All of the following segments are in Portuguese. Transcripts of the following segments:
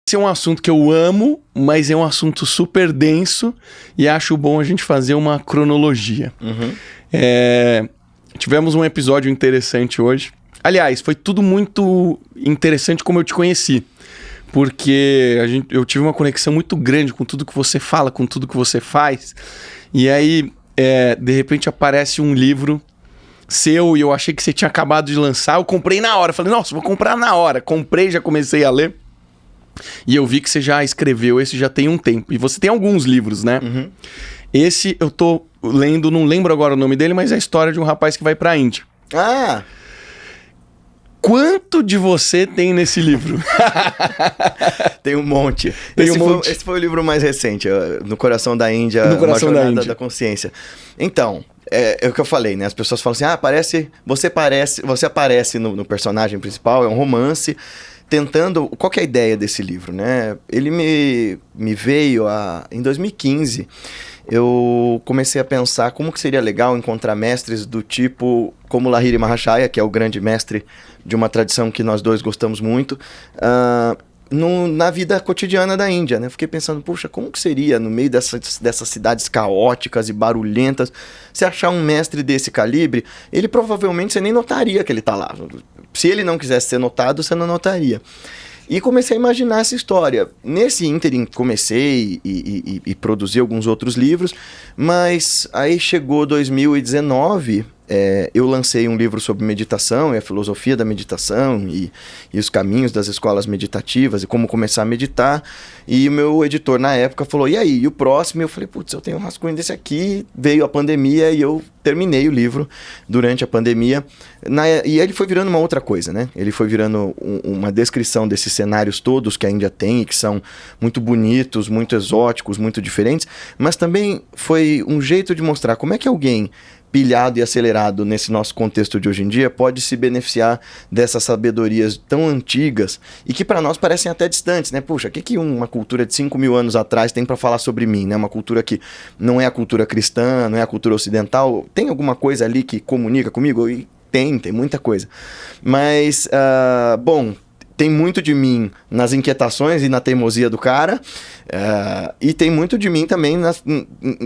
Esse é um assunto que eu amo, mas é um assunto super denso e acho bom a gente fazer uma cronologia. Tivemos um episódio interessante hoje. Aliás, foi tudo muito interessante como eu te conheci. Porque eu tive uma conexão muito grande com tudo que você fala, com tudo que você faz. E aí, de repente, aparece um livro seu e eu achei que você tinha acabado de lançar. Eu comprei na hora. Falei, nossa, vou comprar na hora. Comprei, já comecei a ler. E eu vi que você já escreveu esse já tem um tempo. E você tem alguns livros, né? Uhum. Esse eu tô lendo, não lembro agora o nome dele, mas é a história de um rapaz que vai pra Índia. Ah! Quanto de você tem nesse livro? Tem um monte. Esse foi o livro mais recente, No Coração da Índia, Uma Jornada da Consciência. Então, é o que eu falei, né? As pessoas falam assim, você aparece no personagem principal, é um romance, tentando... Qual que é a ideia desse livro, né? Ele me veio em 2015... Eu comecei a pensar como que seria legal encontrar mestres do tipo como Lahiri Mahashaya, que é o grande mestre de uma tradição que nós dois gostamos muito, na vida cotidiana da Índia, né? Fiquei pensando, puxa, como que seria no meio dessas cidades caóticas e barulhentas, se achar um mestre desse calibre, ele provavelmente você nem notaria que ele está lá. Se ele não quisesse ser notado, você não notaria. E comecei a imaginar essa história. Nesse ínterim, comecei e produzi alguns outros livros, mas aí chegou 2019, eu lancei um livro sobre meditação e a filosofia da meditação e os caminhos das escolas meditativas e como começar a meditar. E o meu editor, na época, falou, e aí, e o próximo? Eu falei, putz, eu tenho um rascunho desse aqui. Veio a pandemia e eu terminei o livro durante a pandemia. E ele foi virando uma outra coisa, né? Ele foi virando uma descrição desses cenários todos que a Índia tem, que são muito bonitos, muito exóticos, muito diferentes. Mas também foi um jeito de mostrar como é que alguém pilhado e acelerado nesse nosso contexto de hoje em dia pode se beneficiar dessas sabedorias tão antigas e que para nós parecem até distantes, né? Puxa, o que uma cultura de 5.000 anos atrás tem para falar sobre mim, né? Uma cultura que não é a cultura cristã, não é a cultura ocidental. Tem alguma coisa ali que comunica comigo? E tem muita coisa. Mas, bom... Tem muito de mim nas inquietações e na teimosia do cara, e tem muito de mim também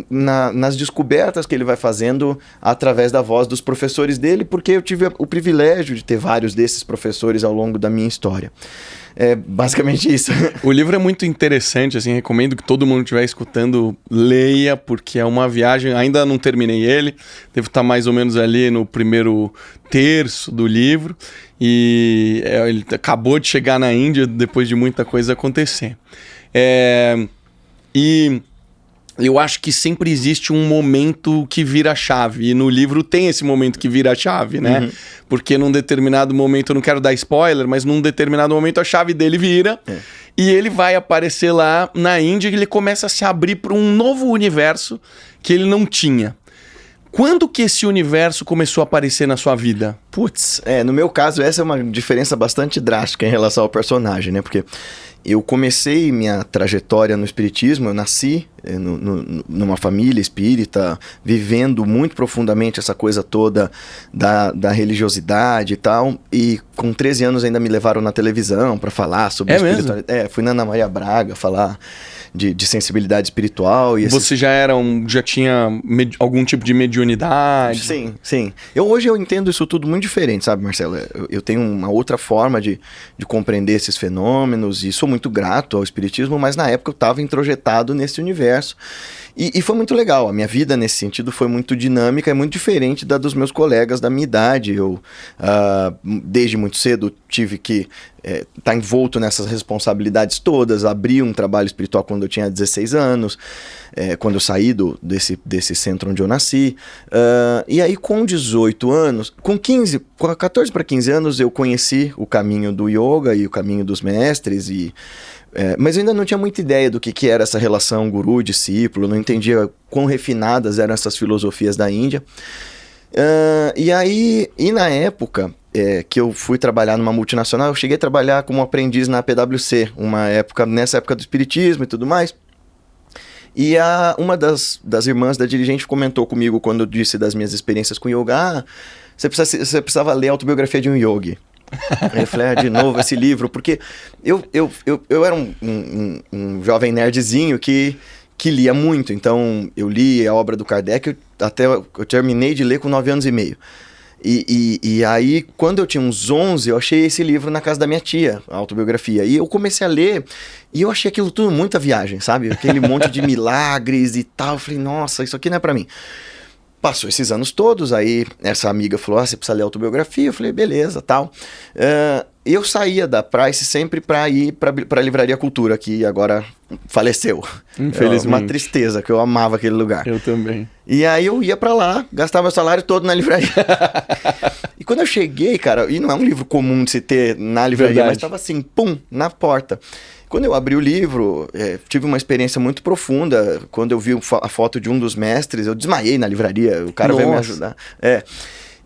nas descobertas que ele vai fazendo através da voz dos professores dele, porque eu tive o privilégio de ter vários desses professores ao longo da minha história. É basicamente isso. O livro é muito interessante, assim, recomendo que todo mundo que estiver escutando leia, porque é uma viagem, ainda não terminei ele, devo estar mais ou menos ali no primeiro terço do livro, e ele acabou de chegar na Índia depois de muita coisa acontecer. E eu acho que sempre existe um momento que vira a chave. E no livro tem esse momento que vira a chave, né? Uhum. Porque num determinado momento, eu não quero dar spoiler, mas num determinado momento a chave dele vira. E ele vai aparecer lá na Índia e ele começa a se abrir para um novo universo que ele não tinha. Quando que esse universo começou a aparecer na sua vida? Putz, no meu caso, essa é uma diferença bastante drástica em relação ao personagem, né? Porque eu comecei minha trajetória no espiritismo, eu nasci numa família espírita, vivendo muito profundamente essa coisa toda da religiosidade e tal, e com 13 anos ainda me levaram na televisão para falar sobre espiritualidade. Fui na Ana Maria Braga falar de sensibilidade espiritual. E você já tinha algum tipo de mediunidade? Sim. Hoje eu entendo isso tudo muito diferente, sabe, Marcelo? Eu tenho uma outra forma de compreender esses fenômenos e sou muito grato ao espiritismo, mas na época eu estava introjetado nesse universo. E foi muito legal. A minha vida, nesse sentido, foi muito dinâmica e muito diferente da dos meus colegas da minha idade. Eu, desde muito cedo, tive que estar envolto nessas responsabilidades todas. Abri um trabalho espiritual quando eu tinha 16 anos, quando eu saí desse centro onde eu nasci. E aí, com 18 anos, com 14 para 15 anos, eu conheci o caminho do yoga e o caminho dos mestres mas eu ainda não tinha muita ideia do que era essa relação guru-discípulo, não entendia quão refinadas eram essas filosofias da Índia. E na época que eu fui trabalhar numa multinacional, eu cheguei a trabalhar como aprendiz na PwC, nessa época do espiritismo e tudo mais. E uma das irmãs da dirigente comentou comigo quando eu disse das minhas experiências com yoga, você precisava ler a autobiografia de um yogi. Aí eu falei, de novo esse livro, porque eu era um jovem nerdzinho que lia muito, então eu li a obra do Kardec, até eu terminei de ler com 9 anos e meio. E aí, quando eu tinha uns 11, eu achei esse livro na casa da minha tia, a autobiografia. E eu comecei a ler e eu achei aquilo tudo muita viagem, sabe? Aquele monte de milagres e tal. Eu falei, nossa, isso aqui não é pra mim. Passou esses anos todos, aí essa amiga falou, você precisa ler a autobiografia. Eu falei, beleza, tal. Eu saía da Price sempre pra ir pra Livraria Cultura, que agora faleceu. Infelizmente. Uma tristeza, que eu amava aquele lugar. Eu também. E aí eu ia pra lá, gastava meu salário todo na livraria. E quando eu cheguei, cara, e não é um livro comum de se ter na livraria, Verdade. mas tava assim, pum, na porta. Quando eu abri o livro, tive uma experiência muito profunda. Quando eu vi a foto de um dos mestres, eu desmaiei na livraria, o cara veio me ajudar.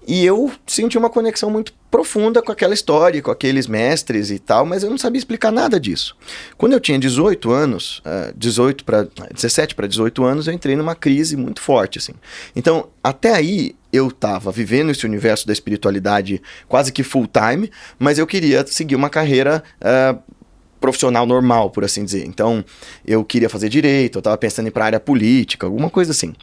E eu senti uma conexão muito profunda com aquela história, com aqueles mestres e tal, mas eu não sabia explicar nada disso. Quando eu tinha 18 anos, 17 para 18 anos, eu entrei numa crise muito forte, assim. Então, até aí, eu estava vivendo esse universo da espiritualidade quase que full time, mas eu queria seguir uma carreira profissional normal, por assim dizer. Então, eu queria fazer direito, eu estava pensando em ir para a área política, alguma coisa assim.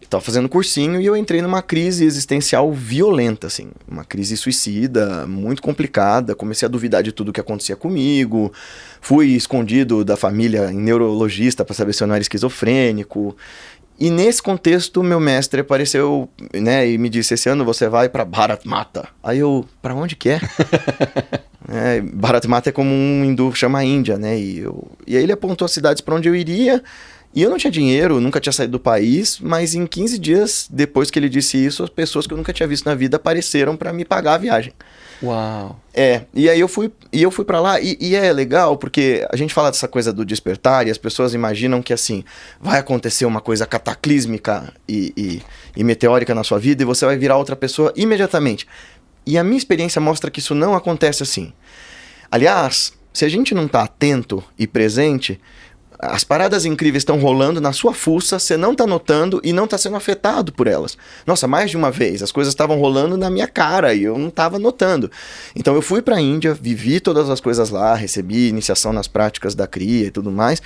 Estava fazendo cursinho e eu entrei numa crise existencial violenta, assim. Uma crise suicida, muito complicada. Comecei a duvidar de tudo que acontecia comigo. Fui escondido da família em neurologista para saber se eu não era esquizofrênico. E nesse contexto, meu mestre apareceu, né, e me disse, esse ano você vai para Bharat Mata. Aí eu, para onde que é? Bharat Mata é como um hindu chama a Índia, né? E aí ele apontou as cidades para onde eu iria. E eu não tinha dinheiro, nunca tinha saído do país, mas em 15 dias depois que ele disse isso, as pessoas que eu nunca tinha visto na vida apareceram para me pagar a viagem. Uau! E aí eu fui para lá, e é legal porque a gente fala dessa coisa do despertar e as pessoas imaginam que assim, vai acontecer uma coisa cataclísmica e meteórica na sua vida e você vai virar outra pessoa imediatamente. E a minha experiência mostra que isso não acontece assim. Aliás, se a gente não tá atento e presente, as paradas incríveis estão rolando na sua fuça, você não tá notando e não tá sendo afetado por elas. Nossa, mais de uma vez, as coisas estavam rolando na minha cara e eu não tava notando. Então eu fui pra Índia, vivi todas as coisas lá, recebi iniciação nas práticas da Kriya e tudo mais.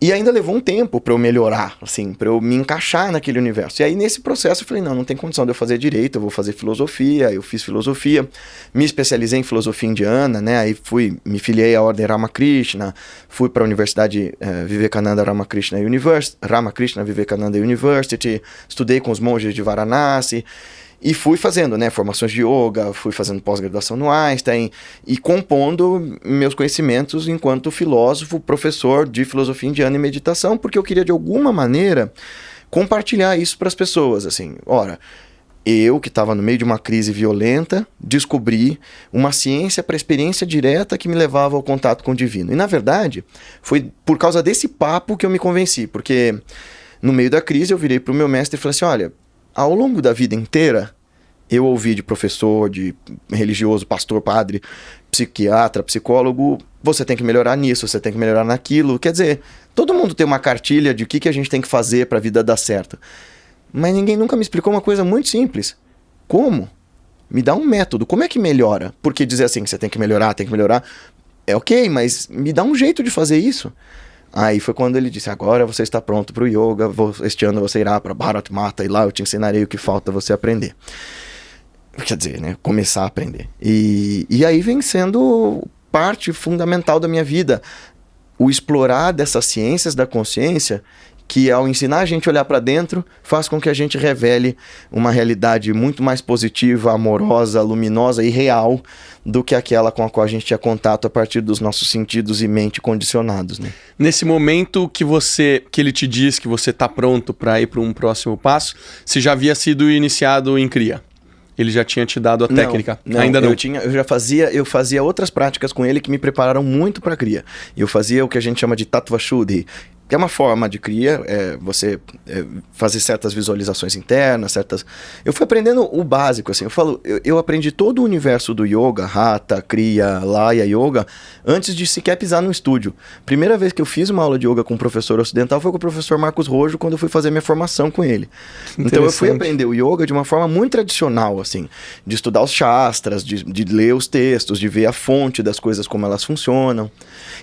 E ainda levou um tempo pra eu melhorar, assim, pra eu me encaixar naquele universo. E aí, nesse processo, eu falei, não tem condição de eu fazer direito, eu vou fazer filosofia. Eu fiz filosofia, me especializei em filosofia indiana, né? Aí me filiei à Ordem Ramakrishna, fui pra Universidade Vivekananda Ramakrishna Vivekananda University, estudei com os monges de Varanasi. E fui fazendo, né, formações de yoga, fui fazendo pós-graduação no Einstein e compondo meus conhecimentos enquanto filósofo, professor de filosofia indiana e meditação, porque eu queria de alguma maneira compartilhar isso para as pessoas, assim. Ora, eu que estava no meio de uma crise violenta, descobri uma ciência para experiência direta que me levava ao contato com o divino. E na verdade, foi por causa desse papo que eu me convenci, porque no meio da crise eu virei para o meu mestre e falei assim, olha, ao longo da vida inteira, eu ouvi de professor, de religioso, pastor, padre, psiquiatra, psicólogo, você tem que melhorar nisso, você tem que melhorar naquilo. Quer dizer, todo mundo tem uma cartilha de o que a gente tem que fazer para a vida dar certo. Mas ninguém nunca me explicou uma coisa muito simples. Como? Me dá um método. Como é que melhora? Porque dizer assim, você tem que melhorar, é ok, mas me dá um jeito de fazer isso. Aí foi quando ele disse, agora você está pronto para o yoga, este ano você irá para Bharat Mata e lá eu te ensinarei o que falta você aprender. Quer dizer, né, começar a aprender. E aí vem sendo parte fundamental da minha vida, o explorar dessas ciências da consciência, que ao ensinar a gente a olhar para dentro, faz com que a gente revele uma realidade muito mais positiva, amorosa, luminosa e real do que aquela com a qual a gente tinha contato a partir dos nossos sentidos e mente condicionados, né? Nesse momento que ele te diz que você está pronto para ir para um próximo passo, você já havia sido iniciado em Kriya? Ele já tinha te dado a técnica? Não, ainda não. Eu fazia outras práticas com ele que me prepararam muito para Kriya. Eu fazia o que a gente chama de Tattva Shuddhi. que é uma forma de cria, você fazer certas visualizações internas, Eu fui aprendendo o básico, assim, eu aprendi todo o universo do yoga, Hatha, Kriya, Laya, Yoga, antes de sequer pisar no estúdio. Primeira vez que eu fiz uma aula de yoga com um professor ocidental foi com o professor Marcos Rojo, quando eu fui fazer minha formação com ele. Então eu fui aprender o yoga de uma forma muito tradicional, assim, de estudar os shastras, de ler os textos, de ver a fonte das coisas, como elas funcionam.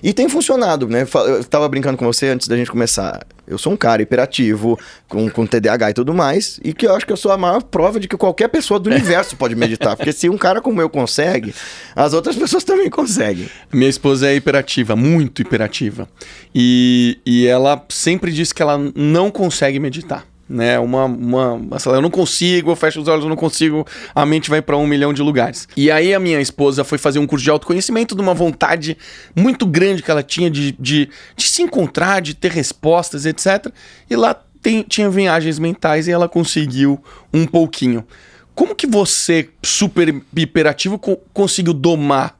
E tem funcionado, né? Eu tava brincando com você antes da gente começar. Eu sou um cara hiperativo, com TDAH e tudo mais, e que eu acho que eu sou a maior prova de que qualquer pessoa do universo pode meditar. Porque se um cara como eu consegue, as outras pessoas também conseguem. Minha esposa é hiperativa, muito hiperativa. E ela sempre diz que ela não consegue meditar. Né, eu não consigo, eu fecho os olhos, eu não consigo, a mente vai para 1 milhão de lugares. E aí a minha esposa foi fazer um curso de autoconhecimento de uma vontade muito grande que ela tinha de se encontrar, de ter respostas, etc. E lá tinha viagens mentais e ela conseguiu um pouquinho. Como que você, super hiperativo, conseguiu domar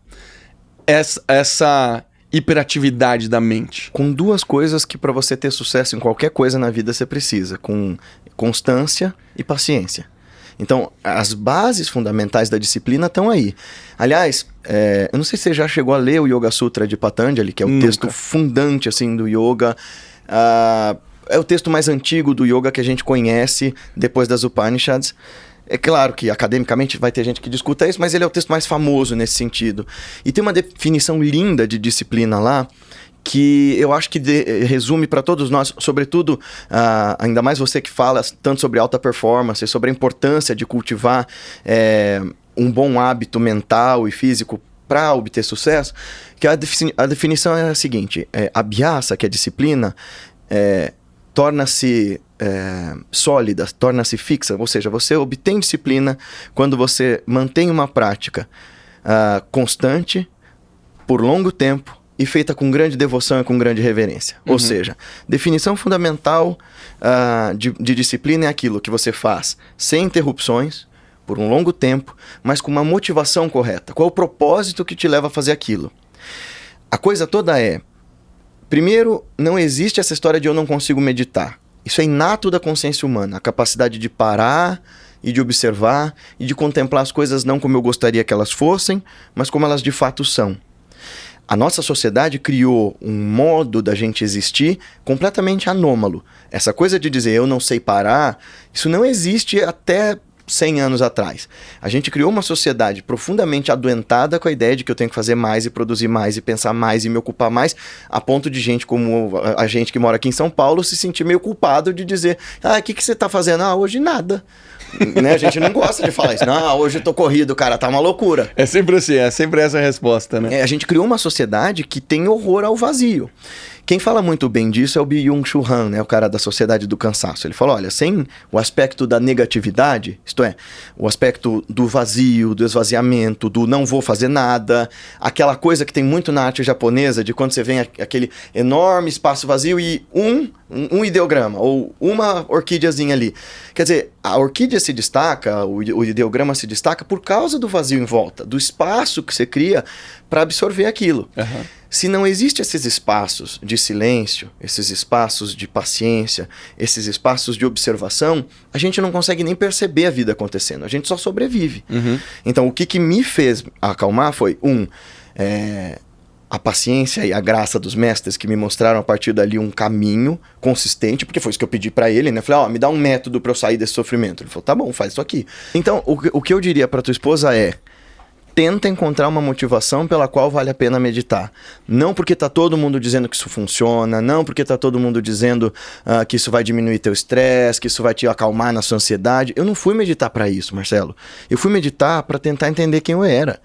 essa hiperatividade da mente? Com 2 coisas que para você ter sucesso em qualquer coisa na vida você precisa, com constância e paciência. Então, as bases fundamentais da disciplina estão aí. Aliás, eu não sei se você já chegou a ler o Yoga Sutra de Patanjali, que é o texto fundante assim, do yoga. É o texto mais antigo do yoga que a gente conhece depois das Upanishads. É claro que academicamente vai ter gente que discuta isso, mas ele é o texto mais famoso nesse sentido. E tem uma definição linda de disciplina lá, que eu acho que resume para todos nós, sobretudo, ainda mais você que fala tanto sobre alta performance, sobre a importância de cultivar um bom hábito mental e físico para obter sucesso, que a definição é a seguinte: abhyasa, que é disciplina, torna-se sólida, torna-se fixa, ou seja, você obtém disciplina quando você mantém uma prática constante, por longo tempo e feita com grande devoção e com grande reverência. Ou seja, definição fundamental de disciplina é aquilo que você faz sem interrupções, por um longo tempo, mas com uma motivação correta. Qual é o propósito que te leva a fazer aquilo? A coisa toda primeiro, não existe essa história de eu não consigo meditar. Isso é inato da consciência humana, a capacidade de parar e de observar e de contemplar as coisas não como eu gostaria que elas fossem, mas como elas de fato são. A nossa sociedade criou um modo da gente existir completamente anômalo. Essa coisa de dizer eu não sei parar, isso não existe até 100 anos atrás. A gente criou uma sociedade profundamente adoentada com a ideia de que eu tenho que fazer mais e produzir mais e pensar mais e me ocupar mais, a ponto de gente como a gente que mora aqui em São Paulo se sentir meio culpado de dizer, o que você tá fazendo? Hoje nada. Né? A gente não gosta de falar isso. Não, hoje eu tô corrido, cara, tá uma loucura. É sempre assim, é sempre essa a resposta, né? A gente criou uma sociedade que tem horror ao vazio. Quem fala muito bem disso é o Byung-Chul Han, né, o cara da Sociedade do Cansaço. Ele fala, olha, sem o aspecto da negatividade, isto é, o aspecto do vazio, do esvaziamento, do não vou fazer nada, aquela coisa que tem muito na arte japonesa, de quando você vê aquele enorme espaço vazio e um ideograma, ou uma orquídeazinha ali. Quer dizer, a orquídea se destaca, o ideograma se destaca por causa do vazio em volta, do espaço que você cria para absorver aquilo. Se não existem esses espaços de silêncio, esses espaços de paciência, esses espaços de observação, a gente não consegue nem perceber a vida acontecendo, a gente só sobrevive. Então, o que me fez acalmar foi, a paciência e a graça dos mestres que me mostraram a partir dali um caminho consistente, porque foi isso que eu pedi pra ele, né? Falei, me dá um método pra eu sair desse sofrimento. Ele falou, tá bom, faz isso aqui. Então, o que eu diria pra tua esposa tenta encontrar uma motivação pela qual vale a pena meditar. Não porque tá todo mundo dizendo que isso funciona, não porque tá todo mundo dizendo que isso vai diminuir teu estresse, que isso vai te acalmar na sua ansiedade. Eu não fui meditar pra isso, Marcelo. Eu fui meditar pra tentar entender quem eu era.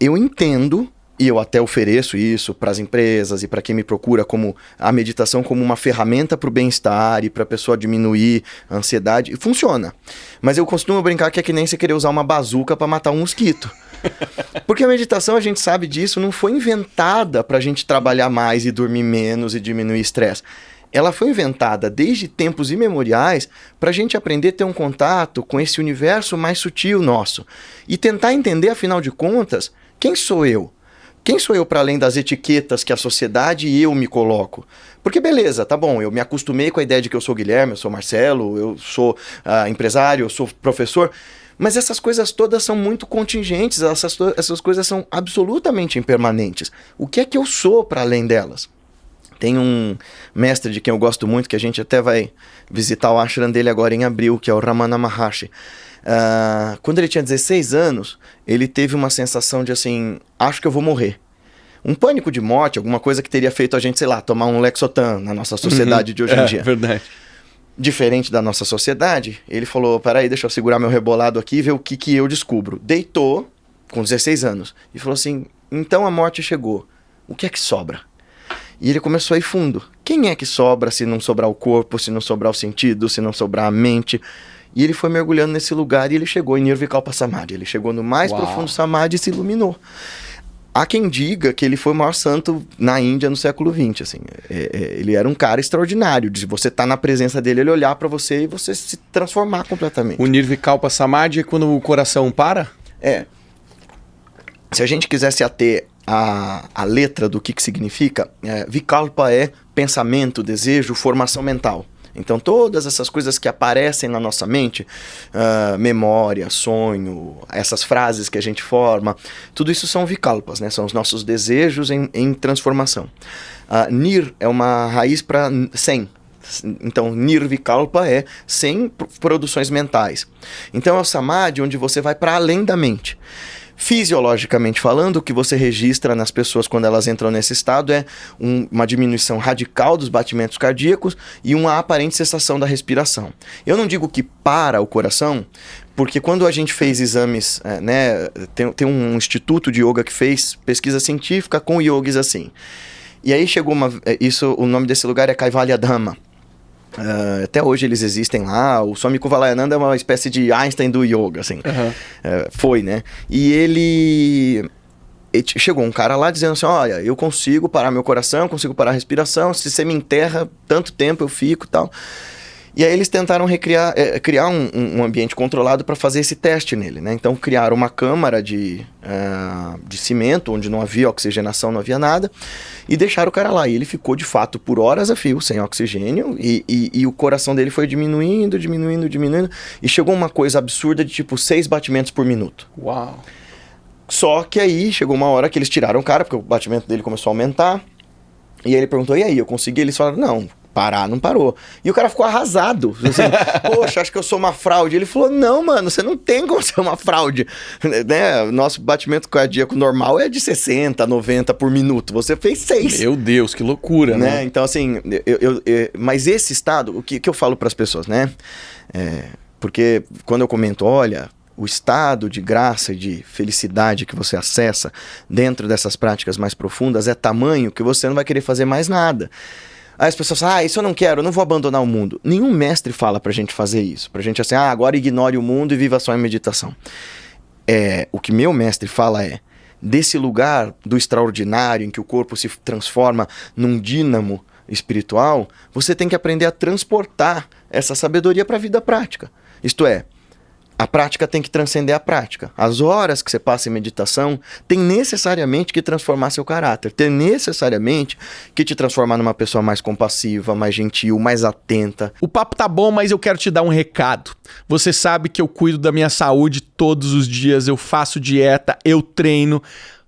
Eu entendo, e eu até ofereço isso para as empresas e para quem me procura, como a meditação como uma ferramenta para o bem-estar e para a pessoa diminuir a ansiedade. E funciona. Mas eu costumo brincar que é que nem você querer usar uma bazuca para matar um mosquito. Porque a meditação, a gente sabe disso, não foi inventada para a gente trabalhar mais e dormir menos e diminuir estresse. Ela foi inventada desde tempos imemoriais para a gente aprender a ter um contato com esse universo mais sutil nosso. E tentar entender, afinal de contas, quem sou eu? Quem sou eu para além das etiquetas que a sociedade e eu me coloco? Porque beleza, tá bom, eu me acostumei com a ideia de que eu sou Guilherme, eu sou Marcelo, eu sou empresário, eu sou professor, mas essas coisas todas são muito contingentes, essas coisas são absolutamente impermanentes. O que é que eu sou para além delas? Tem um mestre de quem eu gosto muito, que a gente até vai visitar o ashram dele agora em abril, que é o Ramana Maharshi. Quando ele tinha 16 anos, ele teve uma sensação de assim, acho que eu vou morrer. Um pânico de morte, alguma coisa que teria feito a gente, sei lá, tomar um Lexotan na nossa sociedade de hoje em dia. É verdade. Diferente da nossa sociedade, ele falou, peraí, deixa eu segurar meu rebolado aqui e ver o que eu descubro. Deitou, com 16 anos, e falou assim, então a morte chegou, o que é que sobra? E ele começou a ir fundo. Quem é que sobra se não sobrar o corpo, se não sobrar o sentido, se não sobrar a mente? E ele foi mergulhando nesse lugar e ele chegou em Nirvikalpa Samadhi. Ele chegou no mais profundo Samadhi e se iluminou. Há quem diga que ele foi o maior santo na Índia no século XX. Assim. Ele era um cara extraordinário. De você estar na presença dele, ele olhar para você e você se transformar completamente. O Nirvikalpa Samadhi é quando o coração para? Se a gente quisesse ater a letra do que significa, Vikalpa é pensamento, desejo, formação mental. Então todas essas coisas que aparecem na nossa mente, memória, sonho, essas frases que a gente forma, tudo isso são vikalpas, né? São os nossos desejos em transformação. Nir é uma raiz para 100. Então Nirvikalpa é 100 produções mentais. Então é o Samadhi onde você vai para além da mente. Fisiologicamente falando, o que você registra nas pessoas quando elas entram nesse estado é uma diminuição radical dos batimentos cardíacos e uma aparente cessação da respiração. Eu não digo que para o coração, porque quando a gente fez exames, tem um instituto de yoga que fez pesquisa científica com yogis assim. E aí chegou o nome desse lugar é Kaivalya Dhamma. Até hoje eles existem lá. O Swami Kuvalayananda é uma espécie de Einstein do yoga, assim. Foi, né? E chegou um cara lá dizendo assim, olha, eu consigo parar meu coração, consigo parar a respiração, se você me enterra tanto tempo eu fico e tal. E aí eles tentaram criar um ambiente controlado para fazer esse teste nele, né? Então criaram uma câmara de cimento, onde não havia oxigenação, não havia nada, e deixaram o cara lá. E ele ficou, de fato, por horas a fio, sem oxigênio, e o coração dele foi diminuindo, e chegou uma coisa absurda de tipo 6 batimentos por minuto. Uau! Só que aí chegou uma hora que eles tiraram o cara, porque o batimento dele começou a aumentar, e aí ele perguntou, e aí, eu consegui? Eles falaram, não, parar não parou. E o cara ficou arrasado. Assim, poxa, acho que eu sou uma fraude. Ele falou, não, mano, você não tem como ser uma fraude. Né? O nosso batimento cardíaco normal é de 60, 90 por minuto. Você fez 6. Meu Deus, que loucura, né? Então, assim, mas esse estado, o que eu falo para as pessoas, né? Porque quando eu comento, olha, o estado de graça e de felicidade que você acessa dentro dessas práticas mais profundas é tamanho que você não vai querer fazer mais nada. Aí as pessoas falam, isso eu não quero, eu não vou abandonar o mundo. Nenhum mestre fala pra gente fazer isso. Pra gente assim, agora ignore o mundo e viva só em meditação. O que meu mestre fala desse lugar do extraordinário, em que o corpo se transforma num dínamo espiritual, você tem que aprender a transportar essa sabedoria para a vida prática. Isto é, a prática tem que transcender a prática. As horas que você passa em meditação tem necessariamente que transformar seu caráter, tem necessariamente que te transformar numa pessoa mais compassiva, mais gentil, mais atenta. O papo tá bom, mas eu quero te dar um recado. Você sabe que eu cuido da minha saúde todos os dias, eu faço dieta, eu treino.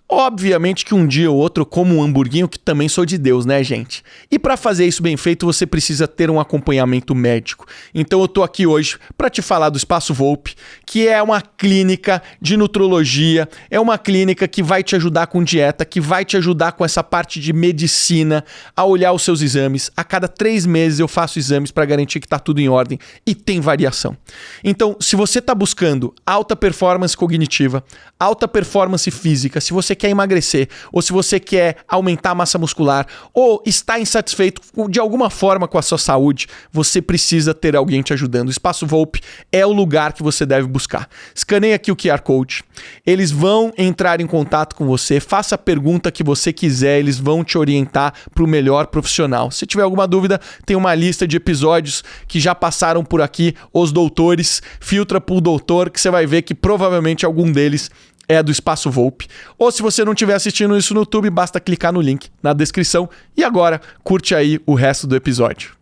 Obviamente que um dia ou outro eu como um hamburguinho, que também sou de Deus, né, gente? E para fazer isso bem feito, você precisa ter um acompanhamento médico. Então eu tô aqui hoje para te falar do Espaço Volpe, que é uma clínica de nutrologia, é uma clínica que vai te ajudar com dieta, que vai te ajudar com essa parte de medicina, a olhar os seus exames. A cada 3 meses eu faço exames para garantir que tá tudo em ordem e tem variação. Então, se você tá buscando alta performance cognitiva, alta performance física, se você quer emagrecer, ou se você quer aumentar a massa muscular, ou está insatisfeito de alguma forma com a sua saúde, você precisa ter alguém te ajudando. O Espaço Volpe é o lugar que você deve buscar. Escaneie aqui o QR Code, eles vão entrar em contato com você, faça a pergunta que você quiser, eles vão te orientar para o melhor profissional. Se tiver alguma dúvida, tem uma lista de episódios que já passaram por aqui, os doutores, filtra pro doutor, que você vai ver que provavelmente algum deles é a do Espaço Volpe. Ou se você não estiver assistindo isso no YouTube, basta clicar no link na descrição. E agora, curte aí o resto do episódio.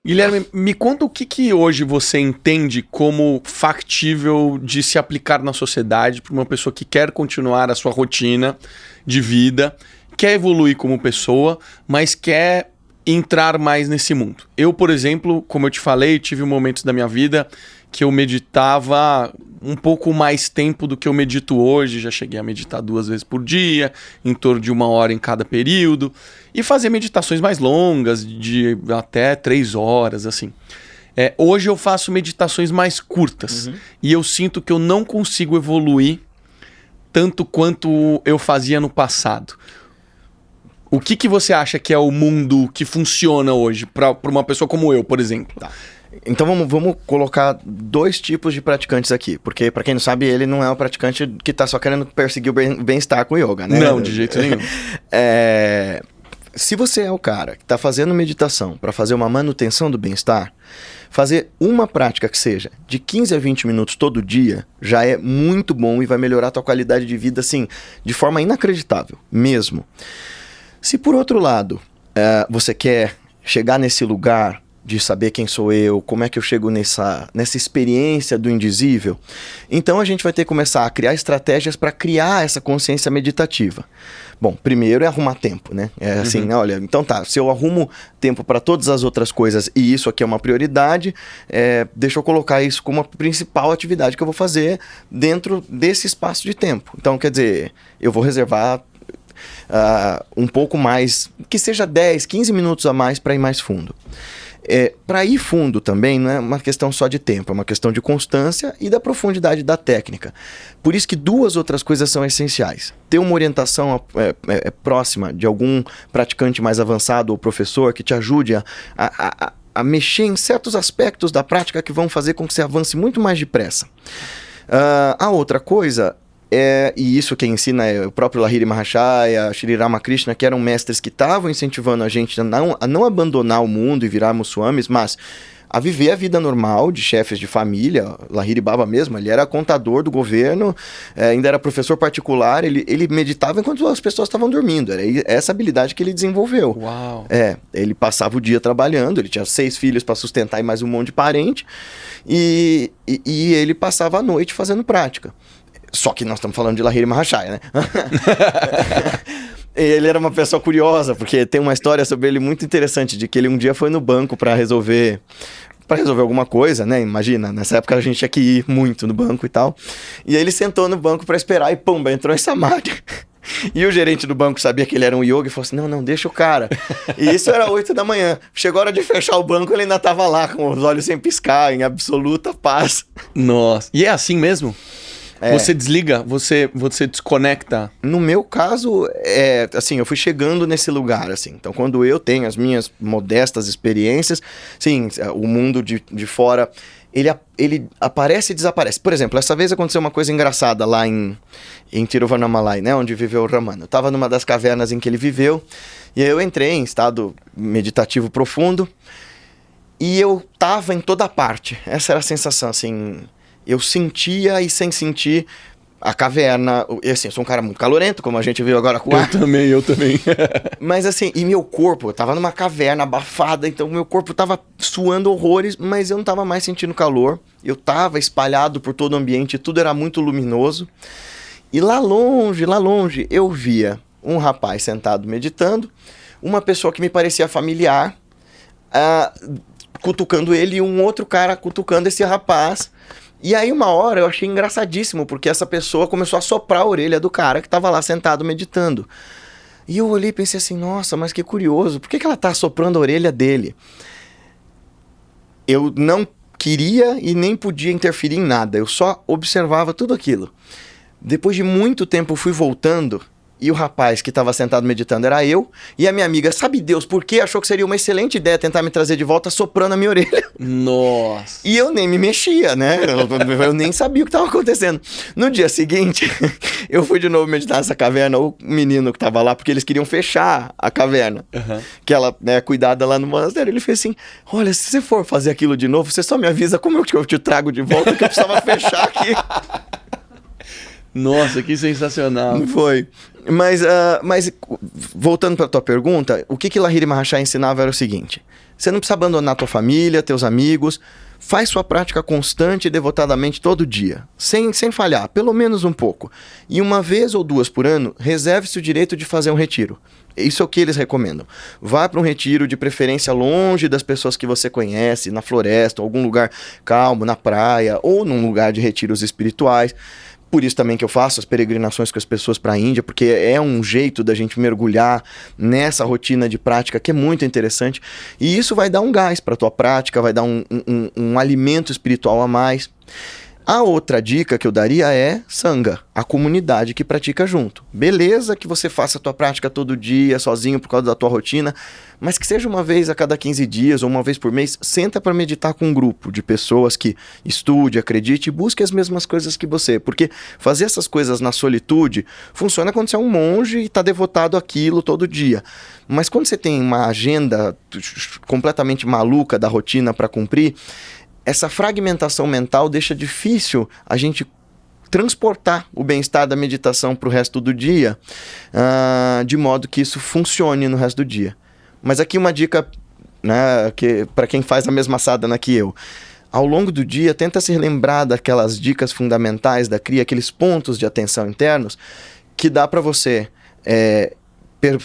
Guilherme, me conta o que hoje você entende como factível de se aplicar na sociedade para uma pessoa que quer continuar a sua rotina de vida, quer evoluir como pessoa, mas quer entrar mais nesse mundo. Eu, por exemplo, como eu te falei, tive momentos da minha vida que eu meditava um pouco mais tempo do que eu medito hoje. Já cheguei a meditar 2 vezes por dia, em torno de 1 hora em cada período, e fazer meditações mais longas, de até 3 horas, assim. Hoje eu faço meditações mais curtas, e eu sinto que eu não consigo evoluir tanto quanto eu fazia no passado. O que você acha que é o mundo que funciona hoje para uma pessoa como eu, por exemplo? Tá. Então vamos colocar 2 tipos de praticantes aqui. Porque, para quem não sabe, ele não é um praticante que tá só querendo perseguir o bem-estar com o yoga, né? Não, de jeito nenhum. Se você é o cara que tá fazendo meditação para fazer uma manutenção do bem-estar, fazer uma prática que seja de 15 a 20 minutos todo dia já é muito bom e vai melhorar a tua qualidade de vida, assim, de forma inacreditável, mesmo. Se por outro lado, você quer chegar nesse lugar de saber quem sou eu, como é que eu chego nessa experiência do indizível, então a gente vai ter que começar a criar estratégias para criar essa consciência meditativa. Bom, primeiro é arrumar tempo, né? Assim, olha, então tá, se eu arrumo tempo para todas as outras coisas e isso aqui é uma prioridade, deixa eu colocar isso como a principal atividade que eu vou fazer dentro desse espaço de tempo. Então, quer dizer, eu vou reservar um pouco mais, que seja 10, 15 minutos a mais para ir mais fundo. Para ir fundo também não é uma questão só de tempo, é uma questão de constância e da profundidade da técnica. Por isso que 2 outras coisas são essenciais. Ter uma orientação próxima de algum praticante mais avançado ou professor que te ajude a mexer em certos aspectos da prática que vão fazer com que você avance muito mais depressa. A outra coisa e isso quem ensina é o próprio Lahiri Mahashaya, Shri Ramakrishna, que eram mestres que estavam incentivando a gente a não abandonar o mundo e virar muçulmanos, mas a viver a vida normal de chefes de família. Lahiri Baba mesmo, ele era contador do governo, ainda era professor particular, ele meditava enquanto as pessoas estavam dormindo, era essa habilidade que ele desenvolveu. Uau. Ele passava o dia trabalhando, ele tinha 6 filhos para sustentar e mais um monte de parente, e ele passava a noite fazendo prática. Só que nós estamos falando de Lahiri Mahashaya, né? Ele era uma pessoa curiosa, porque tem uma história sobre ele muito interessante, de que ele um dia foi no banco para resolver alguma coisa, né? Imagina, nessa época a gente tinha que ir muito no banco e tal. E aí ele sentou no banco para esperar e pumba, entrou em samadhi. E o gerente do banco sabia que ele era um yogi e falou assim, não, deixa o cara. E isso era 8 da manhã. Chegou a hora de fechar o banco, ele ainda estava lá, com os olhos sem piscar, em absoluta paz. Nossa. E é assim mesmo? Você desliga? Você desconecta? No meu caso, assim, eu fui chegando nesse lugar, assim. Então, quando eu tenho as minhas modestas experiências, sim, o mundo de fora, ele aparece e desaparece. Por exemplo, essa vez aconteceu uma coisa engraçada lá em Tiruvannamalai, né, onde viveu o Ramana. Eu estava numa das cavernas em que ele viveu, e aí eu entrei em estado meditativo profundo, e eu estava em toda parte. Essa era a sensação, assim. Eu sentia e sem sentir a caverna. E assim, eu sou um cara muito calorento, como a gente viu agora com o ar. Eu também. Mas assim, e meu corpo, eu tava numa caverna abafada, então meu corpo tava suando horrores, mas eu não tava mais sentindo calor. Eu tava espalhado por todo o ambiente, tudo era muito luminoso. E lá longe, eu via um rapaz sentado meditando, uma pessoa que me parecia familiar, cutucando ele, e um outro cara cutucando esse rapaz. E aí uma hora eu achei engraçadíssimo, porque essa pessoa começou a soprar a orelha do cara que estava lá sentado meditando. E eu olhei e pensei assim, nossa, mas que curioso, por que ela está soprando a orelha dele? Eu não queria e nem podia interferir em nada, eu só observava tudo aquilo. Depois de muito tempo eu fui voltando, e o rapaz que estava sentado meditando era eu, e a minha amiga, sabe Deus por quê? Achou que seria uma excelente ideia tentar me trazer de volta soprando a minha orelha. Nossa! E eu nem me mexia, né? Eu nem sabia o que estava acontecendo. No dia seguinte, eu fui de novo meditar nessa caverna, o menino que estava lá, porque eles queriam fechar a caverna, que ela, né, cuidada lá no monastério. Ele fez assim, olha, se você for fazer aquilo de novo, você só me avisa como eu te trago de volta, que eu precisava fechar aqui. Nossa, que sensacional. Foi. Mas voltando para tua pergunta, o que Lahiri Mahasaya ensinava era o seguinte: você não precisa abandonar tua família, teus amigos, faz sua prática constante e devotadamente todo dia, sem falhar, pelo menos um pouco. E uma vez ou duas por ano, reserve-se o direito de fazer um retiro. Isso é o que eles recomendam. Vá para um retiro, de preferência longe das pessoas que você conhece, na floresta, algum lugar calmo, na praia, ou num lugar de retiros espirituais. Por isso também que eu faço as peregrinações com as pessoas para a Índia, porque é um jeito da gente mergulhar nessa rotina de prática que é muito interessante. E isso vai dar um gás para a tua prática, vai dar um alimento espiritual a mais. A outra dica que eu daria é Sangha, a comunidade que pratica junto. Beleza que você faça a tua prática todo dia, sozinho por causa da tua rotina, mas que seja uma vez a cada 15 dias ou uma vez por mês, senta para meditar com um grupo de pessoas que estude, acredite e busque as mesmas coisas que você. Porque fazer essas coisas na solitude funciona quando você é um monge e está devotado àquilo todo dia. Mas quando você tem uma agenda completamente maluca da rotina para cumprir, essa fragmentação mental deixa difícil a gente transportar o bem-estar da meditação para o resto do dia, de modo que isso funcione no resto do dia. Mas aqui uma dica, né, para quem faz a mesma sadhana que eu. Ao longo do dia, tenta se lembrar daquelas dicas fundamentais da Kriya, aqueles pontos de atenção internos, que dá para você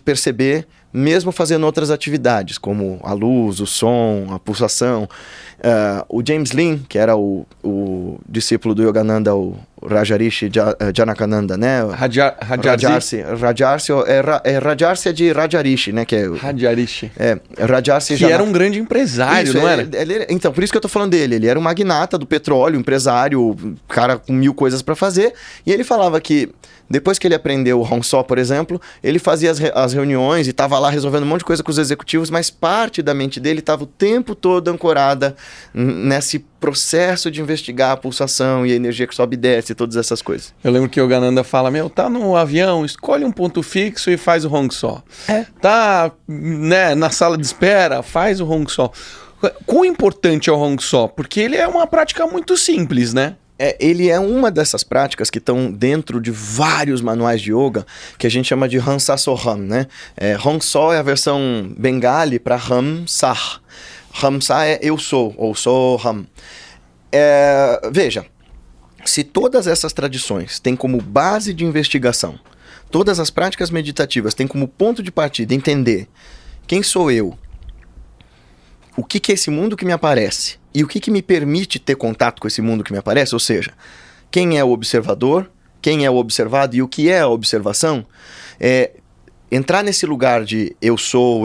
perceber mesmo fazendo outras atividades, como a luz, o som, a pulsação. O James Lin, que era o discípulo do Yogananda, o Rajarshi Janakananda, né? Rajarsi é de Rajarishi, né? Que é Rajarishi. Rajarsi que era um grande empresário, isso, não era? Então, por isso que eu tô falando dele. Ele era um magnata do petróleo, empresário, cara com 1000 coisas para fazer. E ele falava que depois que ele aprendeu o Hong Só, por exemplo, ele fazia as reuniões e estava lá resolvendo um monte de coisa com os executivos, mas parte da mente dele estava o tempo todo ancorada nesse processo de investigar a pulsação e a energia que sobe e desce e todas essas coisas. Eu lembro que o Yogananda fala, tá no avião, escolhe um ponto fixo e faz o Hong Só. Tá, né, na sala de espera, faz o Hong Só. Quão importante é o Hong Só? Porque ele é uma prática muito simples, né? Ele é uma dessas práticas que estão dentro de vários manuais de yoga, que a gente chama de Hamsa Soham, né? Hong Só é a versão bengali para Hamsa. Hamsa é eu sou, ou Soham. Veja, se todas essas tradições têm como base de investigação, todas as práticas meditativas têm como ponto de partida entender quem sou eu, o que é esse mundo que me aparece e o que me permite ter contato com esse mundo que me aparece, ou seja, quem é o observador, quem é o observado e o que é a observação, entrar nesse lugar de eu sou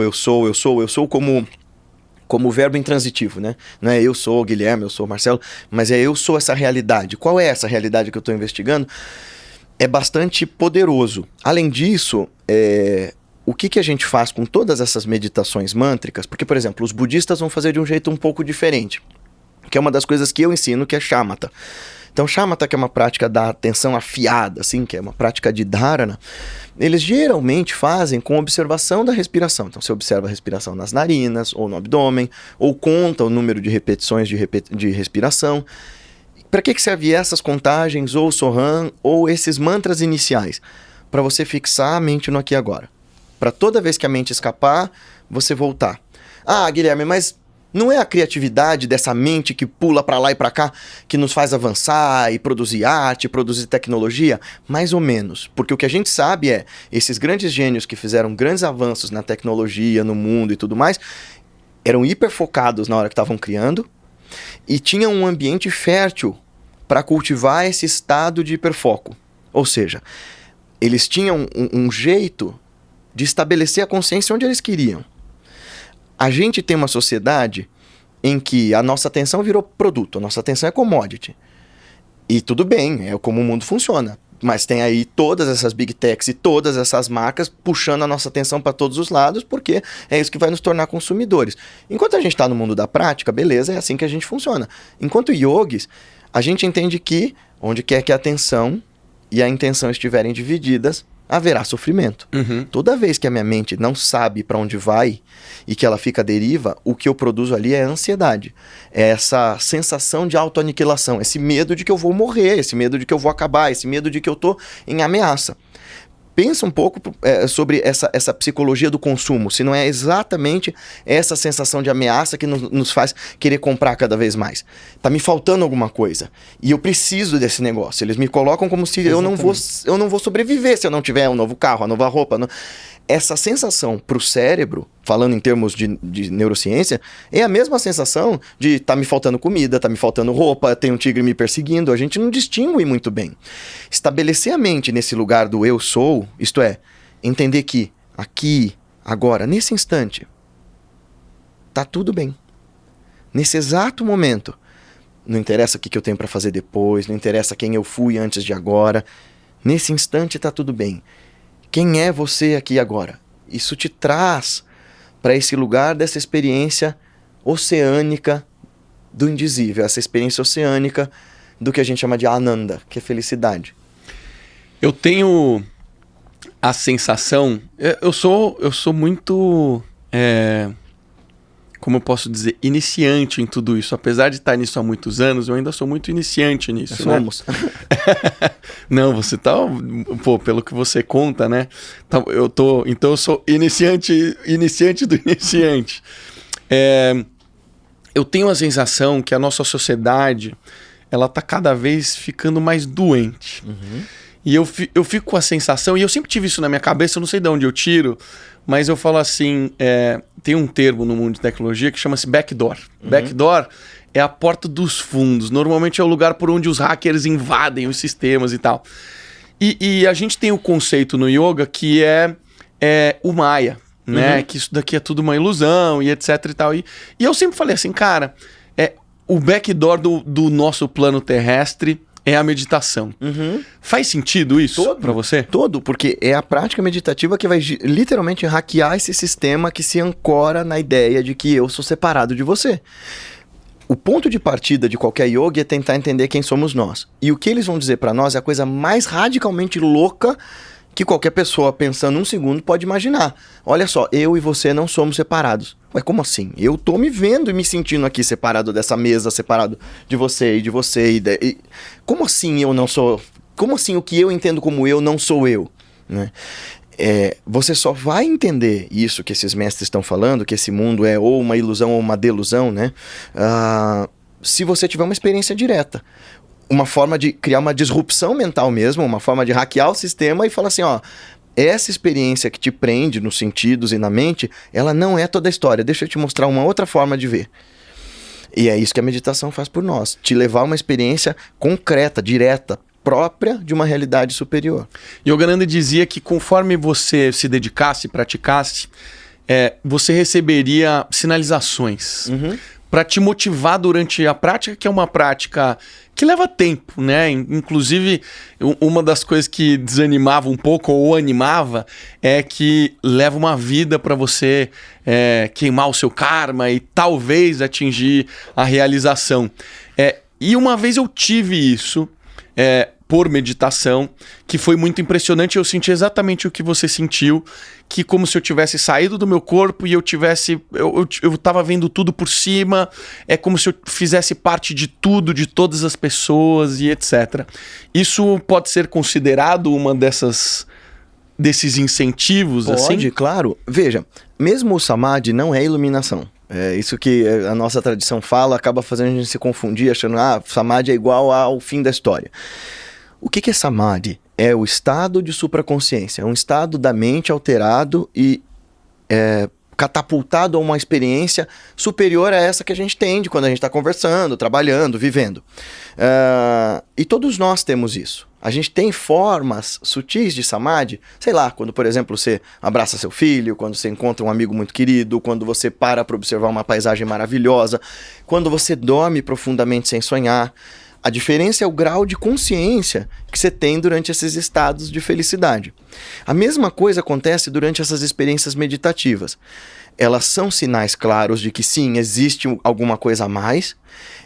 como verbo intransitivo, né? Não é eu sou Guilherme, eu sou Marcelo, mas eu sou essa realidade. Qual é essa realidade que eu estou investigando? É bastante poderoso. Além disso, o que a gente faz com todas essas meditações mântricas? Porque, por exemplo, os budistas vão fazer de um jeito um pouco diferente, que é uma das coisas que eu ensino, que é shamatha. Então, shamatha, que é uma prática da atenção afiada, assim, que é uma prática de dharana, eles geralmente fazem com observação da respiração. Então, você observa a respiração nas narinas, ou no abdômen, ou conta o número de repetições de respiração. Para que serve essas contagens, ou Soham, ou esses mantras iniciais? Para você fixar a mente no aqui e agora. Para toda vez que a mente escapar, você voltar. Ah, Guilherme, mas não é a criatividade dessa mente que pula para lá e para cá que nos faz avançar e produzir arte, produzir tecnologia? Mais ou menos. Porque o que a gente sabe esses grandes gênios que fizeram grandes avanços na tecnologia, no mundo e tudo mais, eram hiperfocados na hora que estavam criando e tinham um ambiente fértil para cultivar esse estado de hiperfoco. Ou seja, eles tinham um jeito de estabelecer a consciência onde eles queriam. A gente tem uma sociedade em que a nossa atenção virou produto, a nossa atenção é commodity. E tudo bem, é como o mundo funciona. Mas tem aí todas essas big techs e todas essas marcas puxando a nossa atenção para todos os lados, porque é isso que vai nos tornar consumidores. Enquanto a gente está no mundo da prática, beleza, é assim que a gente funciona. Enquanto yogis, a gente entende que onde quer que a atenção e a intenção estiverem divididas, haverá sofrimento. Toda vez que a minha mente não sabe para onde vai e que ela fica à deriva, o que eu produzo ali é ansiedade. É essa sensação de autoaniquilação, esse medo de que eu vou morrer, esse medo de que eu vou acabar, esse medo de que eu tô em ameaça. Pensa um pouco sobre essa psicologia do consumo, se não é exatamente essa sensação de ameaça que nos faz querer comprar cada vez mais. Tá me faltando alguma coisa e eu preciso desse negócio. Eles me colocam como se eu não vou sobreviver se eu não tiver um novo carro, a nova roupa. Essa sensação para o cérebro, falando em termos de neurociência, é a mesma sensação de tá me faltando comida, tá me faltando roupa, tem um tigre me perseguindo. A gente não distingue muito bem. Estabelecer a mente nesse lugar do eu sou, isto é, entender que aqui, agora, nesse instante, tá tudo bem. Nesse exato momento, não interessa o que eu tenho para fazer depois, não interessa quem eu fui antes de agora. Nesse instante tá tudo bem. Quem é você aqui agora? Isso te traz para esse lugar dessa experiência oceânica do indizível, essa experiência oceânica do que a gente chama de Ananda, que é felicidade. Eu tenho a sensação... Eu sou muito... como eu posso dizer? Iniciante em tudo isso. Apesar de estar nisso há muitos anos, eu ainda sou muito iniciante nisso. Somos. Né? Não, você tá... Pô, pelo que você conta, né? Então eu sou iniciante do iniciante. Eu tenho a sensação que a nossa sociedade, ela tá cada vez ficando mais doente. E eu fico com a sensação, e eu sempre tive isso na minha cabeça, eu não sei de onde eu tiro, mas eu falo assim, tem um termo no mundo de tecnologia que chama-se backdoor. Backdoor é a porta dos fundos. Normalmente é o lugar por onde os hackers invadem os sistemas e tal. E a gente tem o conceito no yoga que é o Maya, né? Que isso daqui é tudo uma ilusão e etc e tal. E eu sempre falei assim, cara, o backdoor do nosso plano terrestre é a meditação. Faz sentido isso para você? Todo, porque é a prática meditativa que vai literalmente hackear esse sistema que se ancora na ideia de que eu sou separado de você. O ponto de partida de qualquer yoga é tentar entender quem somos nós. E o que eles vão dizer para nós é a coisa mais radicalmente louca que qualquer pessoa pensando um segundo pode imaginar. Olha só, eu e você não somos separados. Ué, como assim? Eu tô me vendo e me sentindo aqui separado dessa mesa, separado de você e de você. Como assim eu não sou... Como assim o que eu entendo como eu não sou eu? Né? Você só vai entender isso que esses mestres estão falando, que esse mundo é ou uma ilusão ou uma delusão, né? Se você tiver uma experiência direta. Uma forma de criar uma disrupção mental mesmo, uma forma de hackear o sistema e falar assim, ó, essa experiência que te prende nos sentidos e na mente, ela não é toda a história, deixa eu te mostrar uma outra forma de ver. E é isso que a meditação faz por nós, te levar a uma experiência concreta, direta, própria de uma realidade superior. Yogananda dizia que conforme você se dedicasse, praticasse, você receberia sinalizações para te motivar durante a prática, que é uma prática que leva tempo, né? Inclusive, uma das coisas que desanimava um pouco ou animava é que leva uma vida para você queimar o seu karma e talvez atingir a realização. E uma vez eu tive isso por meditação, que foi muito impressionante. Eu senti exatamente o que você sentiu, que como se eu tivesse saído do meu corpo e eu tava vendo tudo por cima, é como se eu fizesse parte de tudo, de todas as pessoas e etc. Isso pode ser considerado uma desses incentivos? Pode, assim? Claro. Veja, mesmo o samadhi não é iluminação. É isso que a nossa tradição fala, acaba fazendo a gente se confundir, achando que samadhi é igual ao fim da história. O que é samadhi? É o estado de supraconsciência, é um estado da mente alterado e catapultado a uma experiência superior a essa que a gente tem de quando a gente está conversando, trabalhando, vivendo. E todos nós temos isso. A gente tem formas sutis de samadhi, sei lá, quando, por exemplo, você abraça seu filho, quando você encontra um amigo muito querido, quando você para observar uma paisagem maravilhosa, quando você dorme profundamente sem sonhar. A diferença é o grau de consciência que você tem durante esses estados de felicidade. A mesma coisa acontece durante essas experiências meditativas. Elas são sinais claros de que sim, existe alguma coisa a mais.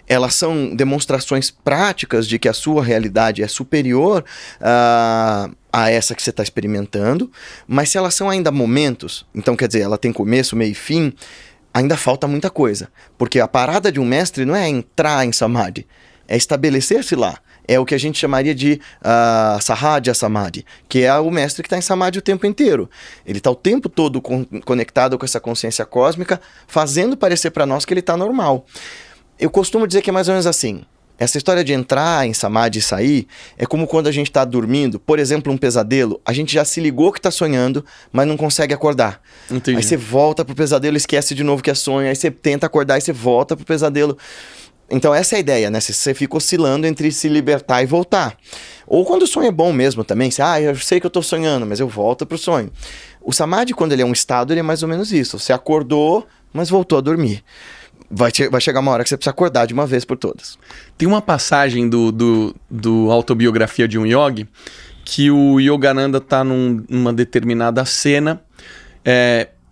Elas são demonstrações práticas de que a sua realidade é superior a essa que você está experimentando. Mas se elas são ainda momentos, então quer dizer, ela tem começo, meio e fim, ainda falta muita coisa. Porque a parada de um mestre não é entrar em Samadhi, é estabelecer-se lá. É o que a gente chamaria de Sahadya Samadhi, que é o mestre que está em Samadhi o tempo inteiro. Ele está o tempo todo conectado com essa consciência cósmica, fazendo parecer para nós que ele está normal. Eu costumo dizer que é mais ou menos assim. Essa história de entrar em Samadhi e sair é como quando a gente está dormindo, por exemplo, um pesadelo, a gente já se ligou que está sonhando, mas não consegue acordar. Entendi. Aí você volta pro pesadelo, esquece de novo que é sonho, aí você tenta acordar e você volta pro pesadelo. Então essa é a ideia, né? Você fica oscilando entre se libertar e voltar. Ou quando o sonho é bom mesmo também, eu sei que eu tô sonhando, mas eu volto pro sonho. O Samadhi, quando ele é um estado, ele é mais ou menos isso. Você acordou, mas voltou a dormir. Vai chegar uma hora que você precisa acordar de uma vez por todas. Tem uma passagem do Autobiografia de um Yogi que o Yogananda tá numa determinada cena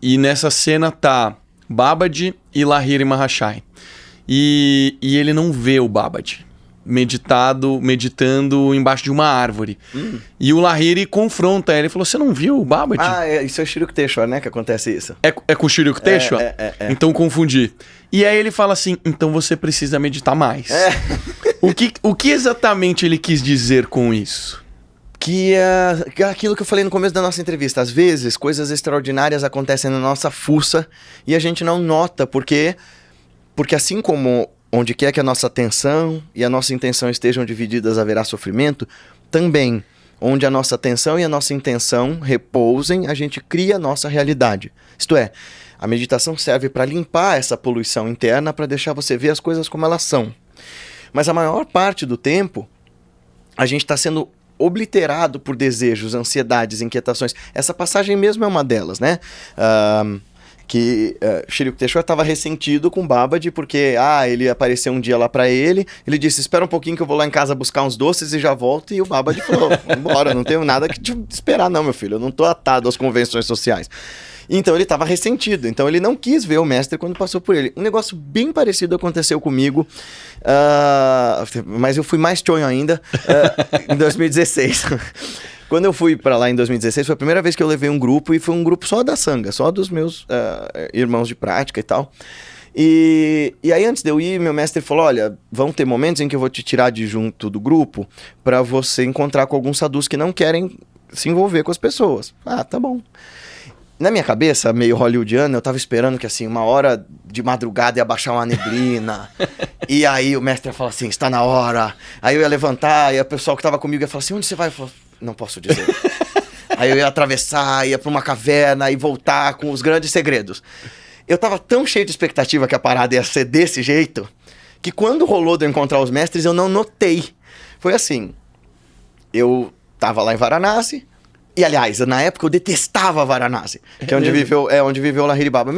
e nessa cena tá Babaji e Lahiri Mahashai. E ele não vê o Babaji meditando embaixo de uma árvore. E o Lahiri confronta ele. Ele falou, você não viu o Babaji? Isso é o Shirukteshwar, né, que acontece isso. É com o Shirukteshwar? Então confundi. E aí ele fala assim, então você precisa meditar mais. O que exatamente ele quis dizer com isso? Que é aquilo que eu falei no começo da nossa entrevista. Às vezes, coisas extraordinárias acontecem na nossa fuça e a gente não nota, porque assim como onde quer que a nossa atenção e a nossa intenção estejam divididas haverá sofrimento, também onde a nossa atenção e a nossa intenção repousem, a gente cria a nossa realidade. Isto é, a meditação serve para limpar essa poluição interna, para deixar você ver as coisas como elas são. Mas a maior parte do tempo, a gente está sendo obliterado por desejos, ansiedades, inquietações. Essa passagem mesmo é uma delas, né? Que Shri Yukteswar estava ressentido com Babaji porque ele apareceu um dia lá para ele disse, espera um pouquinho que eu vou lá em casa buscar uns doces e já volto, e o Babaji falou, vambora, não tenho nada que te esperar não, meu filho, eu não tô atado às convenções sociais. Então ele estava ressentido, então ele não quis ver o mestre quando passou por ele. Um negócio bem parecido aconteceu comigo, mas eu fui mais chonho ainda, em 2016. Quando eu fui pra lá em 2016, foi a primeira vez que eu levei um grupo, e foi um grupo só da Sangha, só dos meus irmãos de prática e tal. E aí antes de eu ir, meu mestre falou, olha, vão ter momentos em que eu vou te tirar de junto do grupo pra você encontrar com alguns sadhus que não querem se envolver com as pessoas. Tá bom. Na minha cabeça, meio hollywoodiana, eu tava esperando que assim, uma hora de madrugada ia baixar uma neblina. E aí o mestre ia falar assim, está na hora. Aí eu ia levantar, e o pessoal que tava comigo ia falar assim, onde você vai? Eu falei, não posso dizer. Aí eu ia atravessar, ia pra uma caverna e voltar com os grandes segredos. Eu tava tão cheio de expectativa que a parada ia ser desse jeito, que quando rolou de eu encontrar os mestres, eu não notei. Foi assim, eu tava lá em Varanasi, e aliás, na época eu detestava Varanasi, que é onde viveu Lahiri Baba.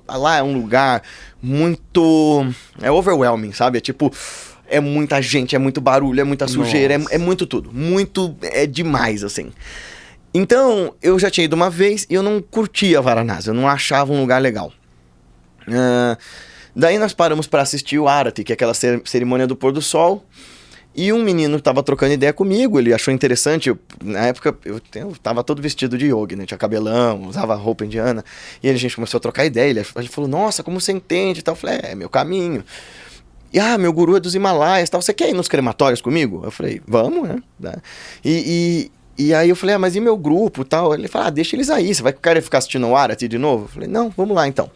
Lá é um lugar muito... é overwhelming, sabe? É tipo... é muita gente, é muito barulho, é muita sujeira, é muito tudo. É demais, assim. Então, eu já tinha ido uma vez e eu não curtia Varanasi, eu não achava um lugar legal. Daí nós paramos para assistir o Arati, que é aquela cerimônia do pôr do sol. E um menino estava trocando ideia comigo, ele achou interessante. Na época eu tava todo vestido de yogi, né? Tinha cabelão, usava roupa indiana. E a gente começou a trocar ideia, ele falou, nossa, como você entende e tal. Eu falei, é meu caminho. E meu guru é dos Himalaias, tal. Você quer ir nos crematórios comigo? Eu falei, vamos, né? E aí eu falei, mas e meu grupo e tal? Ele falou, deixa eles aí, você vai querer ficar assistindo o Arati de novo? Eu falei, não, vamos lá então.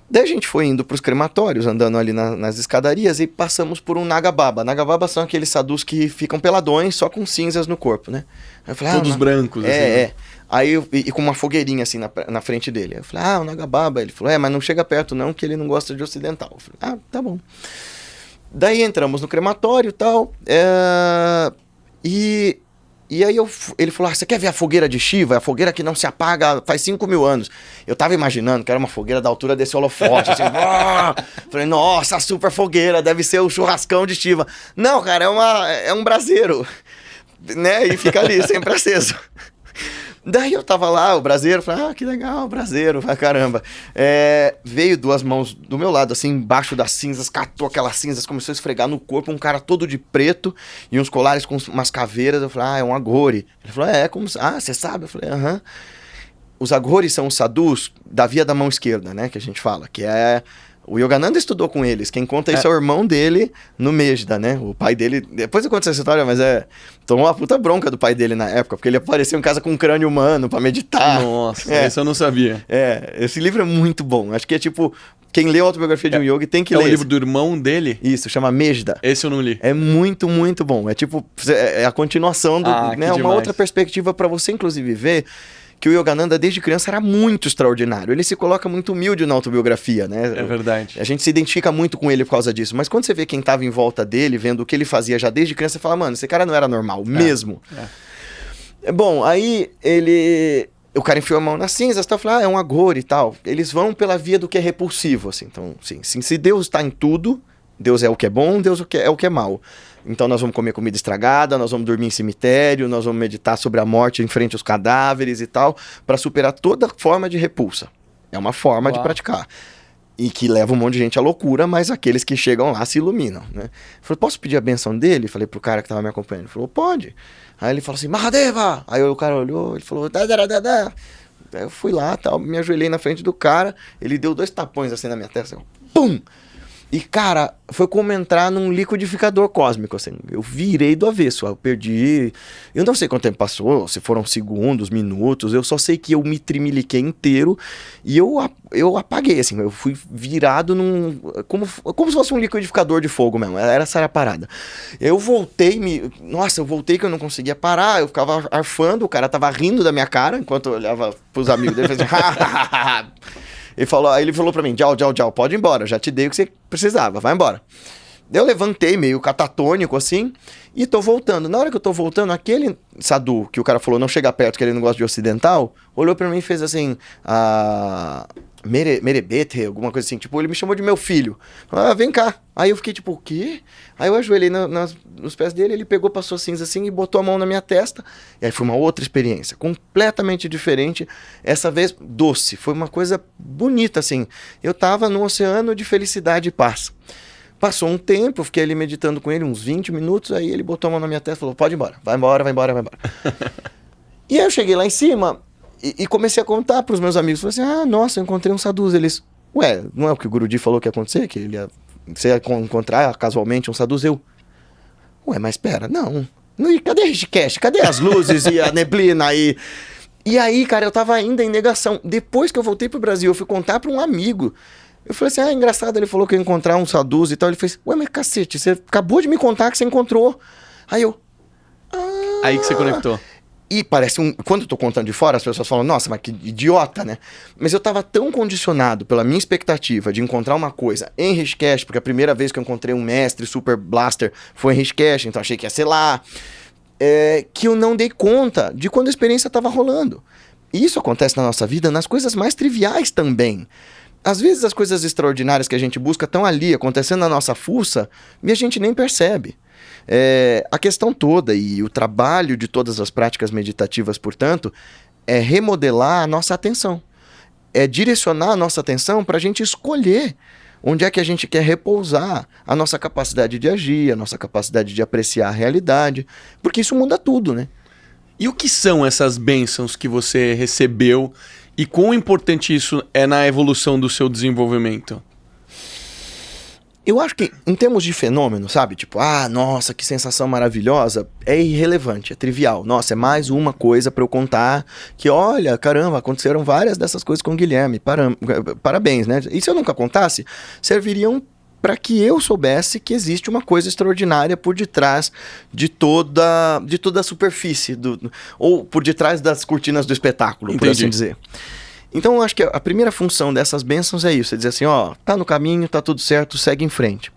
Daí a gente foi indo pros crematórios, andando ali nas escadarias, e passamos por um Nagababa. Nagababa são aqueles sadhus que ficam peladões, só com cinzas no corpo, né? Aí eu falei, todos brancos, assim. Né? Aí e com uma fogueirinha assim na frente dele. Aí eu falei, o Nagababa. Ele falou, mas não chega perto não, que ele não gosta de ocidental. Eu falei, tá bom. Daí entramos no crematório e tal, e E aí ele falou, você quer ver a fogueira de Shiva? A fogueira que não se apaga faz 5.000 anos. Eu tava imaginando que era uma fogueira da altura desse holofote, assim. Falei, nossa, super fogueira, deve ser o churrascão de Shiva. Não, cara, é um braseiro, né? E fica ali, sempre aceso. Daí eu tava lá, o braseiro, falei, que legal, braseiro, caramba. Veio 2 mãos do meu lado, assim, embaixo das cinzas, catou aquelas cinzas, começou a esfregar no corpo, um cara todo de preto e uns colares com umas caveiras. Eu falei, é um agori. Ele falou, como... você sabe? Eu falei, aham. Os agoris são os sadhus da via da mão esquerda, né, que a gente fala, que é... O Yogananda estudou com eles. Quem conta isso é o irmão dele no Mejda, né? O pai dele... Depois eu conto essa história, mas tomou uma puta bronca do pai dele na época, porque ele apareceu em casa com um crânio humano pra meditar. Nossa, isso eu não sabia. Esse livro é muito bom. Acho que é tipo... Quem lê a autobiografia de um yogi tem que ler. É o livro do irmão dele? Isso, chama Mejda. Esse eu não li. É muito, muito bom. É tipo... É a continuação do... né? Uma outra perspectiva pra você, inclusive, ver... que o Yogananda, desde criança, era muito extraordinário. Ele se coloca muito humilde na autobiografia, né? É verdade. A gente se identifica muito com ele por causa disso. Mas quando você vê quem estava em volta dele, vendo o que ele fazia já desde criança, você fala, mano, esse cara não era normal, mesmo. Bom, aí o cara enfiou a mão nas cinzas, tá? Falou, é um agori e tal. Eles vão pela via do que é repulsivo, assim. Então, sim, se Deus está em tudo, Deus é o que é bom, Deus é o que é mal. Então nós vamos comer comida estragada, nós vamos dormir em cemitério, nós vamos meditar sobre a morte em frente aos cadáveres e tal, para superar toda forma de repulsa. É uma forma de praticar. E que leva um monte de gente à loucura, mas aqueles que chegam lá se iluminam, né? Eu falei, posso pedir a benção dele? Falei pro cara que tava me acompanhando. Ele falou, pode. Aí ele falou assim, Mahadeva! Aí o cara olhou, ele falou, da. Aí eu fui lá, tal, me ajoelhei na frente do cara, ele deu 2 tapões assim na minha testa, pum! E, cara, foi como entrar num liquidificador cósmico, assim. Eu virei do avesso, eu perdi... Eu não sei quanto tempo passou, se foram segundos, minutos, eu só sei que eu me trimiliquei inteiro e eu apaguei, assim. Eu fui virado num... Como se fosse um liquidificador de fogo mesmo, essa era a parada. Eu voltei, Nossa, eu voltei que eu não conseguia parar, eu ficava arfando, o cara tava rindo da minha cara, enquanto eu olhava pros amigos dele, fazia... Aí ele falou pra mim, tchau, pode ir embora, já te dei o que você precisava, vai embora. Daí eu levantei meio catatônico assim, e tô voltando. Na hora que eu tô voltando, aquele sadhu que o cara falou, não chega perto que ele não gosta de ocidental, olhou pra mim e fez assim, merebete, alguma coisa assim, tipo, ele me chamou de meu filho. Falou, vem cá. Aí eu fiquei tipo, o quê? Aí eu ajoelhei nos pés dele, ele pegou, passou cinza assim e botou a mão na minha testa. E aí foi uma outra experiência, completamente diferente. Essa vez, doce, foi uma coisa bonita, assim. Eu tava num oceano de felicidade e paz. Passou um tempo, eu fiquei ali meditando com ele, uns 20 minutos, aí ele botou a mão na minha testa e falou, pode ir embora, vai embora. E aí eu cheguei lá em cima... E comecei a contar pros meus amigos. Falei assim, nossa, eu encontrei um sadhu. Eles, não é o que o Guruji falou que ia acontecer? Que você ia encontrar casualmente um sadhu? Eu, mas espera, não. E cadê Rishikesh? Cadê as luzes e a neblina? E aí, cara, eu tava ainda em negação. Depois que eu voltei pro Brasil, eu fui contar pra um amigo. Eu falei assim, engraçado, ele falou que ia encontrar um sadhu e tal. Ele fez, mas cacete, você acabou de me contar que você encontrou. Aí eu... Aí que você conectou. E parece quando eu tô contando de fora, as pessoas falam, nossa, mas que idiota, né? Mas eu tava tão condicionado pela minha expectativa de encontrar uma coisa em Rishikesh, porque a primeira vez que eu encontrei um mestre super blaster foi em Rishikesh, então achei que ia ser lá, que eu não dei conta de quando a experiência tava rolando. E isso acontece na nossa vida, nas coisas mais triviais também. Às vezes as coisas extraordinárias que a gente busca estão ali, acontecendo na nossa fuça, e a gente nem percebe. A questão toda e o trabalho de todas as práticas meditativas, portanto, é remodelar a nossa atenção. É direcionar a nossa atenção para a gente escolher onde é que a gente quer repousar a nossa capacidade de agir, a nossa capacidade de apreciar a realidade, porque isso muda tudo, né? E o que são essas bênçãos que você recebeu e quão importante isso é na evolução do seu desenvolvimento? Eu acho que, em termos de fenômeno, sabe? Tipo, nossa, que sensação maravilhosa. É irrelevante, é trivial. Nossa, é mais uma coisa pra eu contar que, olha, caramba, aconteceram várias dessas coisas com o Guilherme. Parabéns, né? E se eu nunca contasse, serviriam para que eu soubesse que existe uma coisa extraordinária por detrás de toda a superfície, ou por detrás das cortinas do espetáculo, Entendi. por assim dizer. Então, eu acho que a primeira função dessas bênçãos é isso. É dizer assim, tá no caminho, tá tudo certo, segue em frente.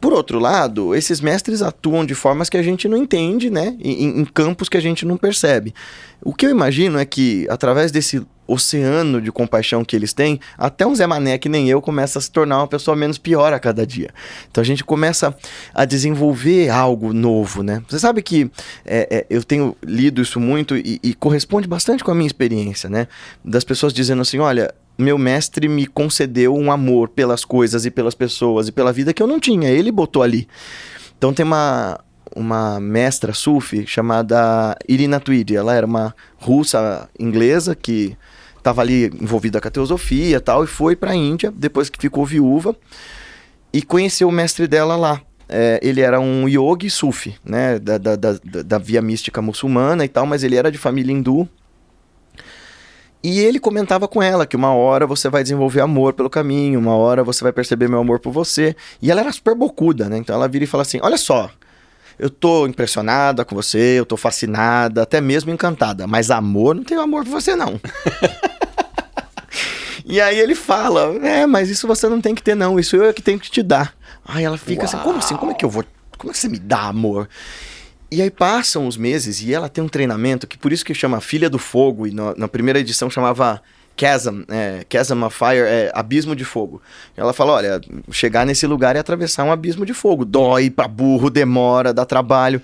Por outro lado, esses mestres atuam de formas que a gente não entende, né? Em campos que a gente não percebe. O que eu imagino é que, através desse oceano de compaixão que eles têm, até um Zé Mané que nem eu começa a se tornar uma pessoa menos pior a cada dia. Então a gente começa a desenvolver algo novo, né? Você sabe que eu tenho lido isso muito e corresponde bastante com a minha experiência, né? Das pessoas dizendo assim, olha, meu mestre me concedeu um amor pelas coisas e pelas pessoas e pela vida que eu não tinha, ele botou ali. Então tem uma mestra sufi chamada Irina Tweed, ela era uma russa inglesa que estava ali envolvida com a teosofia e tal, e foi para a Índia, depois que ficou viúva, e conheceu o mestre dela lá. Ele era um yogi sufi, né, da via mística muçulmana e tal, mas ele era de família hindu. E ele comentava com ela que uma hora você vai desenvolver amor pelo caminho, uma hora você vai perceber meu amor por você. E ela era super bocuda, né? Então ela vira e fala assim, olha só, eu tô impressionada com você, eu tô fascinada, até mesmo encantada, mas amor, não tenho amor por você não. E aí ele fala, mas isso você não tem que ter não, isso eu é que tenho que te dar. Aí ela fica assim, como assim? Como é que você me dá amor? E aí passam os meses e ela tem um treinamento que por isso que chama Filha do Fogo, e na primeira edição chamava Chasm of Fire, Abismo de Fogo. E ela fala, olha, chegar nesse lugar é atravessar um abismo de fogo, dói pra burro, demora, dá trabalho.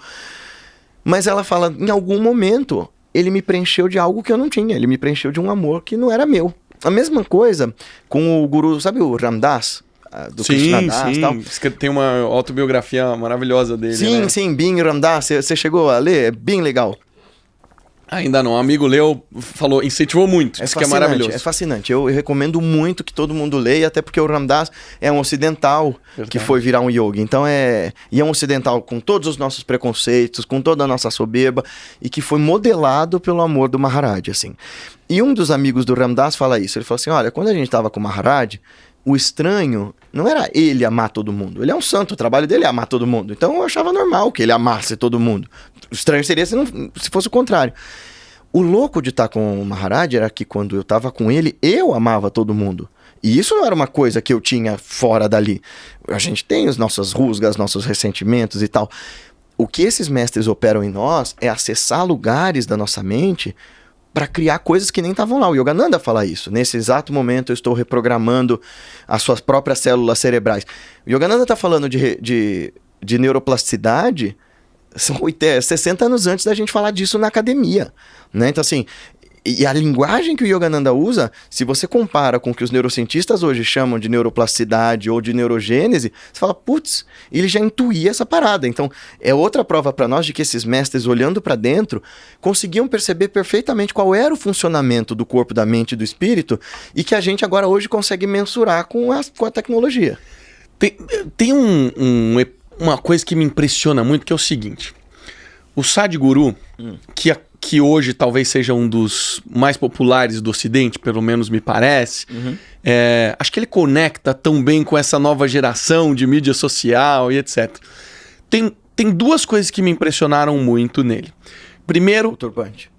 Mas ela fala, em algum momento ele me preencheu de algo que eu não tinha, ele me preencheu de um amor que não era meu. A mesma coisa com o guru, sabe o Ram Dass? Do Krishna Das, tal. Tem uma autobiografia maravilhosa dele, né? Sim, Bin Ram Dass, você chegou a ler? É bem legal. Ainda não, um amigo leu, falou, incentivou muito, isso que é maravilhoso. É fascinante, eu recomendo muito que todo mundo leia, até porque o Ram Dass é um ocidental que foi virar um yogi, então e é um ocidental com todos os nossos preconceitos, com toda a nossa soberba, e que foi modelado pelo amor do Maharaj, assim. E um dos amigos do Ram Dass fala isso, ele fala assim, olha, quando a gente estava com o Maharaj, o estranho não era ele amar todo mundo. Ele é um santo, o trabalho dele é amar todo mundo. Então eu achava normal que ele amasse todo mundo. O estranho seria se fosse o contrário. O louco de estar com o Maharaj era que quando eu estava com ele, eu amava todo mundo. E isso não era uma coisa que eu tinha fora dali. A gente tem as nossas rusgas, nossos ressentimentos e tal. O que esses mestres operam em nós é acessar lugares da nossa mente para criar coisas que nem estavam lá. O Yogananda fala isso. Nesse exato momento eu estou reprogramando as suas próprias células cerebrais. O Yogananda está falando de neuroplasticidade 60 anos antes da gente falar disso na academia, né? Então assim, e a linguagem que o Yogananda usa, se você compara com o que os neurocientistas hoje chamam de neuroplasticidade ou de neurogênese, você fala, putz, ele já intuía essa parada. Então, é outra prova para nós de que esses mestres, olhando para dentro, conseguiam perceber perfeitamente qual era o funcionamento do corpo, da mente e do espírito, e que a gente agora hoje consegue mensurar com a tecnologia. Tem uma coisa que me impressiona muito, que é o seguinte. O Sadhguru, que hoje talvez seja um dos mais populares do Ocidente, pelo menos me parece, acho que ele conecta tão bem com essa nova geração de mídia social e etc. Tem duas coisas que me impressionaram muito nele. Primeiro... O turbante.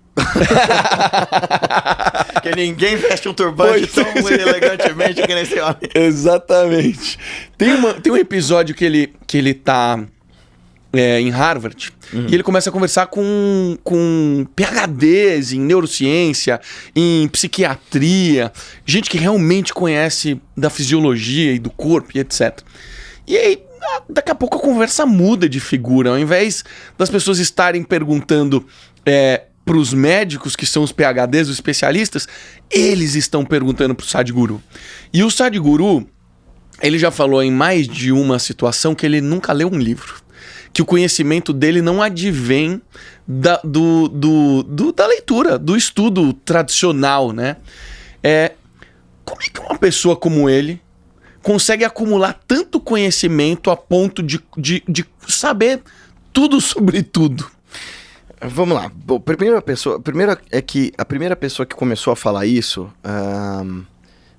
Que ninguém veste um turbante tão elegantemente que nesse homem. Exatamente. Tem um episódio que ele tá em Harvard e ele começa a conversar com PhDs em neurociência, em psiquiatria, gente que realmente conhece da fisiologia e do corpo e etc. E aí, daqui a pouco a conversa muda de figura. Ao invés das pessoas estarem perguntando para os médicos, que são os PhDs, os especialistas, eles estão perguntando para o Sadhguru. E o Sadhguru, ele já falou em mais de uma situação que ele nunca leu um livro. Que o conhecimento dele não advém da leitura, do estudo tradicional, né? Como é que uma pessoa como ele consegue acumular tanto conhecimento a ponto de saber tudo sobre tudo? Vamos lá. Bom, a primeira pessoa que começou a falar isso,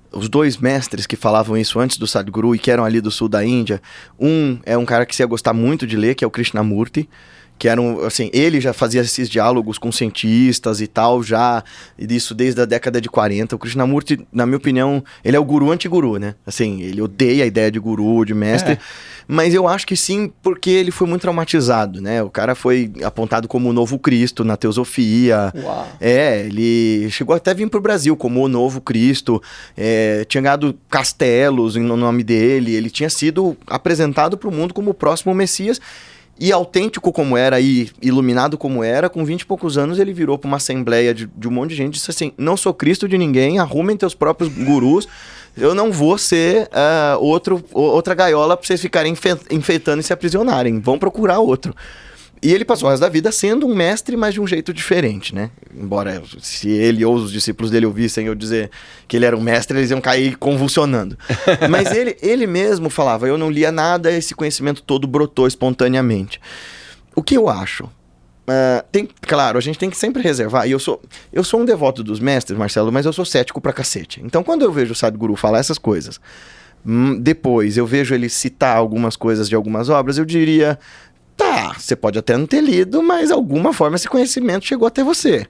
os dois mestres que falavam isso antes do Sadhguru e que eram ali do sul da Índia, um é um cara que você ia gostar muito de ler, que é o Krishnamurti, que eram, assim, ele já fazia esses diálogos com cientistas e tal, já, isso desde a década de 40. O Krishnamurti, na minha opinião, ele é o guru anti-guru, né? Assim, ele odeia a ideia de guru, de mestre, mas eu acho que sim, porque ele foi muito traumatizado, né? O cara foi apontado como o novo Cristo na teosofia. Uau. Ele chegou até a vir pro Brasil como o novo Cristo, tinha ganhado castelos no nome dele, ele tinha sido apresentado pro mundo como o próximo Messias. E autêntico como era, e iluminado como era, com 20 e poucos anos ele virou para uma assembleia de um monte de gente e disse assim, não sou Cristo de ninguém, arrumem teus próprios gurus, eu não vou ser outra gaiola para vocês ficarem enfeitando e se aprisionarem, vão procurar outro. E ele passou o resto da vida sendo um mestre, mas de um jeito diferente, né? Embora se ele ou os discípulos dele ouvissem eu dizer que ele era um mestre, eles iam cair convulsionando. Mas ele mesmo falava, eu não lia nada, esse conhecimento todo brotou espontaneamente. O que eu acho? Claro, a gente tem que sempre reservar, e eu sou um devoto dos mestres, Marcelo, mas eu sou cético pra cacete. Então quando eu vejo o Sadhguru falar essas coisas, depois eu vejo ele citar algumas coisas de algumas obras, eu diria... Tá, você pode até não ter lido, mas de alguma forma esse conhecimento chegou até você,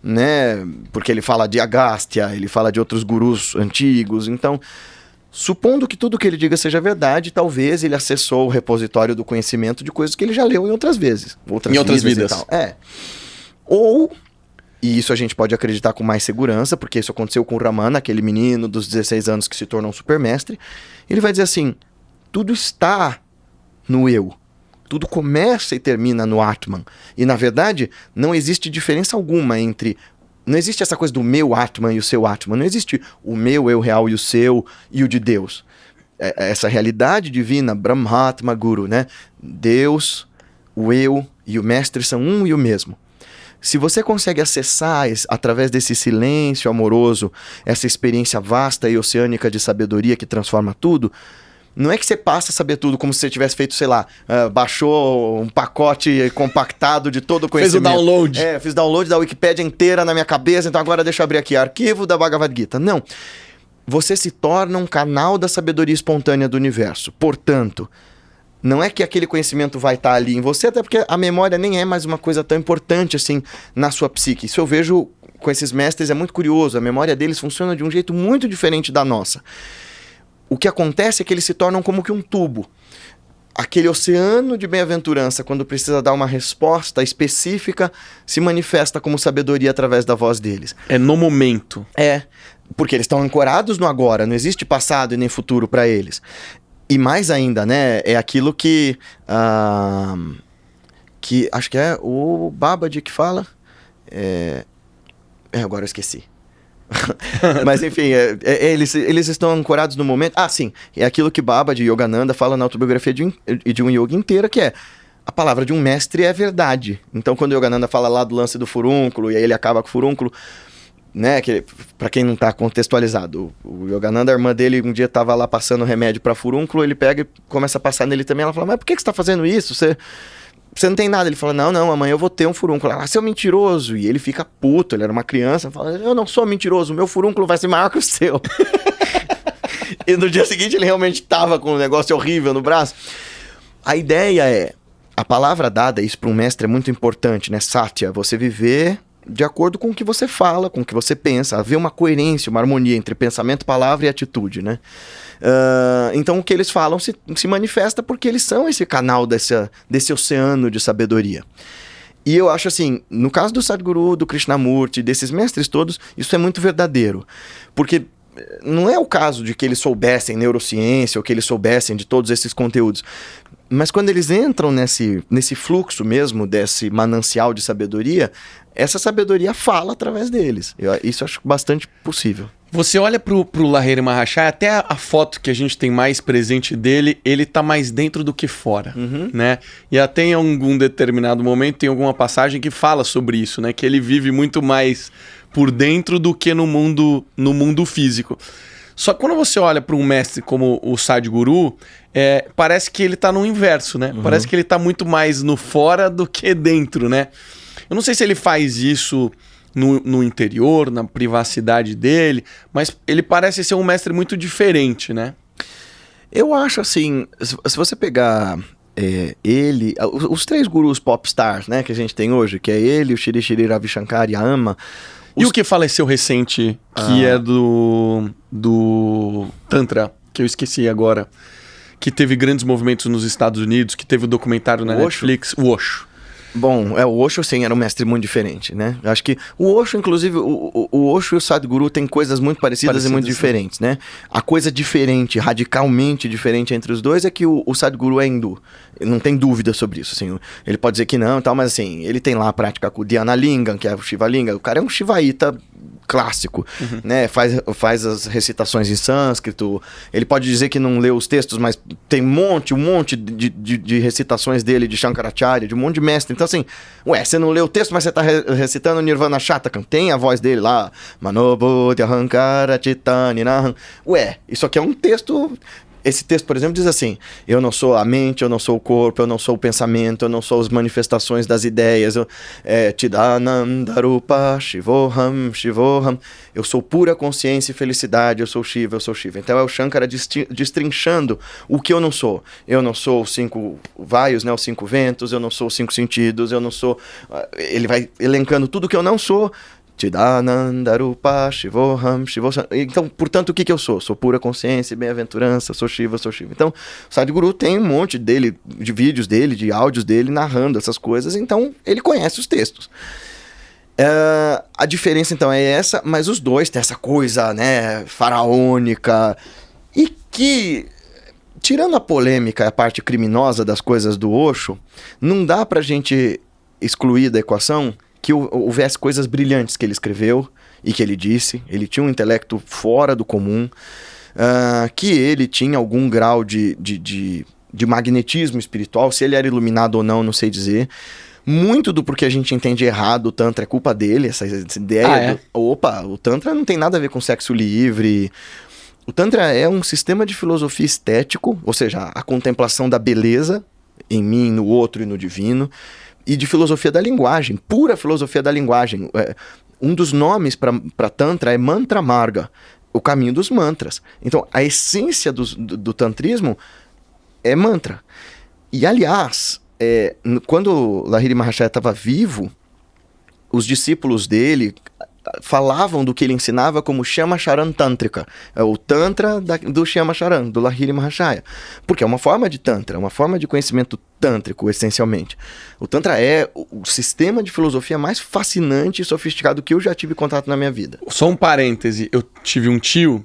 né? Porque ele fala de Agastya, ele fala de outros gurus antigos, então, supondo que tudo que ele diga seja verdade, talvez ele acessou o repositório do conhecimento de coisas que ele já leu em outras vezes. Em outras vidas. E tal. Ou, e isso a gente pode acreditar com mais segurança, porque isso aconteceu com o Ramana, aquele menino dos 16 anos que se tornou um supermestre, ele vai dizer assim, tudo está no eu. Tudo começa e termina no Atman. E, na verdade, não existe diferença alguma entre... Não existe essa coisa do meu Atman e o seu Atman. Não existe o meu eu real e o seu e o de Deus. Essa realidade divina, Brahmatma Guru, né? Deus, o eu e o mestre são um e o mesmo. Se você consegue acessar, através desse silêncio amoroso, essa experiência vasta e oceânica de sabedoria que transforma tudo... Não é que você passa a saber tudo como se você tivesse feito, sei lá, baixou um pacote compactado de todo o conhecimento. Fez o download. Fiz download da Wikipédia inteira na minha cabeça, então agora deixa eu abrir aqui, arquivo da Bhagavad Gita. Não. Você se torna um canal da sabedoria espontânea do universo. Portanto, não é que aquele conhecimento vai estar ali em você, até porque a memória nem é mais uma coisa tão importante assim na sua psique. Isso eu vejo com esses mestres, é muito curioso. A memória deles funciona de um jeito muito diferente da nossa. O que acontece é que eles se tornam como que um tubo. Aquele oceano de bem-aventurança, quando precisa dar uma resposta específica, se manifesta como sabedoria através da voz deles. É no momento. Porque eles estão ancorados no agora, não existe passado e nem futuro para eles. E mais ainda, né, é aquilo que acho que é o Babaji que fala. Agora eu esqueci. Mas enfim, eles estão ancorados no momento. Sim, é aquilo que Babaji Yogananda fala na autobiografia de um yogi inteira, que é a palavra de um mestre é verdade. Então quando Yogananda fala lá do lance do furúnculo, e aí ele acaba com o furúnculo, né, que, pra quem não tá contextualizado, o Yogananda, a irmã dele, um dia tava lá passando remédio pra furúnculo, ele pega e começa a passar nele também, ela fala, mas por que você tá fazendo isso? Você não tem nada. Ele fala, não, amanhã eu vou ter um furúnculo. Ela, seu mentiroso. E ele fica puto, ele era uma criança. Fala, eu não sou mentiroso, o meu furúnculo vai ser maior que o seu. E no dia seguinte ele realmente tava com um negócio horrível no braço. A ideia a palavra dada, isso para um mestre é muito importante, né? Satya, você viver de acordo com o que você fala, com o que você pensa. Haver uma coerência, uma harmonia entre pensamento, palavra e atitude, né? Então o que eles falam se manifesta porque eles são esse canal desse oceano de sabedoria. E eu acho assim, no caso do Sadhguru, do Krishnamurti, desses mestres todos, isso é muito verdadeiro. Porque não é o caso de que eles soubessem neurociência ou que eles soubessem de todos esses conteúdos. Mas quando eles entram nesse fluxo mesmo, desse manancial de sabedoria, essa sabedoria fala através deles. Isso eu acho bastante possível. Você olha pro Lahiri Maharaja, até a foto que a gente tem mais presente dele, ele tá mais dentro do que fora, né? E até em algum determinado momento tem alguma passagem que fala sobre isso, né? Que ele vive muito mais por dentro do que no mundo físico. Só que quando você olha para um mestre como o Sadhguru, parece que ele tá no inverso, né? Parece que ele tá muito mais no fora do que dentro, né? Eu não sei se ele faz isso no interior, na privacidade dele, mas ele parece ser um mestre muito diferente, né? Eu acho assim, se você pegar os 3 gurus popstars, né, que a gente tem hoje, que é ele, o Shri Shri Ravi Shankar e a Amma. E o que faleceu recente, que é do Tantra, que eu esqueci agora, que teve grandes movimentos nos Estados Unidos, que teve o documentário na Netflix, o Osho. Bom, o Osho, sim, era um mestre muito diferente, né? Eu acho que o Osho, inclusive, o Osho e o Sadhguru têm coisas muito parecidas e muito diferentes, né? A coisa diferente, radicalmente diferente entre os dois é que o Sadhguru é hindu. Não tem dúvida sobre isso, assim. Ele pode dizer que não e tal, mas assim, ele tem lá a prática com o Dhyana Lingam, que é o Shiva Lingam. O cara é um Shivaíta clássico, né? Faz as recitações em sânscrito. Ele pode dizer que não leu os textos, mas tem um monte de recitações dele, de Shankaracharya, de um monte de mestre. Então assim, você não leu o texto, mas você tá recitando Nirvana Shatakam. Tem a voz dele lá, Manobodhi Ahankara Chitaninahan. Isso aqui é um texto... Esse texto, por exemplo, diz assim: eu não sou a mente, eu não sou o corpo, eu não sou o pensamento, eu não sou as manifestações das ideias. Chidanandarupa Shivoham Shivoham. Eu sou pura consciência e felicidade, eu sou Shiva, eu sou Shiva. Então é o Shankara destrinchando o que eu não sou. Eu não sou os 5 vaios, né, os 5 ventos, eu não sou os 5 sentidos, eu não sou... Ele vai elencando tudo que eu não sou. Chidanandarupa Shivoham Shivoham. Então, portanto, o que eu sou? Sou pura consciência e bem-aventurança, sou Shiva, sou Shiva. Então, o Sadhguru tem um monte de vídeos dele, de áudios dele narrando essas coisas, então ele conhece os textos. A diferença, então, é essa, mas os dois têm essa coisa, né, faraônica, e que, tirando a polêmica e a parte criminosa das coisas do Osho, não dá pra gente excluir da equação que houvesse coisas brilhantes que ele escreveu e que ele disse. Ele tinha um intelecto fora do comum, que ele tinha algum grau de magnetismo espiritual. Se ele era iluminado ou não, não sei dizer. Muito do porquê a gente entende errado o Tantra é culpa dele, essa ideia o Tantra não tem nada a ver com sexo livre. O Tantra é um sistema de filosofia estético, ou seja, a contemplação da beleza em mim, no outro e no divino, e de filosofia da linguagem, pura filosofia da linguagem. Um dos nomes para Tantra é Mantra Marga, o caminho dos mantras. Então, a essência do tantrismo é mantra. E, aliás, quando Lahiri Mahasaya estava vivo, os discípulos dele falavam do que ele ensinava como Shama Charan Tântrica, o Tantra do Shama Charan, do Lahiri Mahasaya, porque é uma forma de Tantra, é uma forma de conhecimento tântrico, essencialmente. O Tantra é o sistema de filosofia mais fascinante e sofisticado que eu já tive contato na minha vida. Só um parêntese, eu tive um tio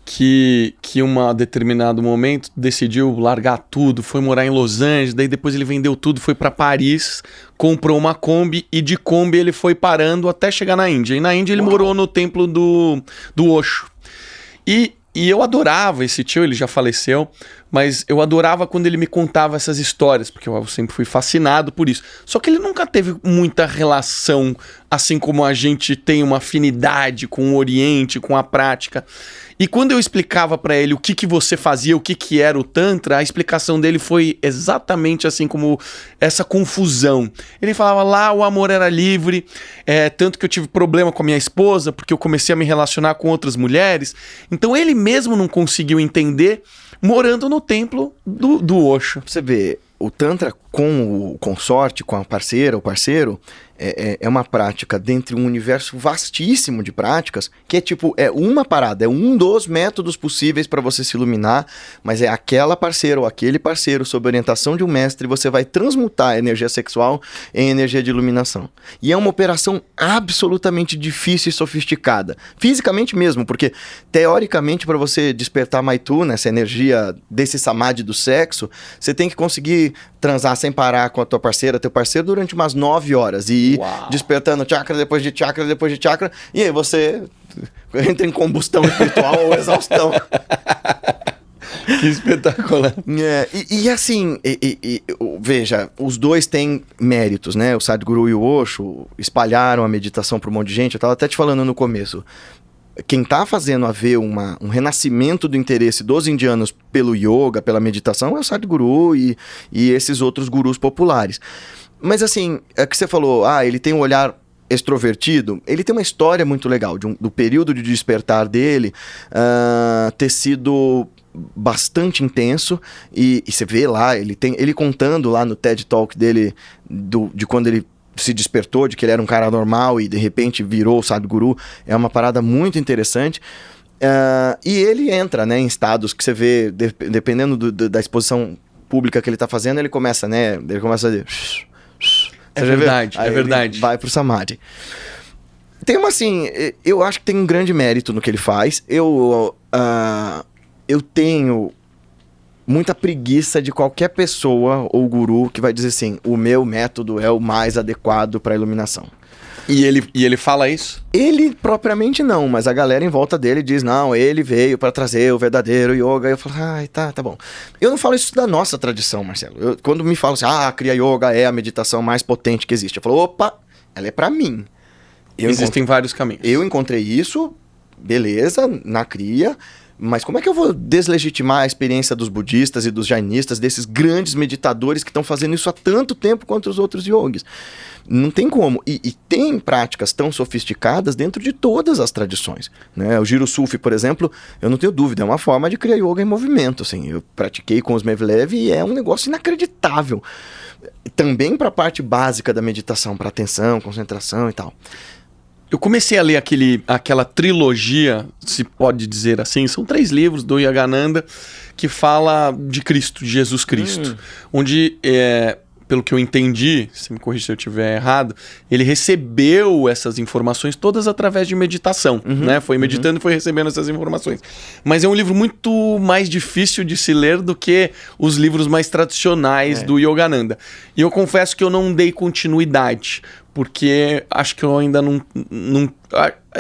que em um determinado momento decidiu largar tudo, foi morar em Los Angeles, daí depois ele vendeu tudo, foi para Paris, comprou uma Kombi e de Kombi ele foi parando até chegar na Índia. E na Índia ele morou no templo do Osho. E eu adorava esse tio, ele já faleceu, mas eu adorava quando ele me contava essas histórias, porque eu sempre fui fascinado por isso. Só que ele nunca teve muita relação, assim como a gente tem uma afinidade com o Oriente, com a prática. E quando eu explicava pra ele o que você fazia, o que era o Tantra, a explicação dele foi exatamente assim como essa confusão. Ele falava lá o amor era livre, tanto que eu tive problema com a minha esposa, porque eu comecei a me relacionar com outras mulheres. Então ele mesmo não conseguiu entender morando no templo do Osho. Você vê, o Tantra com o consorte, com a parceira, o parceiro, é uma prática dentre um universo vastíssimo de práticas, que é uma parada, é um dos métodos possíveis para você se iluminar, mas é aquela parceira ou aquele parceiro, sob orientação de um mestre, você vai transmutar a energia sexual em energia de iluminação. E é uma operação absolutamente difícil e sofisticada, fisicamente mesmo, porque teoricamente para você despertar Maituna, essa energia desse samadhi do sexo, você tem que conseguir transar sem parar com a tua parceira, teu parceiro, durante umas 9 horas e ir despertando chakra depois de chakra depois de chakra, e aí você entra em combustão espiritual ou exaustão. Que espetacular. Assim, veja, os dois têm méritos, né? O Sadhguru e o Osho espalharam a meditação para um monte de gente. Eu estava até te falando no começo. Quem está fazendo haver um renascimento do interesse dos indianos pelo yoga, pela meditação, é o Sadhguru e esses outros gurus populares. Mas assim, é que você falou, ele tem um olhar extrovertido, ele tem uma história muito legal, do período de despertar dele ter sido bastante intenso, e você vê lá, ele contando lá no TED Talk dele, de quando ele se despertou, de que ele era um cara normal e de repente virou o Sadhguru, é uma parada muito interessante. E ele entra, né, em estados que você vê, dependendo da exposição pública que ele tá fazendo, ele começa, né, a dizer... É verdade, é verdade. Vai pro Samadhi. Tem uma, assim, eu acho que tem um grande mérito no que ele faz. Eu tenho muita preguiça de qualquer pessoa ou guru que vai dizer assim, o meu método é o mais adequado para iluminação. E ele fala isso? Ele propriamente não, mas a galera em volta dele diz, não, ele veio para trazer o verdadeiro yoga. Eu falo, ai, tá bom. Eu não falo isso da nossa tradição, Marcelo. Quando me falam assim, Kriya Yoga é a meditação mais potente que existe, eu falo, opa, ela é para mim. Existem vários caminhos. Eu encontrei isso, beleza, na Kriya, mas como é que eu vou deslegitimar a experiência dos budistas e dos jainistas, desses grandes meditadores que estão fazendo isso há tanto tempo quanto os outros yogis? Não tem como. E tem práticas tão sofisticadas dentro de todas as tradições, né? O Giro Sufi, por exemplo, eu não tenho dúvida, é uma forma de Kriya Yoga em movimento. Assim. Eu pratiquei com os Mevlev e é um negócio inacreditável. Também para a parte básica da meditação, para atenção, concentração e tal. Eu comecei a ler aquela trilogia, se pode dizer assim, são 3 livros do Yogananda que fala de Cristo, de Jesus Cristo, onde, pelo que eu entendi, se me corrija se eu estiver errado, ele recebeu essas informações todas através de meditação, né? Foi meditando e foi recebendo essas informações. Mas é um livro muito mais difícil de se ler do que os livros mais tradicionais do Yogananda. E eu confesso que eu não dei continuidade, porque acho que eu ainda não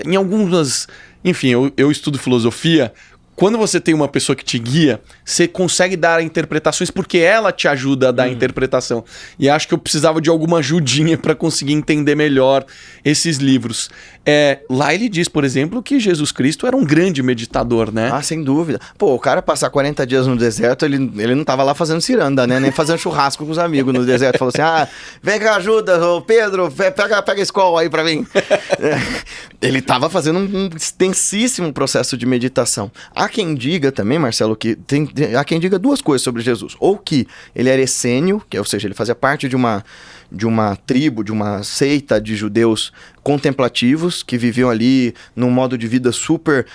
em algumas... Enfim, eu estudo filosofia. Quando você tem uma pessoa que te guia, você consegue dar interpretações porque ela te ajuda a dar a interpretação. E acho que eu precisava de alguma ajudinha para conseguir entender melhor esses livros. Lá ele diz, por exemplo, que Jesus Cristo era um grande meditador, né? Ah, sem dúvida. Pô, o cara passar 40 dias no deserto, ele não tava lá fazendo ciranda, né? Nem fazendo churrasco com os amigos no deserto. Falou assim, vem cá, ajuda, ô Pedro, pega a escola aí pra mim. Ele tava fazendo um extensíssimo processo de meditação. Há quem diga também, Marcelo, que há quem diga 2 coisas sobre Jesus. Ou que ele era essênio, ou seja, ele fazia parte de uma tribo, de uma seita de judeus contemplativos que viviam ali num modo de vida super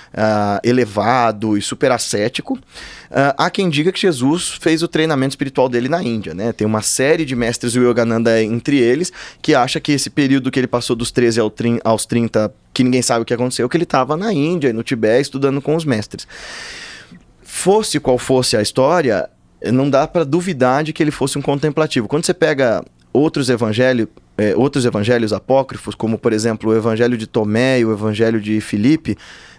elevado e super ascético. Há quem diga que Jesus fez o treinamento espiritual dele na Índia, né? Tem uma série de mestres, o Yogananda entre eles, que acha que esse período que ele passou dos 13 aos 30, que ninguém sabe o que aconteceu, que ele estava na Índia e no Tibete estudando com os mestres. Fosse qual fosse a história, não dá para duvidar de que ele fosse um contemplativo. Quando você pega outros evangelhos apócrifos, como por exemplo o evangelho de Tomé e o evangelho de Filipe,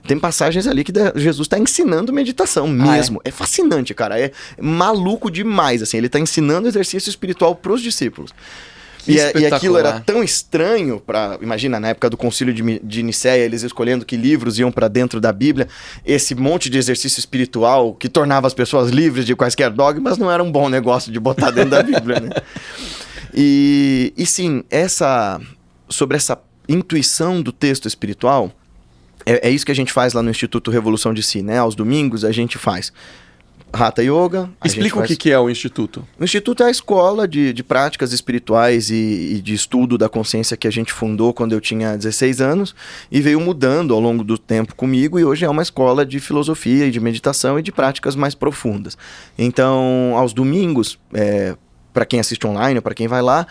tem passagens ali que Jesus está ensinando meditação mesmo. É fascinante, cara. É maluco demais, assim. Ele está ensinando exercício espiritual para os discípulos. E aquilo era tão estranho imagina, na época do concílio de Nicéia, eles escolhendo que livros iam para dentro da Bíblia, esse monte de exercício espiritual que tornava as pessoas livres de quaisquer dogmas não era um bom negócio de botar dentro da Bíblia, né? E sim, sobre essa intuição do texto espiritual, é isso que a gente faz lá no Instituto Revolução de Si, né? Aos domingos a gente faz Hatha Yoga. Explica o que é o Instituto. O Instituto é a escola de práticas espirituais e de estudo da consciência que a gente fundou quando eu tinha 16 anos e veio mudando ao longo do tempo comigo, e hoje é uma escola de filosofia e de meditação e de práticas mais profundas. Então, aos domingos, para quem assiste online, para quem vai lá,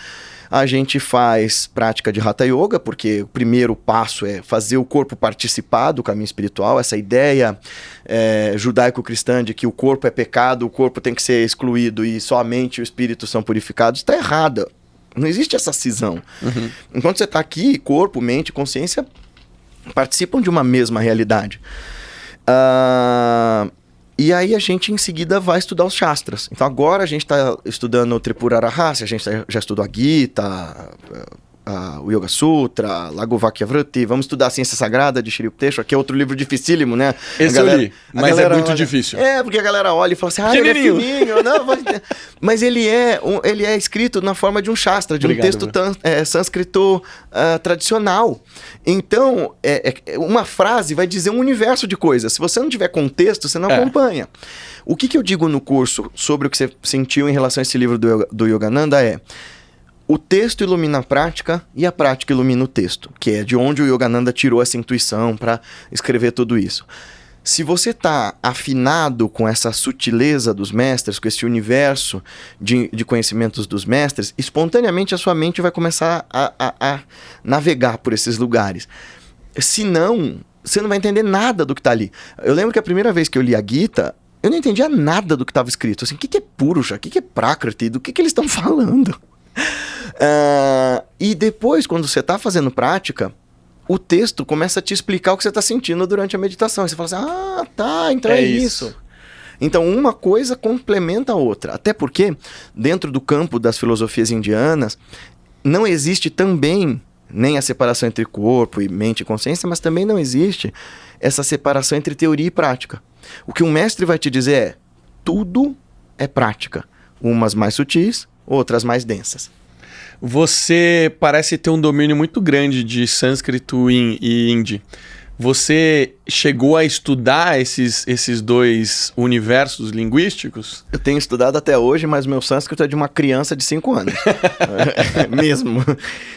a gente faz prática de Hatha Yoga, porque o primeiro passo é fazer o corpo participar do caminho espiritual. Essa ideia judaico-cristã de que o corpo é pecado, o corpo tem que ser excluído e só a mente e o espírito são purificados, está errada. Não existe essa cisão. Enquanto você está aqui, corpo, mente e consciência participam de uma mesma realidade. E aí a gente em seguida vai estudar os Shastras. Então agora a gente está estudando o Tripura Rahasya, a gente já estudou a Gita, o Yoga Sutra, Lagavakyavriti, vamos estudar a Ciência Sagrada de Shri Yukteswar, que é outro livro dificílimo, né? Esse eu li, mas é muito difícil. Porque a galera olha e fala assim, ele é fininho. Não, mas ele é escrito na forma de um Shastra, de um texto sânscrito tradicional. Então, uma frase vai dizer um universo de coisas. Se você não tiver contexto, você não acompanha. O que eu digo no curso sobre o que você sentiu em relação a esse livro do Yogananda é: o texto ilumina a prática e a prática ilumina o texto, que é de onde o Yogananda tirou essa intuição para escrever tudo isso. Se você está afinado com essa sutileza dos mestres, com esse universo de conhecimentos dos mestres, espontaneamente a sua mente vai começar a navegar por esses lugares. Se não, você não vai entender nada do que está ali. Eu lembro que a primeira vez que eu li a Gita, eu não entendia nada do que estava escrito. Assim, o que é Purusha? O que é Prakriti? Do que eles estão falando? E depois, quando você está fazendo prática, o texto começa a te explicar o que você está sentindo durante a meditação. E você fala assim, tá, então é isso. Então, uma coisa complementa a outra. Até porque, dentro do campo das filosofias indianas, não existe também nem a separação entre corpo e mente e consciência, mas também não existe essa separação entre teoria e prática. O que um mestre vai te dizer é: tudo é prática. Umas mais sutis, outras mais densas. Você parece ter um domínio muito grande de sânscrito e hindi. Você chegou a estudar esses dois universos linguísticos? Eu tenho estudado até hoje, mas meu sânscrito é de uma criança de 5 anos. Mesmo.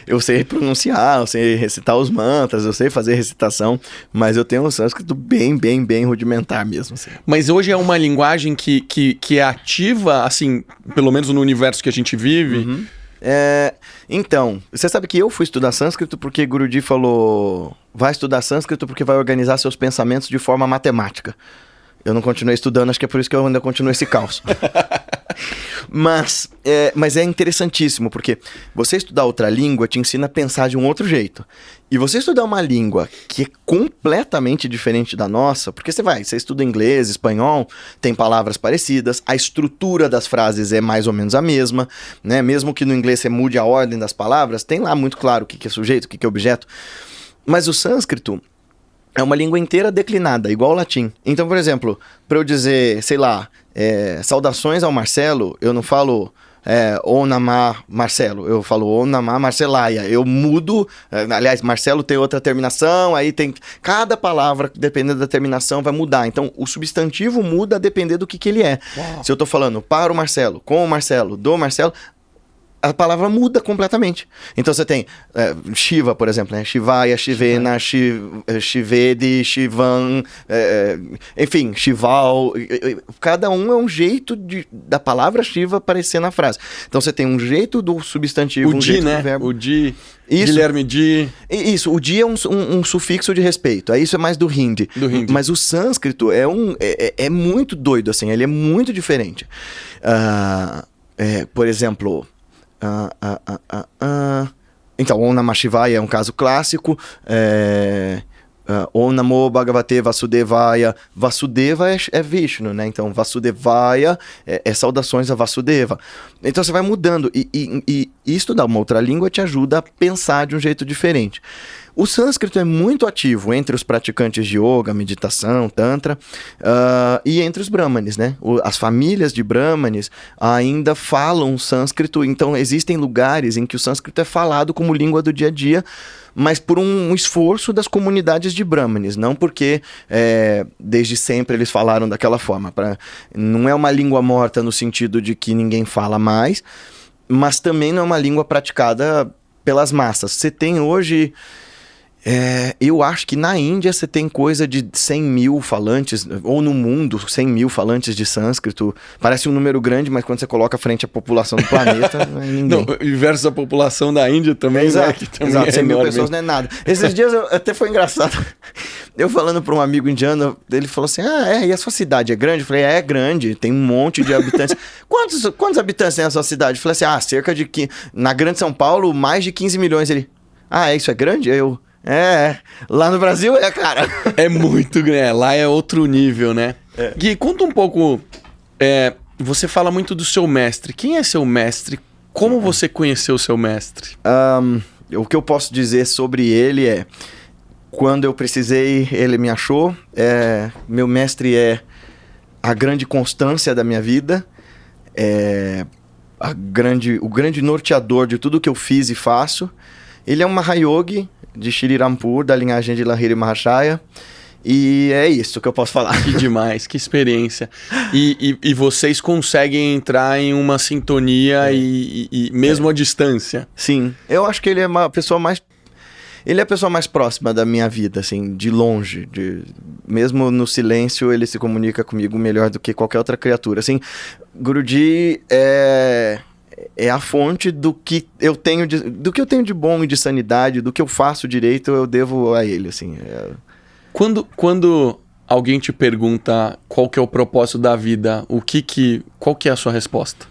Eu sei pronunciar, eu sei recitar os mantras, eu sei fazer recitação, mas eu tenho um sânscrito bem rudimentar mesmo. Assim. Mas hoje é uma linguagem que é ativa, assim, pelo menos no universo que a gente vive? Uhum. Então, você sabe que eu fui estudar sânscrito porque Guruji falou: vai estudar sânscrito porque vai organizar seus pensamentos de forma matemática. Eu não continuei estudando, acho que é por isso que eu ainda continuo esse caos. Mas é interessantíssimo, porque você estudar outra língua te ensina a pensar de um outro jeito. E você estudar uma língua que é completamente diferente da nossa, porque você estuda inglês, espanhol, tem palavras parecidas, a estrutura das frases é mais ou menos a mesma, né? Mesmo que no inglês você mude a ordem das palavras, tem lá muito claro o que é sujeito, o que é objeto. Mas o sânscrito é uma língua inteira declinada, igual ao latim. Então, por exemplo, para eu dizer, sei lá, saudações ao Marcelo, eu não falo Om Namah Marcelo, eu falo Om Namah Marcelaia. Eu mudo, aliás, Marcelo tem outra terminação, aí tem... Cada palavra, dependendo da terminação, vai mudar. Então, o substantivo muda a depender do que ele é. Uau. Se eu tô falando para o Marcelo, com o Marcelo, do Marcelo, a palavra muda completamente. Então você tem Shiva, por exemplo, né? Shivaya, Shivena, Shivedi, Shivan, enfim, Shival. Cada um é um jeito da palavra Shiva aparecer na frase. Então você tem um jeito do substantivo, um jeito do verbo. O Di, isso. Guilherme Di. Isso, o Di é um sufixo de respeito. Isso é mais do Hindi. Mas o sânscrito é muito doido, assim. Ele é muito diferente. Por exemplo... Então, Om Namah Shivaya é um caso clássico. Om Namo Bhagavate Vasudevaya. Vasudeva é Vishnu, né? Então, Vasudevaya é saudações a Vasudeva. Então, você vai mudando. E estudar uma outra língua te ajuda a pensar de um jeito diferente. O sânscrito é muito ativo entre os praticantes de yoga, meditação, tantra, e entre os brahmanes, né? As famílias de brahmanes ainda falam sânscrito, então existem lugares em que o sânscrito é falado como língua do dia a dia, mas por um esforço das comunidades de brahmanes, não porque desde sempre eles falaram daquela forma. Não é uma língua morta no sentido de que ninguém fala mais, mas também não é uma língua praticada pelas massas. Você tem hoje... eu acho que na Índia você tem coisa de 100 mil falantes, ou no mundo 100 mil falantes de sânscrito. Parece um número grande, mas quando você coloca frente à população do planeta, não é ninguém. Não, versus a população da Índia também, exato, né? Que também exato, 100 mil pessoas não é nada. Esses dias até foi engraçado. Eu falando para um amigo indiano, ele falou assim, e a sua cidade é grande? Eu falei, é grande, tem um monte de habitantes. Quantos habitantes tem a sua cidade? Eu falei assim, cerca de... Na Grande São Paulo, mais de 15 milhões. Ele, isso é grande? Aí eu... lá no Brasil cara. É muito grande, lá é outro nível, né? Gui, conta um pouco, você fala muito do seu mestre. Quem é seu mestre? Como você conheceu o seu mestre? o que eu posso dizer sobre ele é: quando eu precisei, ele me achou. Meu mestre é a grande constância da minha vida, o grande norteador de tudo que eu fiz e faço. Ele é um Mahayogi de Shri Rampur, da linhagem de Lahiri Mahashaya. E é isso que eu posso falar. Que demais, que experiência. E vocês conseguem entrar em uma sintonia e mesmo à distância. Sim, eu acho que ele é uma pessoa mais... Ele é a pessoa mais próxima da minha vida, assim, de longe. Mesmo no silêncio, ele se comunica comigo melhor do que qualquer outra criatura. Assim, Guruji é a fonte do que eu tenho de bom e de sanidade, do que eu faço direito, eu devo a ele, assim. Quando alguém te pergunta qual que é o propósito da vida, qual que é a sua resposta?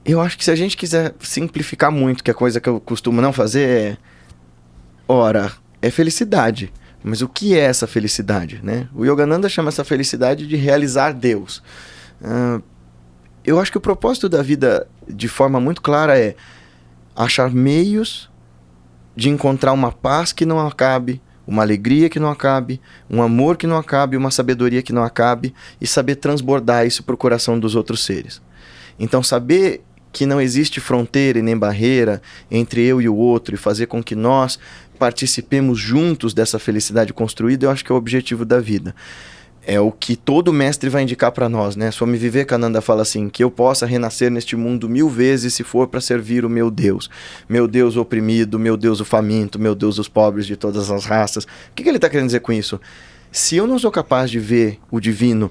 Eu acho que se a gente quiser simplificar muito, que é coisa que eu costumo não fazer, é felicidade. Mas o que é essa felicidade, né? O Yogananda chama essa felicidade de realizar Deus. Eu acho que o propósito da vida, de forma muito clara, é achar meios de encontrar uma paz que não acabe, uma alegria que não acabe, um amor que não acabe, uma sabedoria que não acabe, e saber transbordar isso para o coração dos outros seres. Então, saber que não existe fronteira e nem barreira entre eu e o outro, e fazer com que nós participemos juntos dessa felicidade construída, eu acho que é o objetivo da vida. É o que todo mestre vai indicar para nós, né? Swami Vivekananda fala assim: que eu possa renascer neste mundo 1000 vezes se for para servir o meu Deus oprimido, meu Deus o faminto, meu Deus os pobres de todas as raças. O que ele está querendo dizer com isso? Se eu não sou capaz de ver o divino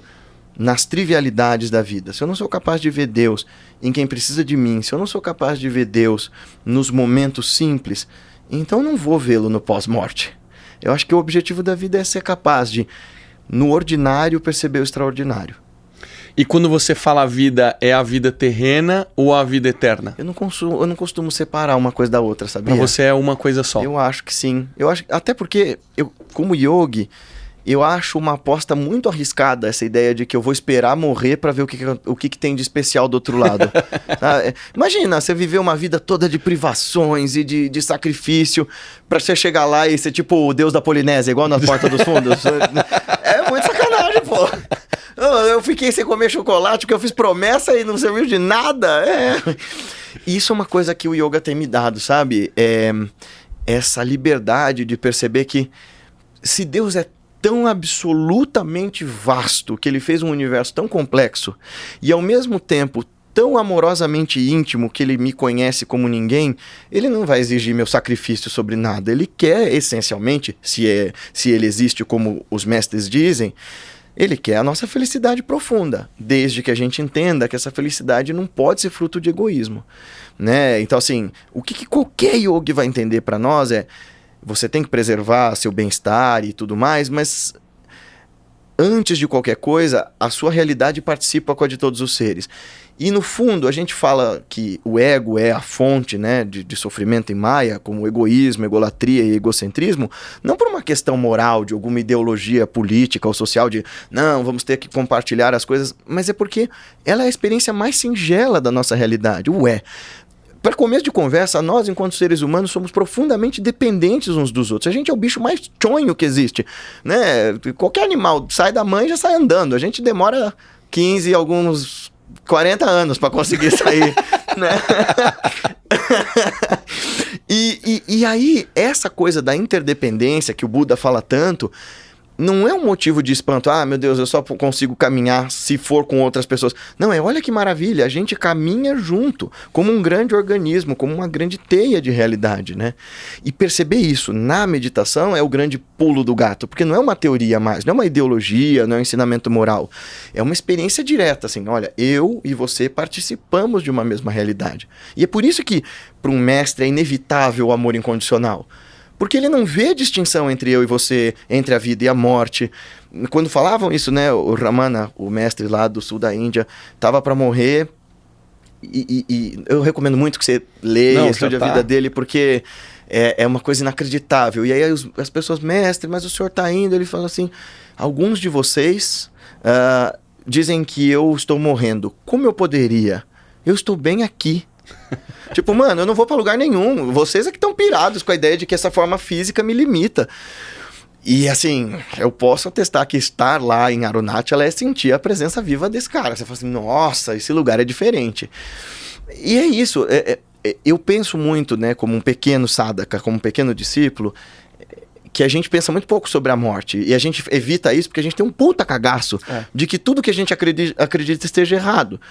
nas trivialidades da vida, se eu não sou capaz de ver Deus em quem precisa de mim, se eu não sou capaz de ver Deus nos momentos simples, então não vou vê-lo no pós-morte. Eu acho que o objetivo da vida é ser capaz de, no ordinário, perceber o extraordinário. E quando você fala a vida, é a vida terrena ou a vida eterna? Eu não costumo separar uma coisa da outra, sabia? Pra você é uma coisa só? Eu acho que sim. Até porque, como yogi, eu acho uma aposta muito arriscada essa ideia de que eu vou esperar morrer para ver o que tem de especial do outro lado. Imagina, você viver uma vida toda de privações e de sacrifício para você chegar lá e ser tipo o deus da Polinésia, igual na Porta dos Fundos. É muito sacanagem, pô. Eu fiquei sem comer chocolate porque eu fiz promessa e não serviu de nada. Isso é uma coisa que o yoga tem me dado, sabe? Essa liberdade de perceber que se Deus é tão absolutamente vasto, que ele fez um universo tão complexo, e ao mesmo tempo tão amorosamente íntimo, que ele me conhece como ninguém, ele não vai exigir meu sacrifício sobre nada. Ele quer, essencialmente, se ele existe como os mestres dizem, ele quer a nossa felicidade profunda, desde que a gente entenda que essa felicidade não pode ser fruto de egoísmo, né? Então, assim, o que qualquer yogi vai entender para nós é: você tem que preservar seu bem-estar e tudo mais, mas antes de qualquer coisa, a sua realidade participa com a de todos os seres. E no fundo, a gente fala que o ego é a fonte, né, de sofrimento em Maya, como egoísmo, egolatria e egocentrismo, não por uma questão moral, de alguma ideologia política ou social, de não, vamos ter que compartilhar as coisas, mas é porque ela é a experiência mais singela da nossa realidade. Para começo de conversa, nós, enquanto seres humanos, somos profundamente dependentes uns dos outros. A gente é o bicho mais chonho que existe, né? Qualquer animal sai da mãe e já sai andando. A gente demora 15, alguns 40 anos para conseguir sair, né? E aí, essa coisa da interdependência que o Buda fala tanto, não é um motivo de espanto. Meu Deus, eu só consigo caminhar se for com outras pessoas. Não, olha que maravilha, a gente caminha junto, como um grande organismo, como uma grande teia de realidade, né? E perceber isso na meditação é o grande pulo do gato, porque não é uma teoria mais, não é uma ideologia, não é um ensinamento moral. É uma experiência direta, assim, olha, eu e você participamos de uma mesma realidade. E é por isso que, para um mestre, é inevitável o amor incondicional. Porque ele não vê distinção entre eu e você, entre a vida e a morte. Quando falavam isso, né, o Ramana, o mestre lá do sul da Índia, estava para morrer. E eu recomendo muito que você leia e estude a vida dele, porque é uma coisa inacreditável. E aí as pessoas, mestre, mas o senhor está indo. Ele fala assim: alguns de vocês dizem que eu estou morrendo. Como eu poderia? Eu estou bem aqui. Tipo, mano, eu não vou pra lugar nenhum. Vocês é que estão pirados com a ideia de que essa forma física me limita. E assim, eu posso atestar que estar lá em Arunachal é sentir a presença viva desse cara. Você fala assim, nossa, esse lugar é diferente. E é isso. Eu penso muito, né, como um pequeno sadhaka, como um pequeno discípulo, que a gente pensa muito pouco sobre a morte. E a gente evita isso porque a gente tem um puta cagaço de que tudo que a gente acredita esteja errado.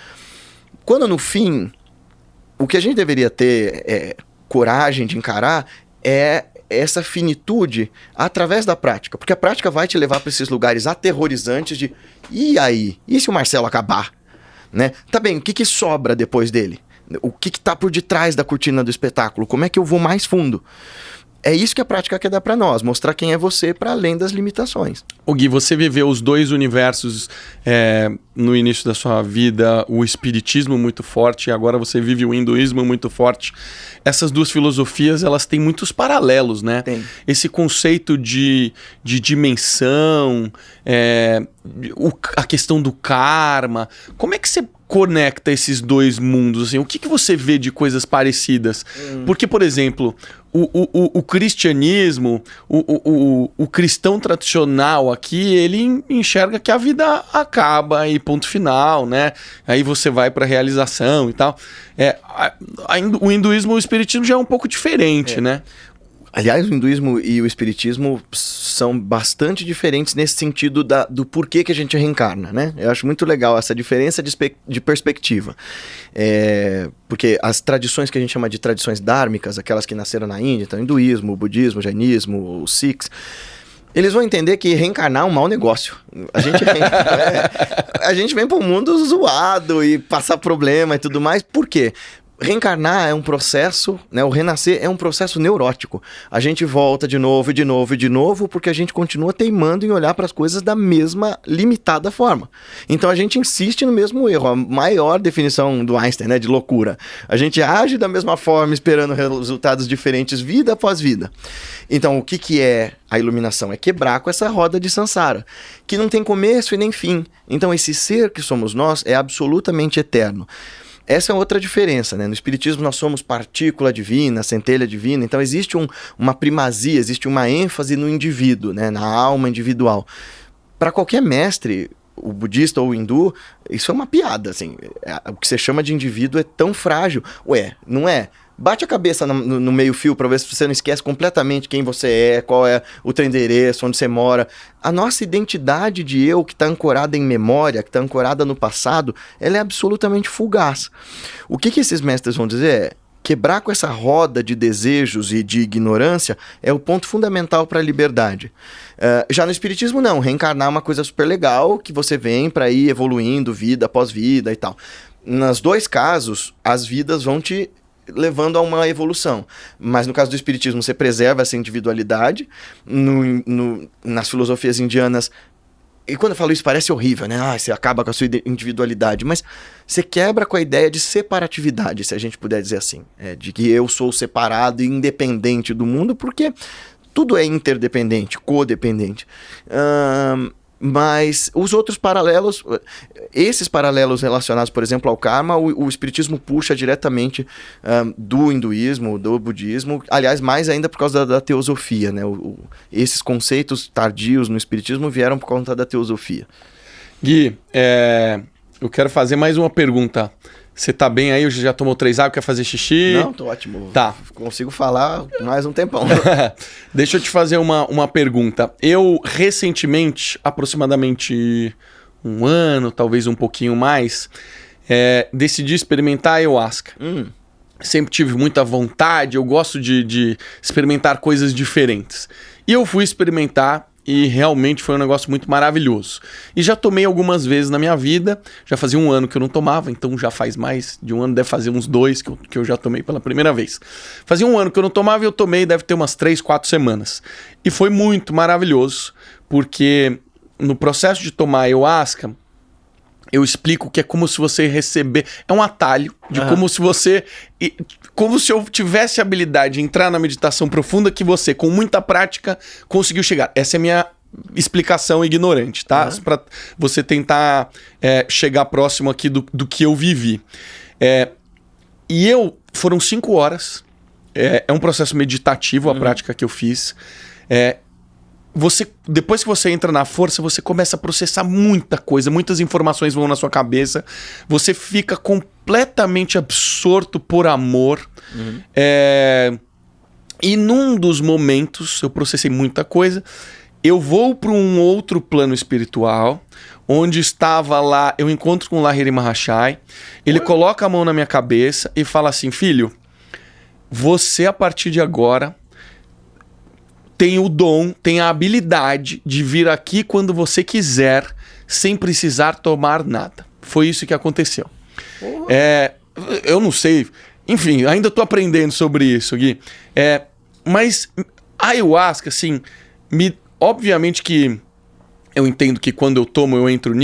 Quando no fim, o que a gente deveria ter coragem de encarar é essa finitude através da prática. Porque a prática vai te levar para esses lugares aterrorizantes de, e aí? E se o Marcelo acabar? Né? Tá bem, o que sobra depois dele? O que tá por detrás da cortina do espetáculo? Como é que eu vou mais fundo? É isso que a prática quer dar para nós, mostrar quem é você para além das limitações. O Gui, você viveu os dois universos no início da sua vida, o espiritismo muito forte, e agora você vive o hinduísmo muito forte. Essas duas filosofias, elas têm muitos paralelos, né? Tem. Esse conceito de dimensão, a questão do karma. Como é que você conecta esses dois mundos? Assim, o que você vê de coisas parecidas? Porque, por exemplo, o cristianismo, o cristão tradicional aqui, ele enxerga que a vida acaba e ponto final, né? Aí você vai para a realização e tal. O hinduísmo e o espiritismo já é um pouco diferente, né? Aliás, o hinduísmo e o espiritismo são bastante diferentes nesse sentido do porquê que a gente reencarna, né? Eu acho muito legal essa diferença de perspectiva. Porque as tradições que a gente chama de tradições dármicas, aquelas que nasceram na Índia, então hinduísmo, o budismo, o jainismo, os sikhs, eles vão entender que reencarnar é um mau negócio. A gente vem para um mundo zoado e passar problema e tudo mais. Por quê? Reencarnar é um processo, né? O renascer é um processo neurótico. A gente volta de novo e de novo e de novo porque a gente continua teimando em olhar para as coisas da mesma limitada forma. Então a gente insiste no mesmo erro, a maior definição do Einstein, né, de loucura. A gente age da mesma forma esperando resultados diferentes vida após vida. Então o que é a iluminação? É quebrar com essa roda de samsara, que não tem começo e nem fim. Então esse ser que somos nós é absolutamente eterno. Essa é outra diferença, né? No espiritismo nós somos partícula divina, centelha divina, então existe uma primazia, existe uma ênfase no indivíduo, né? Na alma individual. Para qualquer mestre, o budista ou o hindu, isso é uma piada, assim. O que você chama de indivíduo é tão frágil. Ué, não é? Bate a cabeça no meio-fio para ver se você não esquece completamente quem você é, qual é o teu endereço, onde você mora. A nossa identidade de eu, que está ancorada em memória, que está ancorada no passado, ela é absolutamente fugaz. O que esses mestres vão dizer é: quebrar com essa roda de desejos e de ignorância é o ponto fundamental para a liberdade. Já no espiritismo não, reencarnar é uma coisa super legal, que você vem para ir evoluindo vida após vida e tal. Nos dois casos, as vidas vão te levando a uma evolução. Mas no caso do espiritismo, você preserva essa individualidade. Nas filosofias indianas, e quando eu falo isso parece horrível, né? Você acaba com a sua individualidade, mas você quebra com a ideia de separatividade, se a gente puder dizer assim. De que eu sou separado e independente do mundo, porque tudo é interdependente, codependente. Mas os outros paralelos, esses paralelos relacionados, por exemplo, ao karma, o espiritismo puxa diretamente do hinduísmo, do budismo, aliás, mais ainda por causa da teosofia, né? Esses conceitos tardios no espiritismo vieram por conta da teosofia. Gui, eu quero fazer mais uma pergunta. Você tá bem aí? Já tomou 3 águas? Quer fazer xixi? Não, tô ótimo. Tá. Consigo falar mais um tempão. Deixa eu te fazer uma pergunta. Eu, recentemente, aproximadamente 1 ano, talvez um pouquinho mais, decidi experimentar a ayahuasca. Sempre tive muita vontade, eu gosto de experimentar coisas diferentes. E eu fui experimentar e realmente foi um negócio muito maravilhoso. E já tomei algumas vezes na minha vida, já fazia 1 ano que eu não tomava, então já faz mais de 1 ano, deve fazer uns 2 que eu já tomei pela primeira vez. Fazia 1 ano que eu não tomava e eu tomei, deve ter umas 3, 4 semanas. E foi muito maravilhoso, porque no processo de tomar ayahuasca, eu explico que é como se você receber... É um atalho de como se você... Como se eu tivesse a habilidade de entrar na meditação profunda que você, com muita prática, conseguiu chegar. Essa é a minha explicação ignorante, tá? Pra você tentar chegar próximo aqui do que eu vivi. Foram 5 horas. É um processo meditativo a prática que eu fiz. Depois que você entra na força, você começa a processar muita coisa, muitas informações vão na sua cabeça, você fica completamente absorto por amor. E num dos momentos, eu processei muita coisa, eu vou para um outro plano espiritual, onde estava lá, eu encontro com o Lahiri Mahashai, ele coloca a mão na minha cabeça e fala assim: filho, você a partir de agora tem o dom, tem a habilidade de vir aqui quando você quiser, sem precisar tomar nada. Foi isso que aconteceu. Eu não sei, enfim, ainda estou aprendendo sobre isso, Gui. Mas a ayahuasca, assim, obviamente que eu entendo que quando eu tomo, eu entro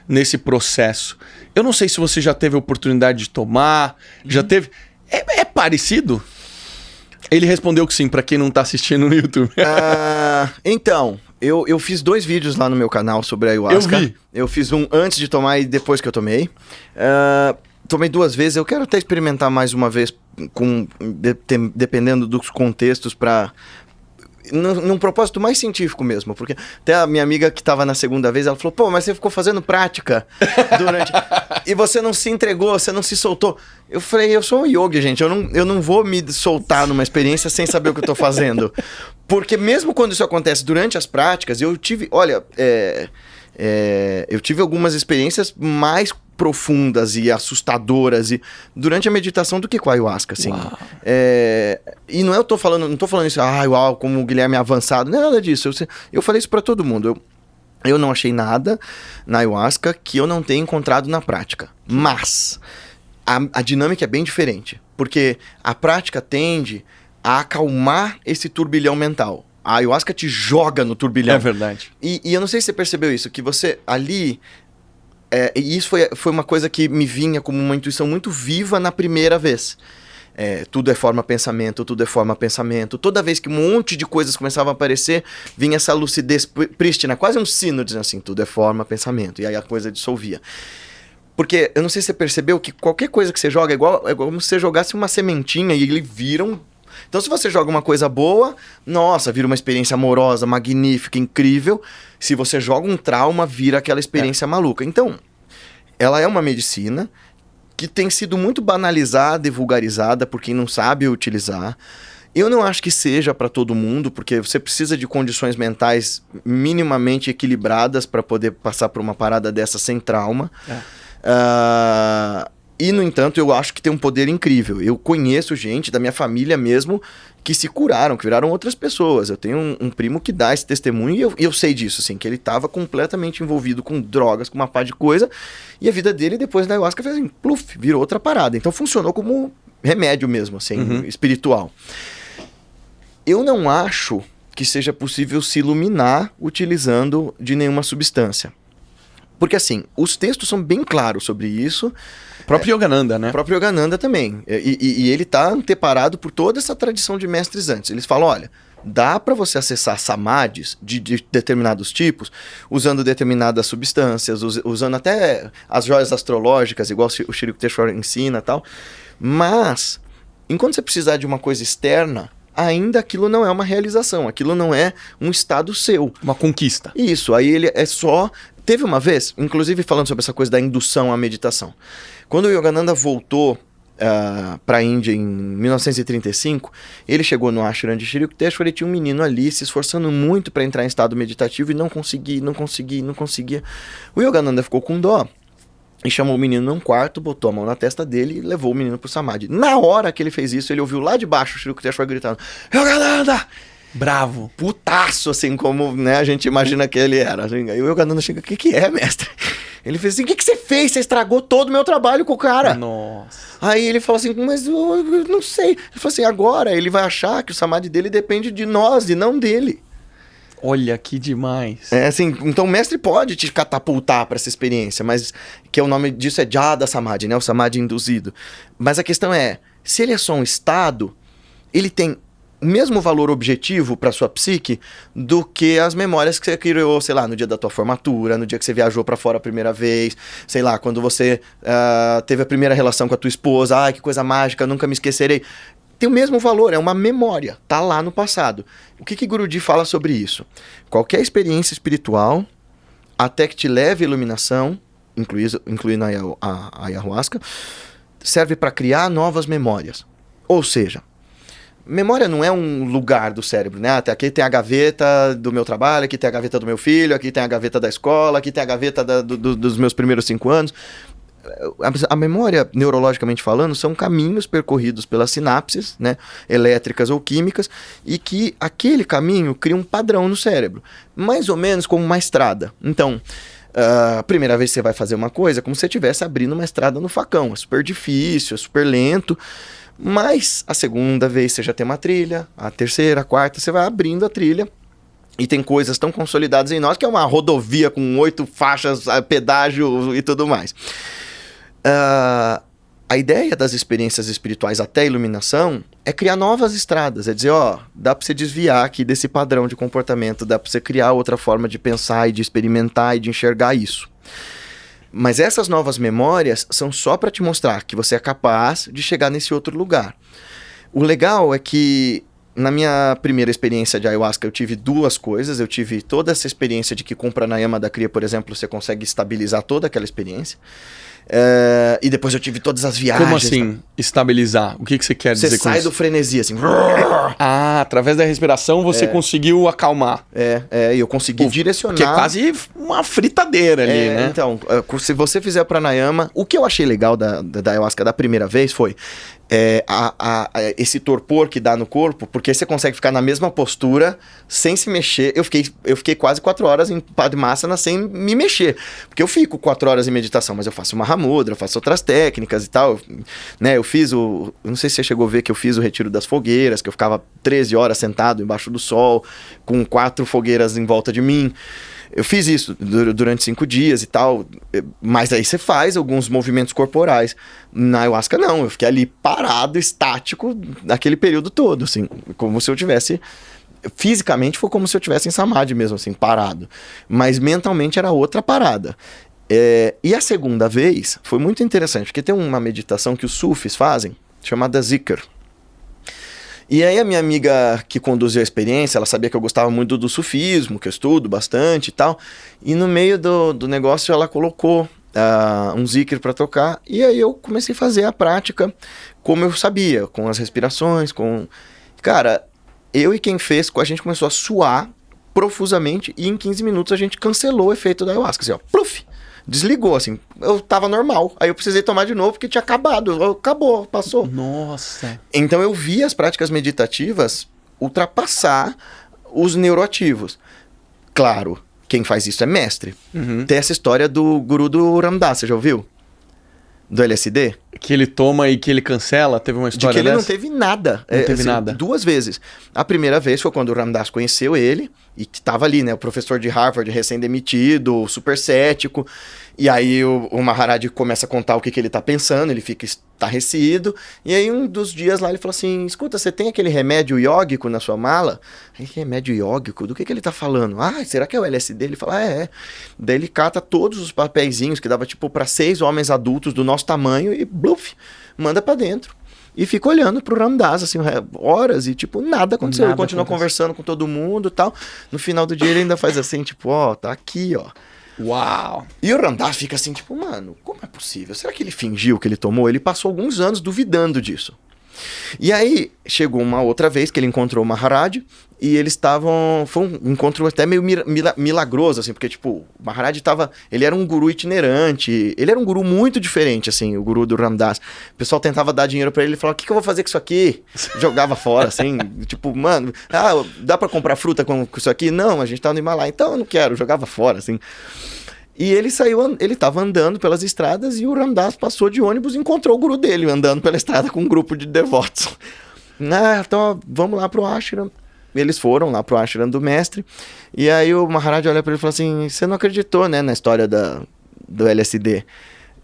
nesse processo. Eu não sei se você já teve a oportunidade de tomar, já teve... É parecido? Ele respondeu que sim, pra quem não tá assistindo no YouTube. Então, eu fiz 2 vídeos lá no meu canal sobre a ayahuasca. Eu vi. Eu fiz um antes de tomar e depois que eu tomei. Tomei 2 vezes, eu quero até experimentar mais uma vez, dependendo dos contextos, num propósito mais científico mesmo, porque até a minha amiga que estava na segunda vez, ela falou: pô, mas você ficou fazendo prática durante... e você não se entregou, você não se soltou. Eu falei: eu sou um yogi, gente, eu não vou me soltar numa experiência sem saber o que eu tô fazendo. Porque mesmo quando isso acontece durante as práticas, eu tive, olha, eu tive algumas experiências mais profundas e assustadoras durante a meditação do que com a ayahuasca, assim. E não tô falando isso, uau, como o Guilherme é avançado, não é nada disso. Eu falei isso pra todo mundo. Eu não achei nada na ayahuasca que eu não tenha encontrado na prática. Mas a dinâmica é bem diferente, porque a prática tende a acalmar esse turbilhão mental. A ayahuasca te joga no turbilhão. É verdade. E eu não sei se você percebeu isso, que você ali... e isso foi uma coisa que me vinha como uma intuição muito viva na primeira vez. Tudo é forma pensamento, tudo é forma pensamento. Toda vez que um monte de coisas começavam a aparecer, vinha essa lucidez prístina, quase um sino dizendo assim: tudo é forma pensamento. E aí a coisa dissolvia. Porque eu não sei se você percebeu que qualquer coisa que você joga é como se você jogasse uma sementinha e ele vira um... Então, se você joga uma coisa boa, nossa, vira uma experiência amorosa, magnífica, incrível. Se você joga um trauma, vira aquela experiência maluca. Então, ela é uma medicina que tem sido muito banalizada e vulgarizada por quem não sabe utilizar. Eu não acho que seja para todo mundo, porque você precisa de condições mentais minimamente equilibradas para poder passar por uma parada dessa sem trauma. E, no entanto, eu acho que tem um poder incrível. Eu conheço gente da minha família mesmo que se curaram, que viraram outras pessoas. Eu tenho um primo que dá esse testemunho e eu sei disso, assim, que ele estava completamente envolvido com drogas, com uma pá de coisa, e a vida dele, depois da ayahuasca, fez assim, pluf, virou outra parada. Então funcionou como remédio mesmo, assim, espiritual. Eu não acho que seja possível se iluminar utilizando de nenhuma substância. Porque, assim, os textos são bem claros sobre isso. O próprio Yogananda, né? O próprio Yogananda também. E ele está anteparado por toda essa tradição de mestres antes. Eles falam: olha, dá para você acessar samadhis de determinados tipos, usando determinadas substâncias, usando até as joias astrológicas, igual o Shri Yukteswar ensina e tal. Mas, enquanto você precisar de uma coisa externa, ainda aquilo não é uma realização, aquilo não é um estado seu. Uma conquista. Isso, aí ele é só... Teve uma vez, inclusive falando sobre essa coisa da indução à meditação, quando o Yogananda voltou para a Índia em 1935, ele chegou no ashram de Shri Yukteswar e tinha um menino ali se esforçando muito para entrar em estado meditativo e não conseguia. O Yogananda ficou com dó e chamou o menino num quarto, botou a mão na testa dele e levou o menino pro samadhi. Na hora que ele fez isso, ele ouviu lá de baixo o Shri Yukteswar gritando: Yogananda! Bravo. Putaço, assim, como, né, a gente imagina que ele era. Aí o Yogananda chega: o que é, mestre? Ele fez assim: o que você fez? Você estragou todo o meu trabalho com o cara. Nossa. Aí ele falou assim: mas eu não sei. Ele falou assim: agora ele vai achar que o samadhi dele depende de nós e não dele. Olha que demais. Assim, então o mestre pode te catapultar para essa experiência, mas que o nome disso é Jada Samadhi, né? O samadhi induzido. Mas a questão é, se ele é só um estado, ele tem o mesmo valor objetivo para sua psique do que as memórias que você criou, sei lá, no dia da tua formatura, no dia que você viajou para fora a primeira vez, sei lá, quando você teve a primeira relação com a tua esposa, ai, que coisa mágica, nunca me esquecerei. Tem o mesmo valor, é uma memória, tá lá no passado. O que Guruji fala sobre isso? Qualquer experiência espiritual, até que te leve à iluminação, incluindo a ayahuasca, serve para criar novas memórias. Ou seja, memória não é um lugar do cérebro, né? Aqui tem a gaveta do meu trabalho, aqui tem a gaveta do meu filho, aqui tem a gaveta da escola, aqui tem a gaveta dos meus primeiros 5 anos. A memória, neurologicamente falando, são caminhos percorridos pelas sinapses, né, elétricas ou químicas, e que aquele caminho cria um padrão no cérebro, mais ou menos como uma estrada. Então, a primeira vez que você vai fazer uma coisa, é como se você estivesse abrindo uma estrada no facão. É super difícil, é super lento, mas a segunda vez você já tem uma trilha, a terceira, a quarta, você vai abrindo a trilha. E tem coisas tão consolidadas em nós que é uma rodovia com 8 faixas, pedágio e tudo mais. A ideia das experiências espirituais até a iluminação é criar novas estradas. É dizer, dá para você desviar aqui desse padrão de comportamento, dá para você criar outra forma de pensar e de experimentar e de enxergar isso. Mas essas novas memórias são só para te mostrar que você é capaz de chegar nesse outro lugar. O legal é que na minha primeira experiência de ayahuasca eu tive 2 coisas. Eu tive toda essa experiência de que com pranayama da Kriya, por exemplo, você consegue estabilizar toda aquela experiência. E depois eu tive todas as viagens. Como assim, estabilizar? O que você quer dizer com isso? Você sai do frenesi, assim. Através da respiração você conseguiu acalmar. E eu consegui direcionar. Que é quase uma fritadeira ali, né? Então, se você fizer pranayama, o que eu achei legal da ayahuasca da primeira vez foi esse torpor que dá no corpo, porque você consegue ficar na mesma postura sem se mexer. Eu fiquei quase 4 horas em Padmasana sem me mexer, porque eu fico 4 horas em meditação, mas eu faço uma Mahamudra, eu faço outras técnicas e tal, né? Eu fiz não sei se você chegou a ver que eu fiz o retiro das fogueiras, que eu ficava 13 horas sentado embaixo do sol, com 4 fogueiras em volta de mim. Eu fiz isso durante 5 dias e tal, mas aí você faz alguns movimentos corporais. Na ayahuasca não, eu fiquei ali parado, estático, naquele período todo, assim, como se eu tivesse... Fisicamente foi como se eu tivesse em Samadhi mesmo, assim, parado. Mas mentalmente era outra parada. E a segunda vez foi muito interessante, porque tem uma meditação que os sufis fazem, chamada Zikr. E aí a minha amiga que conduziu a experiência, ela sabia que eu gostava muito do sufismo, que eu estudo bastante e tal. E no meio do negócio ela colocou um zikr para tocar. E aí eu comecei a fazer a prática como eu sabia, com as respirações, com... Cara, eu e quem fez, a gente começou a suar profusamente e em 15 minutos a gente cancelou o efeito da ayahuasca. Assim, pluf! Desligou, assim. Eu tava normal. Aí eu precisei tomar de novo porque tinha acabado. Acabou, passou. Nossa. Então eu vi as práticas meditativas ultrapassar os neuroativos. Claro, quem faz isso é mestre. Uhum. Tem essa história do guru do Ram Dass, você já ouviu? Do LSD? Que ele toma e que ele cancela? Teve uma história de que ele dessa? não teve nada. Não teve nada. 2 vezes. A primeira vez foi quando o Ram Dass conheceu ele, e que tava ali, né? O professor de Harvard, recém-demitido, super cético. E aí o Maharaj começa a contar o que ele tá pensando, ele fica estarrecido. E aí um dos dias lá ele falou assim, escuta, você tem aquele remédio iógico na sua mala? Aí, que remédio iógico? Do que ele tá falando? Será que é o LSD? Ele fala, é. Daí ele cata todos os papeizinhos que dava tipo para 6 homens adultos do nosso tamanho e bluf, manda para dentro. E fica olhando pro Ram Dass, assim, horas e, tipo, nada aconteceu. Ele continua conversando com todo mundo e tal. No final do dia ele ainda faz assim, tipo, tá aqui, ó. Uau! E o Ram Dass fica assim, tipo, mano, como é possível? Será que ele fingiu que ele tomou? Ele passou alguns anos duvidando disso. E aí, chegou uma outra vez que ele encontrou o Maharaj e eles estavam... Foi um encontro até meio milagroso, assim, porque, tipo, o Maharaj ele era um guru itinerante, ele era um guru muito diferente, assim, o guru do Ram Dass. O pessoal tentava dar dinheiro pra ele, ele falava, o que eu vou fazer com isso aqui? Jogava fora, assim, tipo, mano, dá pra comprar fruta com isso aqui? Não, a gente tá no Himalaia, então eu não quero, jogava fora, assim. E ele tava andando pelas estradas e o Ram Dass passou de ônibus e encontrou o guru dele andando pela estrada com um grupo de devotos. Então vamos lá pro ashram. Eles foram lá pro ashram do mestre. E aí o Maharaj olha pra ele e fala assim, você não acreditou, né, na história do LSD?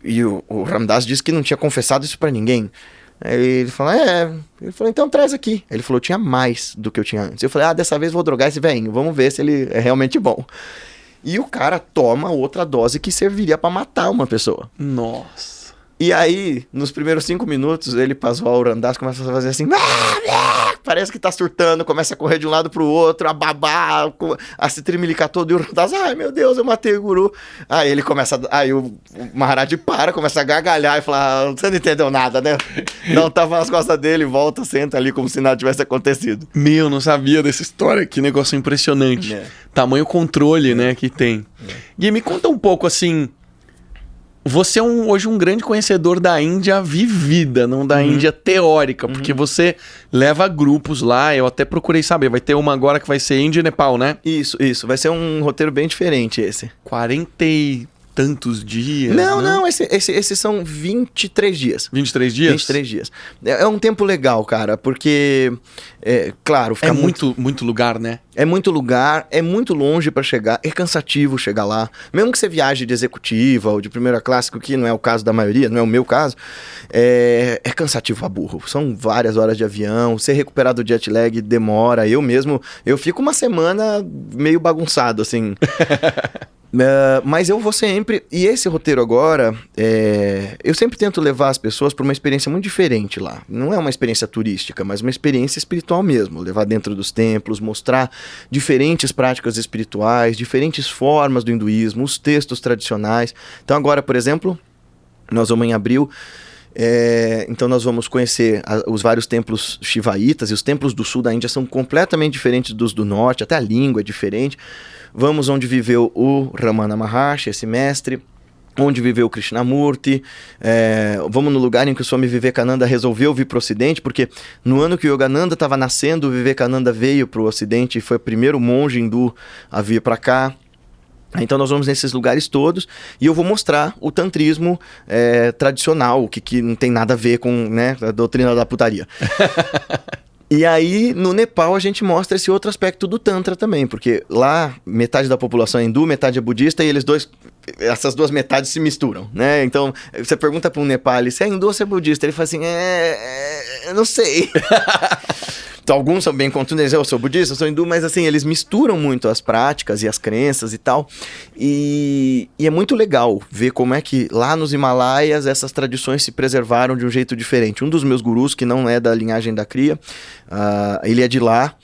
E o Ram Dass disse que não tinha confessado isso pra ninguém. Aí ele falou, Ele falou, então traz aqui. Ele falou, tinha mais do que eu tinha antes. Eu falei, dessa vez vou drogar esse velhinho, vamos ver se ele é realmente bom. E o cara toma outra dose que serviria pra matar uma pessoa. Nossa. E aí, nos primeiros 5 minutos, ele passou a Urandas, começa a fazer assim... Parece que tá surtando, começa a correr de um lado pro outro, a babar, a se trimilicar todo. E o Urandas, ai meu Deus, eu matei o guru. Aí ele começa... Aí o Maharaj para, começa a gargalhar e fala, você não entendeu nada, né? Não, tava nas costas dele, volta, senta ali como se nada tivesse acontecido. Meu, não sabia dessa história, que negócio impressionante. Tamanho controle, né, que tem. Gui, me conta um pouco, assim... Você é hoje um grande conhecedor da Índia vivida, não da Índia teórica, porque você leva grupos lá, eu até procurei saber, vai ter uma agora que vai ser Índia e Nepal, né? Isso, vai ser um roteiro bem diferente esse. 40 e tantos dias? Não, esses são 23 dias. 23 dias? 23 dias. É um tempo legal, cara, porque, claro... Fica muito lugar, né? É muito lugar, é muito longe pra chegar, é cansativo chegar lá. Mesmo que você viaje de executiva ou de primeira classe, que não é o caso da maioria, não é o meu caso, é cansativo a burro. São várias horas de avião, ser recuperado do jet lag demora. Eu fico uma semana meio bagunçado, assim... Mas eu vou sempre... E esse roteiro agora, eu sempre tento levar as pessoas para uma experiência muito diferente lá. Não é uma experiência turística, mas uma experiência espiritual mesmo. Levar dentro dos templos, mostrar diferentes práticas espirituais, diferentes formas do hinduísmo, os textos tradicionais. Então agora, por exemplo, nós vamos em abril... então nós vamos conhecer os vários templos shivaitas, e os templos do sul da Índia são completamente diferentes dos do norte, até a língua é diferente. Vamos onde viveu o Ramana Maharshi, esse mestre, onde viveu o Krishnamurti. Vamos no lugar em que o Swami Vivekananda resolveu vir para o Ocidente, porque no ano que o Yogananda estava nascendo, o Vivekananda veio para o Ocidente e foi o primeiro monge hindu a vir para cá. Então nós vamos nesses lugares todos e eu vou mostrar o tantrismo tradicional, que não tem nada a ver com, né, a doutrina da putaria. E aí, no Nepal, a gente mostra esse outro aspecto do Tantra também, porque lá metade da população é hindu, metade é budista, e essas duas metades se misturam, né? Então, você pergunta para um Nepali se é hindu ou se é budista, ele fala assim, eu não sei. Então, alguns são bem contundentes, eu sou budista, eu sou hindu, mas assim, eles misturam muito as práticas e as crenças e tal. E é muito legal ver como é que lá nos Himalaias essas tradições se preservaram de um jeito diferente. Um dos meus gurus, que não é da linhagem da Kriya, ele é de lá.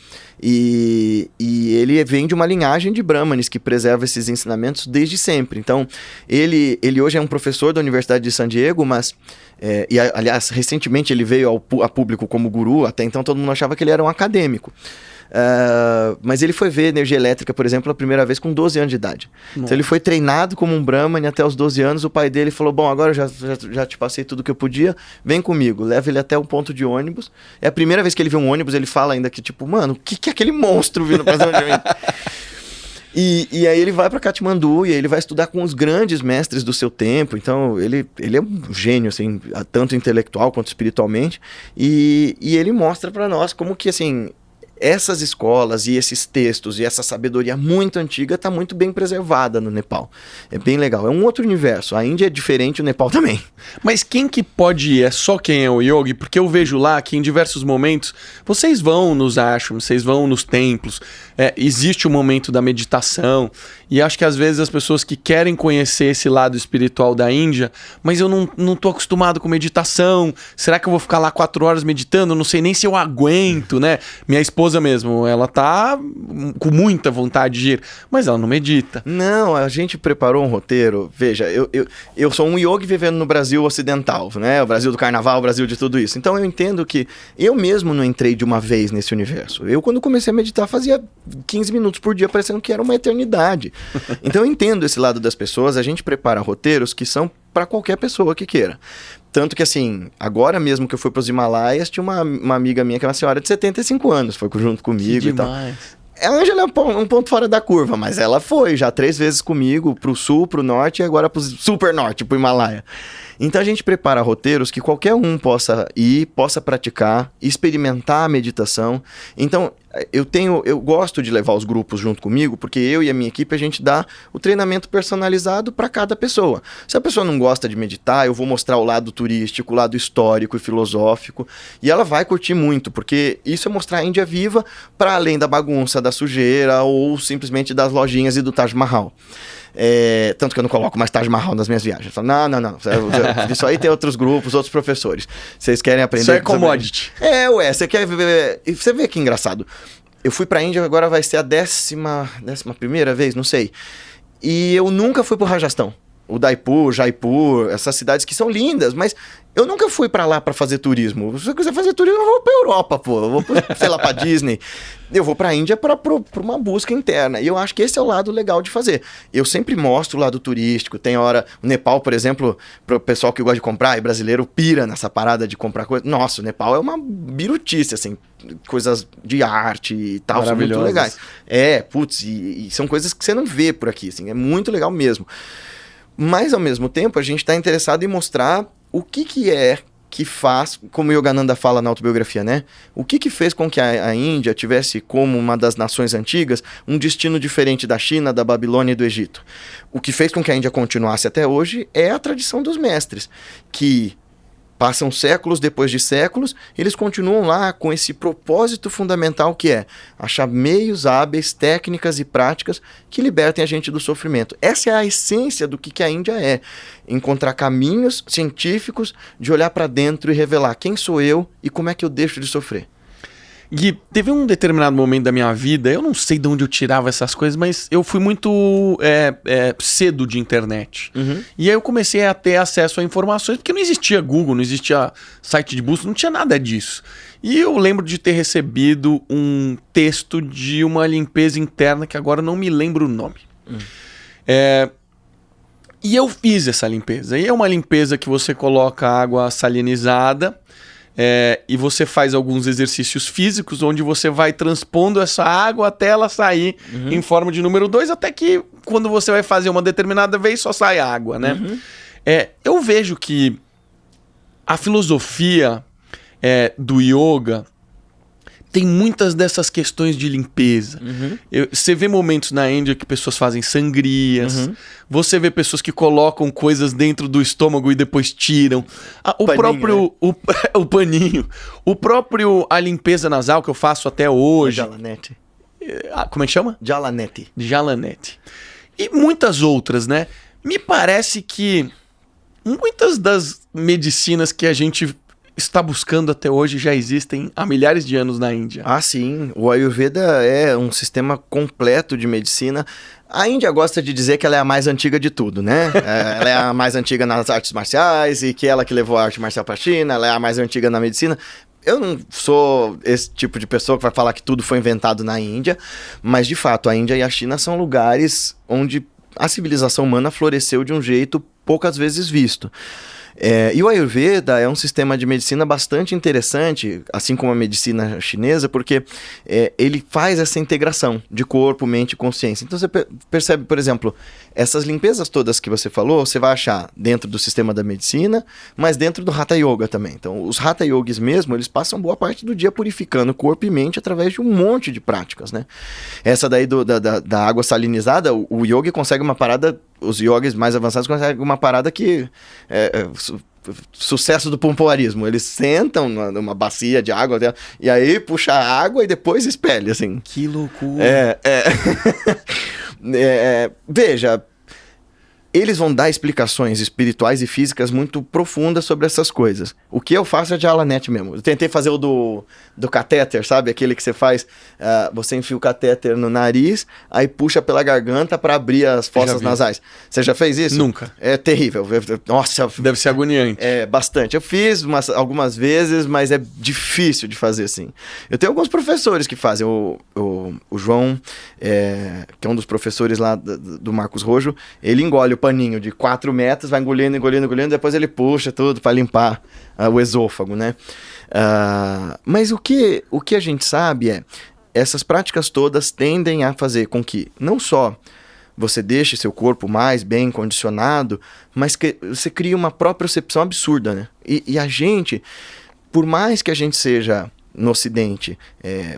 E ele vem de uma linhagem de brahmanes que preserva esses ensinamentos desde sempre. Então, ele hoje é um professor da Universidade de San Diego, mas... aliás, recentemente ele veio a público como guru, até então todo mundo achava que ele era um acadêmico. Mas ele foi ver energia elétrica, por exemplo, a primeira vez com 12 anos de idade. Nossa. Então ele foi treinado como um brahmane até os 12 anos. O pai dele falou, bom, agora eu já te passei tudo que eu podia, vem comigo. Leva ele até um ponto de ônibus. É a primeira vez que ele vê um ônibus, ele fala ainda que tipo, mano, o que é aquele monstro vindo pra cima de mim? E aí ele vai para Katmandu e aí ele vai estudar com os grandes mestres do seu tempo. Então ele é um gênio, assim, tanto intelectual quanto espiritualmente. E ele mostra para nós como que, assim... Essas escolas e esses textos e essa sabedoria muito antiga está muito bem preservada no Nepal. É bem legal. É um outro universo. A Índia é diferente, o Nepal também. Mas quem que pode ir? É só quem é o yogi? Porque eu vejo lá que em diversos momentos vocês vão nos ashrams, vocês vão nos templos, existe o momento da meditação. E acho que às vezes as pessoas que querem conhecer esse lado espiritual da Índia, mas eu não tô acostumado com meditação, será que eu vou ficar lá 4 horas meditando? Eu não sei nem se eu aguento, né? Minha esposa mesmo, ela tá com muita vontade de ir, mas ela não medita. Não, a gente preparou um roteiro, veja, eu sou um yogi vivendo no Brasil ocidental, né? O Brasil do carnaval, o Brasil de tudo isso. Então eu entendo que eu mesmo não entrei de uma vez nesse universo. Eu quando comecei a meditar fazia 15 minutos por dia, parecendo que era uma eternidade. Então eu entendo esse lado das pessoas, a gente prepara roteiros que são para qualquer pessoa que queira. Tanto que assim, agora mesmo que eu fui para os Himalaias, tinha uma amiga minha que é uma senhora de 75 anos, foi junto comigo e tal. A Ângela é um ponto fora da curva, mas ela foi já 3 vezes comigo pro sul, pro norte e agora pro super norte, pro Himalaia. Então a gente prepara roteiros que qualquer um possa ir, possa praticar, experimentar a meditação. Então eu gosto de levar os grupos junto comigo, porque eu e a minha equipe a gente dá o treinamento personalizado para cada pessoa. Se a pessoa não gosta de meditar, eu vou mostrar o lado turístico, o lado histórico e filosófico, e ela vai curtir muito, porque isso é mostrar a Índia viva para além da bagunça, da sujeira ou simplesmente das lojinhas e do Taj Mahal. Tanto que eu não coloco mais Taj Mahal nas minhas viagens. Eu falo, não. Isso aí tem outros grupos, outros professores. Vocês querem aprender... Isso é commodity. Você quer ver... Você vê que engraçado. Eu fui pra Índia, agora vai ser a 11ª vez, não sei. E eu nunca fui pro Rajastão. Udaipur, Jaipur, essas cidades que são lindas, mas eu nunca fui pra lá pra fazer turismo. Se eu quiser fazer turismo, eu vou pra Europa, pô. Eu vou, sei lá, pra Disney. Eu vou pra Índia pra uma busca interna. E eu acho que esse é o lado legal de fazer. Eu sempre mostro o lado turístico. Tem hora... O Nepal, por exemplo, pro pessoal que gosta de comprar, e brasileiro pira nessa parada de comprar coisa. Nossa, o Nepal é uma birutice, assim. Coisas de arte e tal, são muito legais. E são coisas que você não vê por aqui, assim. É muito legal mesmo. Mas, ao mesmo tempo, a gente está interessado em mostrar o que é que faz, como Yogananda fala na autobiografia, né? O que fez com que a Índia tivesse, como uma das nações antigas, um destino diferente da China, da Babilônia e do Egito. O que fez com que a Índia continuasse até hoje é a tradição dos mestres, que... Passam séculos depois de séculos, eles continuam lá com esse propósito fundamental que é achar meios hábeis, técnicas e práticas que libertem a gente do sofrimento. Essa é a essência do que a Índia é. Encontrar caminhos científicos de olhar para dentro e revelar quem sou eu e como é que eu deixo de sofrer. Gui, teve um determinado momento da minha vida, eu não sei de onde eu tirava essas coisas, mas eu fui muito cedo de internet. Uhum. E aí eu comecei a ter acesso a informações, porque não existia Google, não existia site de busca, não tinha nada disso. E eu lembro de ter recebido um texto de uma limpeza interna, que agora eu não me lembro o nome. E eu fiz essa limpeza. E é uma limpeza que você coloca água salinizada, e você faz alguns exercícios físicos onde você vai transpondo essa água até ela sair em forma de número 2, até que quando você vai fazer uma determinada vez só sai água, né? Uhum. Eu vejo que a filosofia do yoga tem muitas dessas questões de limpeza. Uhum. Você vê momentos na Índia que pessoas fazem sangrias. Uhum. Você vê pessoas que colocam coisas dentro do estômago e depois tiram. O Paninho, próprio... né? O paninho. A limpeza nasal que eu faço até hoje. Jalanete. Como é que chama? Jalanete. Jalanete. E muitas outras, né? Me parece que muitas das medicinas que a gente está buscando até hoje já existem há milhares de anos na Índia. Ah, sim. O Ayurveda é um sistema completo de medicina. A Índia gosta de dizer que ela é a mais antiga de tudo, né? Ela é a mais antiga nas artes marciais e que ela que levou a arte marcial para a China, ela é a mais antiga na medicina. Eu não sou esse tipo de pessoa que vai falar que tudo foi inventado na Índia, mas de fato a Índia e a China são lugares onde a civilização humana floresceu de um jeito poucas vezes visto. E o Ayurveda é um sistema de medicina bastante interessante, assim como a medicina chinesa, porque ele faz essa integração de corpo, mente e consciência. Então você percebe, por exemplo, essas limpezas todas que você falou, você vai achar dentro do sistema da medicina, mas dentro do Hatha Yoga também. Então os Hatha Yogis mesmo, eles passam boa parte do dia purificando corpo e mente através de um monte de práticas, né? Essa daí da água salinizada, o yogi consegue uma parada... Os yogis mais avançados conseguem uma parada que sucesso do pompoarismo. Eles sentam numa bacia de água e aí puxa a água e depois espelha, assim. Que loucura. Veja, eles vão dar explicações espirituais e físicas muito profundas sobre essas coisas. O que eu faço é de Jalanete mesmo. Eu tentei fazer o do catéter, sabe? Aquele que você faz, você enfia o catéter no nariz, aí puxa pela garganta para abrir as fossas nasais. Você já fez isso? Nunca. É terrível. Nossa. Deve ser agoniante. Bastante. Eu fiz algumas vezes, mas é difícil de fazer assim. Eu tenho alguns professores que fazem. O João, que é um dos professores lá do Marcos Rojo, ele engole o paninho de 4 metros, vai engolindo, depois ele puxa tudo para limpar o esôfago, né? Mas o que a gente sabe essas práticas todas tendem a fazer com que não só você deixe seu corpo mais bem condicionado, mas que você cria uma própria percepção absurda, né? E a gente, por mais que a gente seja, no Ocidente,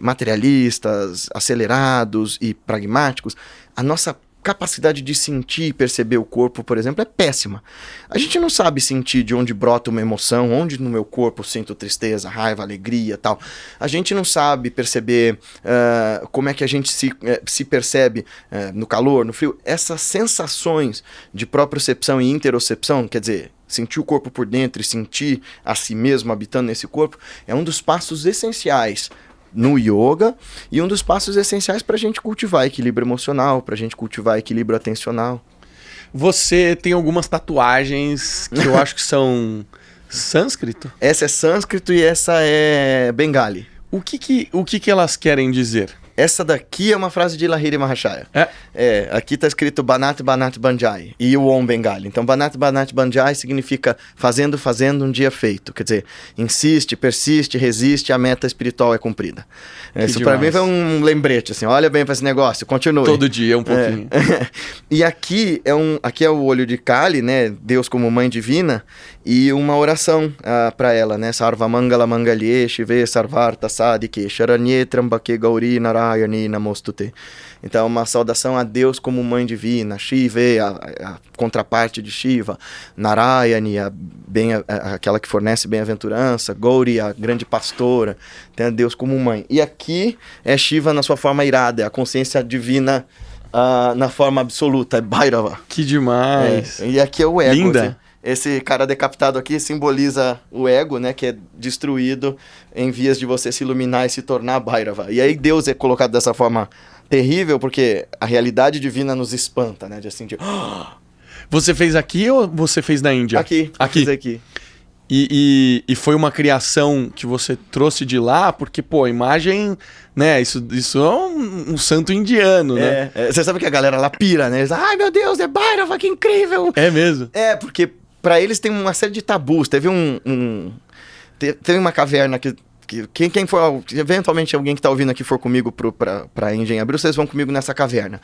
materialistas, acelerados e pragmáticos, a nossa capacidade de sentir e perceber o corpo, por exemplo, é péssima. A gente não sabe sentir de onde brota uma emoção, onde no meu corpo eu sinto tristeza, raiva, alegria, tal. A gente não sabe perceber como é que a gente se percebe no calor, no frio. Essas sensações de propriocepção e interocepção, quer dizer, sentir o corpo por dentro e sentir a si mesmo habitando nesse corpo, é um dos passos essenciais no yoga e um dos passos essenciais para a gente cultivar equilíbrio emocional, para a gente cultivar equilíbrio atencional. Você tem algumas tatuagens que eu acho que são sânscrito? Essa é sânscrito e essa é bengali. O que elas querem dizer? Essa daqui é uma frase de Lahiri Mahashaya. Aqui está escrito Banat Banat Banjai e o Om Bengali. Então, Banat Banat Banjai significa fazendo, fazendo, um dia feito. Quer dizer, insiste, persiste, resiste, a meta espiritual é cumprida. Isso para mim foi um lembrete, assim, olha bem para esse negócio, continue. Todo dia, um pouquinho. E aqui é o olho de Kali, né? Deus como mãe divina, e uma oração para ela, né? Sarva Mangala Mangalye Shive Sarvarta Sadike Sharanye Trambake Gauri Narayani Namostute. Então, uma saudação a Deus como mãe divina, Shive, a contraparte de Shiva, Narayani, aquela que fornece bem-aventurança, Gauri, a grande pastora, tem a Deus como mãe. E aqui é Shiva na sua forma irada, é a consciência divina na forma absoluta, é Bhairava. Que demais! E aqui é o ego. Linda! Assim. Esse cara decapitado aqui simboliza o ego, né? Que é destruído em vias de você se iluminar e se tornar Bhairava. E aí Deus é colocado dessa forma terrível, porque a realidade divina nos espanta, né? De assim, de... Você fez aqui ou você fez na Índia? Aqui. Fiz aqui. E foi uma criação que você trouxe de lá, porque, pô, a imagem, né, isso é um santo indiano, né? Você sabe que a galera lá pira, né? Eles, ai meu Deus, é Bhairava, que incrível! É mesmo? Porque pra eles tem uma série de tabus. Teve teve uma caverna que quem for, eventualmente alguém que tá ouvindo aqui for comigo pra Índia em abril, vocês vão comigo nessa caverna.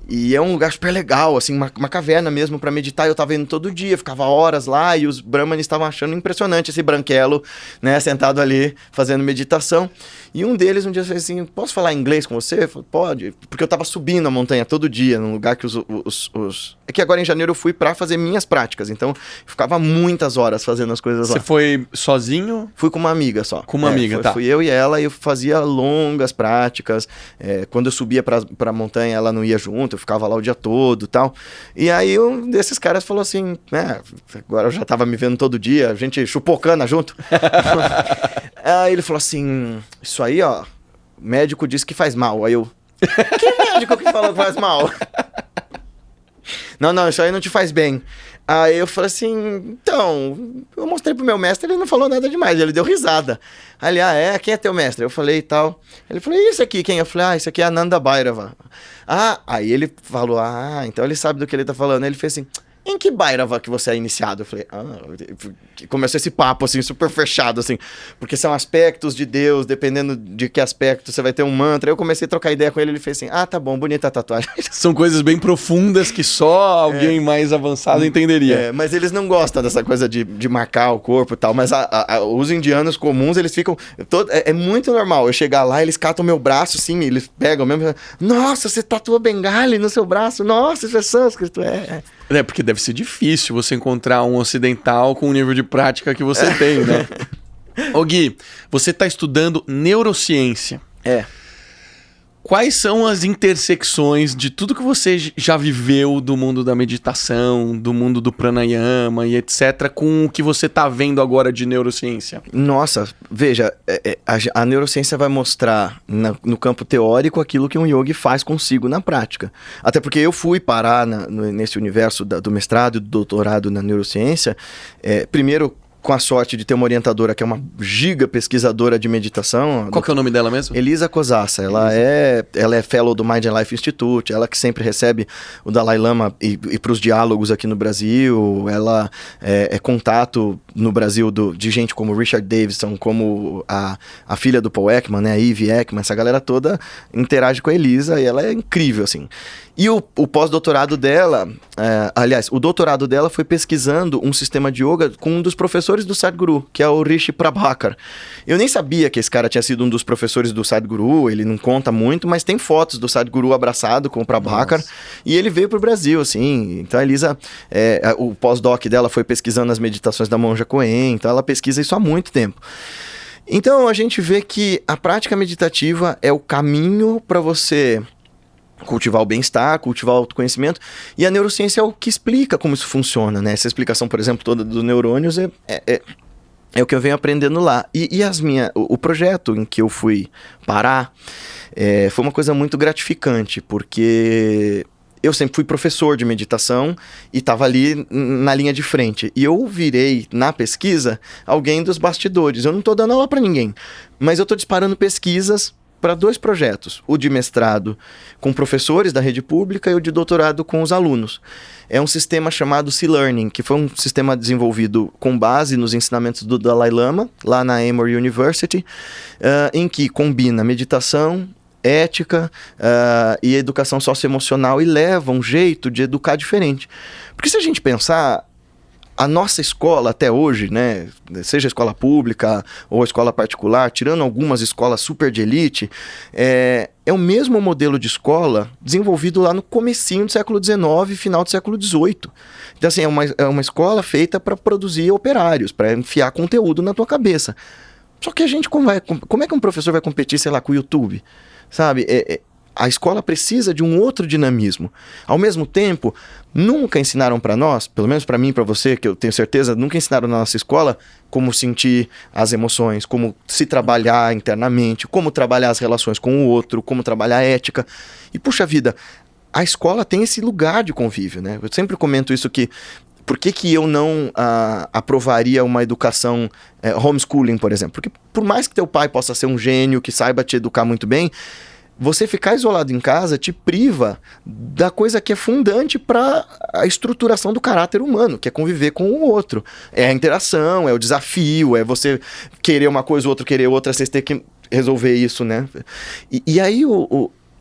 E é um lugar super legal, assim, uma caverna mesmo pra meditar. Eu tava indo todo dia, ficava horas lá e os brahmanes estavam achando impressionante esse branquelo, né, sentado ali fazendo meditação. E um deles um dia fez assim, posso falar inglês com você? Eu falei, pode, porque eu tava subindo a montanha todo dia, num lugar que É que agora em janeiro eu fui pra fazer minhas práticas, então eu ficava muitas horas fazendo as coisas lá. Você foi sozinho? Fui com uma amiga só. Com uma amiga, tá. Fui eu e ela, e eu fazia longas práticas. Quando eu subia pra montanha, ela não ia junto, eu ficava lá o dia todo e tal. E aí um desses caras falou assim, agora eu já tava me vendo todo dia, a gente chupou cana junto. Aí ele falou assim, isso aí, ó, médico disse que faz mal. Aí eu, que médico que falou que faz mal? Não, isso aí não te faz bem. Aí eu falei assim, então, eu mostrei pro meu mestre, ele não falou nada demais, ele deu risada. Aí ele, quem é teu mestre? Eu falei e tal. Ele falou, e isso aqui, quem? Eu falei, isso aqui é Ananda Bhairava. Aí ele falou, então ele sabe do que ele tá falando. Aí ele fez assim, em que Bhairava que você é iniciado? Eu falei, começou esse papo, assim, super fechado, assim, porque são aspectos de Deus, dependendo de que aspecto você vai ter um mantra. Eu comecei a trocar ideia com ele, ele fez assim, tá bom, bonita a tatuagem. São coisas bem profundas que só alguém mais avançado entenderia. Mas eles não gostam dessa coisa de marcar o corpo e tal, mas os indianos comuns, eles ficam... É muito normal eu chegar lá, eles catam meu braço, assim, eles pegam mesmo, nossa, você tatua Bengali no seu braço, nossa, isso é sânscrito, porque deve ser difícil você encontrar um ocidental com o nível de prática que você tem, né? Ô Gui, você está estudando neurociência. Quais são as intersecções de tudo que você já viveu do mundo da meditação, do mundo do pranayama e etc., com o que você está vendo agora de neurociência? Nossa, veja, a neurociência vai mostrar no campo teórico aquilo que um yogi faz consigo na prática. Até porque eu fui parar nesse universo do mestrado e do doutorado na neurociência, primeiro com a sorte de ter uma orientadora que é uma giga pesquisadora de meditação. Qual que é o nome dela mesmo? Elisa Cosassa. Ela é fellow do Mind and Life Institute, ela que sempre recebe o Dalai Lama e para os diálogos aqui no Brasil, ela é contato no Brasil de gente como Richard Davidson, como a filha do Paul Ekman, né, a Eve Ekman, essa galera toda interage com a Elisa e ela é incrível, assim. E o pós-doutorado dela, aliás, o doutorado dela foi pesquisando um sistema de yoga com um dos professores do Sadhguru, que é o Rishi Prabhakar. Eu nem sabia que esse cara tinha sido um dos professores do Sadhguru, ele não conta muito, mas tem fotos do Sadhguru abraçado com o Prabhakar. Nossa. E ele veio pro Brasil, assim. Então a Elisa, o pós-doc dela foi pesquisando as meditações da Monja Coen, então ela pesquisa isso há muito tempo. Então a gente vê que a prática meditativa é o caminho para você cultivar o bem-estar, cultivar o autoconhecimento, e a neurociência é o que explica como isso funciona, né? Essa explicação, por exemplo, toda dos neurônios é o que eu venho aprendendo lá. E o projeto em que eu fui parar foi uma coisa muito gratificante, porque eu sempre fui professor de meditação e estava ali na linha de frente. E eu virei, na pesquisa, alguém dos bastidores. Eu não estou dando aula para ninguém, mas eu estou disparando pesquisas para 2 projetos, o de mestrado com professores da rede pública e o de doutorado com os alunos. É um sistema chamado C-Learning, que foi um sistema desenvolvido com base nos ensinamentos do Dalai Lama, lá na Emory University, em que combina meditação, ética e educação socioemocional e leva um jeito de educar diferente. Porque se a gente pensar, a nossa escola até hoje, né, seja escola pública ou escola particular, tirando algumas escolas super de elite, é o mesmo modelo de escola desenvolvido lá no comecinho do século XIX, final do século XVIII. Então, assim, é uma escola feita para produzir operários, para enfiar conteúdo na tua cabeça. Só que a gente, como é que um professor vai competir, sei lá, com o YouTube? Sabe? A escola precisa de um outro dinamismo. Ao mesmo tempo, nunca ensinaram para nós, pelo menos para mim e para você, que eu tenho certeza, nunca ensinaram na nossa escola como sentir as emoções, como se trabalhar internamente, como trabalhar as relações com o outro, como trabalhar a ética. E, puxa vida, a escola tem esse lugar de convívio, né? Eu sempre comento isso que por que eu não aprovaria uma educação homeschooling, por exemplo? Porque por mais que teu pai possa ser um gênio, que saiba te educar muito bem, você ficar isolado em casa te priva da coisa que é fundante para a estruturação do caráter humano, que é conviver com o outro. É a interação, é o desafio, é você querer uma coisa, o outro querer outra, vocês têm que resolver isso, né? E aí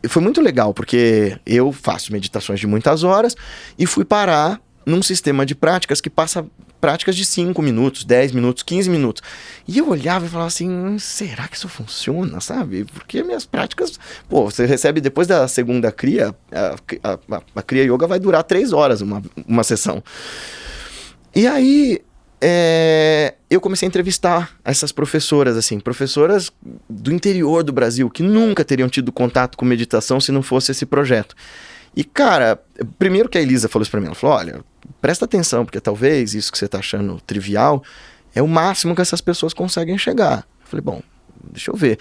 foi muito legal, porque eu faço meditações de muitas horas e fui parar num sistema de práticas que passa práticas de 5 minutos, 10 minutos, 15 minutos. E eu olhava e falava assim, será que isso funciona, sabe? Porque minhas práticas... Pô, você recebe depois da segunda cria, a Kriya Yoga vai durar 3 horas uma sessão. E aí, eu comecei a entrevistar essas professoras, assim, professoras do interior do Brasil, que nunca teriam tido contato com meditação se não fosse esse projeto. E, cara, primeiro que a Elisa falou isso pra mim, ela falou, olha, presta atenção, porque talvez isso que você tá achando trivial é o máximo que essas pessoas conseguem chegar. Eu falei, bom, deixa eu ver.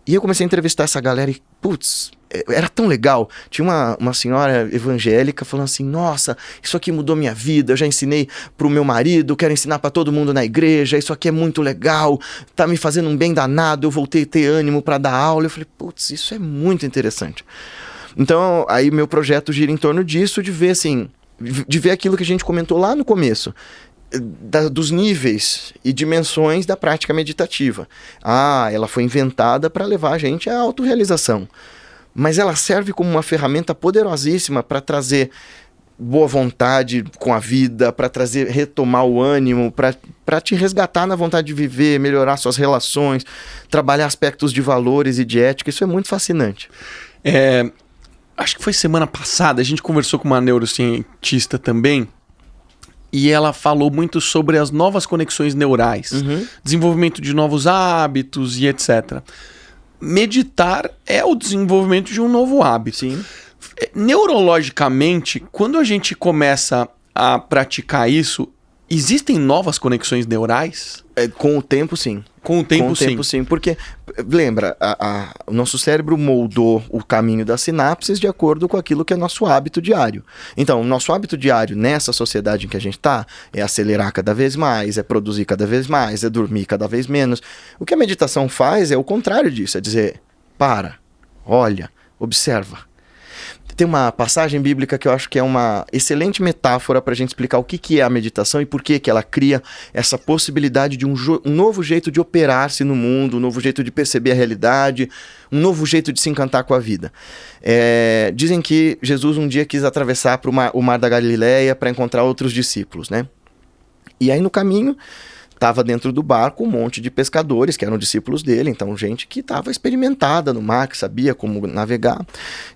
E eu comecei a entrevistar essa galera e, putz, era tão legal. Tinha uma senhora evangélica falando assim, nossa, isso aqui mudou minha vida, eu já ensinei pro meu marido, quero ensinar pra todo mundo na igreja, isso aqui é muito legal, tá me fazendo um bem danado, eu voltei a ter ânimo pra dar aula. Eu falei, putz, isso é muito interessante. Então, aí meu projeto gira em torno disso, de ver assim, de ver aquilo que a gente comentou lá no começo, dos níveis e dimensões da prática meditativa. Ela foi inventada para levar a gente à autorrealização, mas ela serve como uma ferramenta poderosíssima para trazer boa vontade com a vida, para retomar o ânimo, para te resgatar na vontade de viver, melhorar suas relações, trabalhar aspectos de valores e de ética. Isso é muito fascinante. Acho que foi semana passada, a gente conversou com uma neurocientista também, e ela falou muito sobre as novas conexões neurais, desenvolvimento de novos hábitos e etc. Meditar é o desenvolvimento de um novo hábito. Sim. Neurologicamente, quando a gente começa a praticar isso, existem novas conexões neurais? Com o tempo, sim. Com o tempo, sim. Porque, lembra, o nosso cérebro moldou o caminho das sinapses de acordo com aquilo que é nosso hábito diário. Então, o nosso hábito diário nessa sociedade em que a gente está é acelerar cada vez mais, é produzir cada vez mais, é dormir cada vez menos. O que a meditação faz é o contrário disso, é dizer, para, olha, observa. Tem uma passagem bíblica que eu acho que é uma excelente metáfora para a gente explicar o que é a meditação e por que ela cria essa possibilidade de um novo jeito de operar-se no mundo, um novo jeito de perceber a realidade, um novo jeito de se encantar com a vida. Dizem que Jesus um dia quis atravessar o mar da Galileia para encontrar outros discípulos, né? E aí no caminho estava dentro do barco um monte de pescadores que eram discípulos dele, então gente que estava experimentada no mar, que sabia como navegar.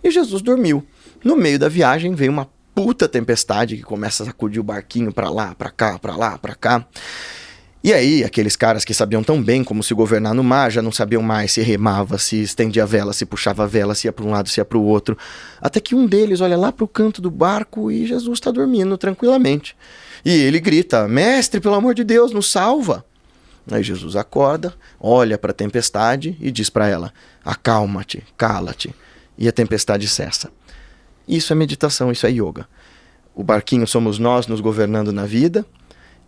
E Jesus dormiu. No meio da viagem veio uma puta tempestade que começa a sacudir o barquinho para lá, para cá, para lá, para cá. E aí, aqueles caras que sabiam tão bem como se governar no mar, já não sabiam mais se remava, se estendia a vela, se puxava a vela, se ia para um lado, se ia para o outro. Até que um deles olha lá para o canto do barco e Jesus está dormindo tranquilamente. E ele grita, mestre, pelo amor de Deus, nos salva. Aí Jesus acorda, olha para a tempestade e diz para ela, acalma-te, cala-te. E a tempestade cessa. Isso é meditação, isso é yoga. O barquinho somos nós nos governando na vida,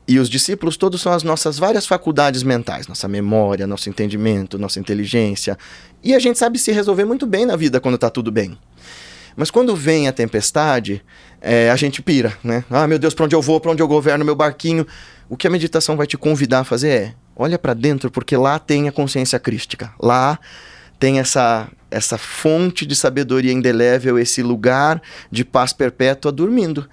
e os discípulos todos são as nossas várias faculdades mentais, nossa memória, nosso entendimento, nossa inteligência. E a gente sabe se resolver muito bem na vida quando está tudo bem. Mas quando vem a tempestade, a gente pira, né? Ah, meu Deus, para onde eu vou, para onde eu governo meu barquinho? O que a meditação vai te convidar a fazer olha para dentro, porque lá tem a consciência crística. Lá tem essa fonte de sabedoria indelével, esse lugar de paz perpétua dormindo.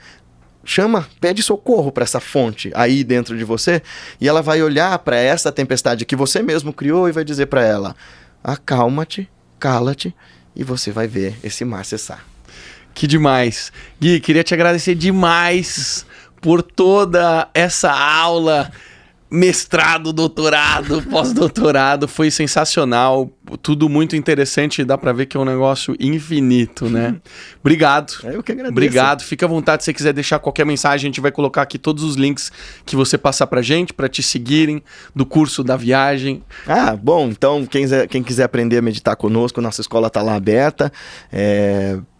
Chama, pede socorro para essa fonte aí dentro de você, e ela vai olhar para essa tempestade que você mesmo criou e vai dizer para ela, acalma-te, cala-te, e você vai ver esse mar cessar. Que demais. Gui, queria te agradecer demais por toda essa aula, mestrado, doutorado, pós-doutorado. Foi sensacional, tudo muito interessante. Dá pra ver que é um negócio infinito, né? Obrigado. Eu que agradeço. Obrigado. Fica à vontade, se você quiser deixar qualquer mensagem, a gente vai colocar aqui todos os links que você passar pra gente, pra te seguirem, do curso, da viagem. Ah, bom, então quem quiser aprender a meditar conosco, nossa escola tá lá aberta.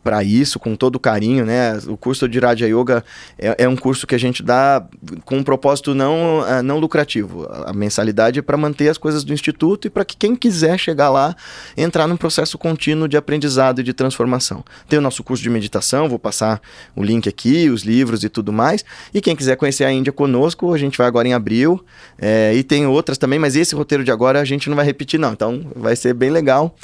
Para isso, com todo carinho, né? O curso de Raja Yoga é um curso que a gente dá com um propósito não lucrativo. A mensalidade é para manter as coisas do Instituto e para que quem quiser chegar lá, entrar num processo contínuo de aprendizado e de transformação. Tem o nosso curso de meditação, vou passar o link aqui, os livros e tudo mais. E quem quiser conhecer a Índia conosco, a gente vai agora em abril. E tem outras também, mas esse roteiro de agora a gente não vai repetir não, então vai ser bem legal.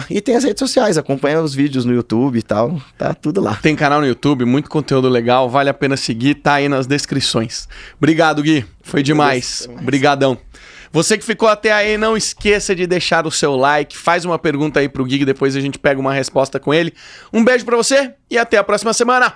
E tem as redes sociais, acompanha os vídeos no YouTube e tal, tá tudo lá. Tem canal no YouTube, muito conteúdo legal, vale a pena seguir, tá aí nas descrições. Obrigado, Gui, foi demais. Obrigadão. Você que ficou até aí, não esqueça de deixar o seu like, faz uma pergunta aí pro Gui, depois a gente pega uma resposta com ele. Um beijo pra você e até a próxima semana.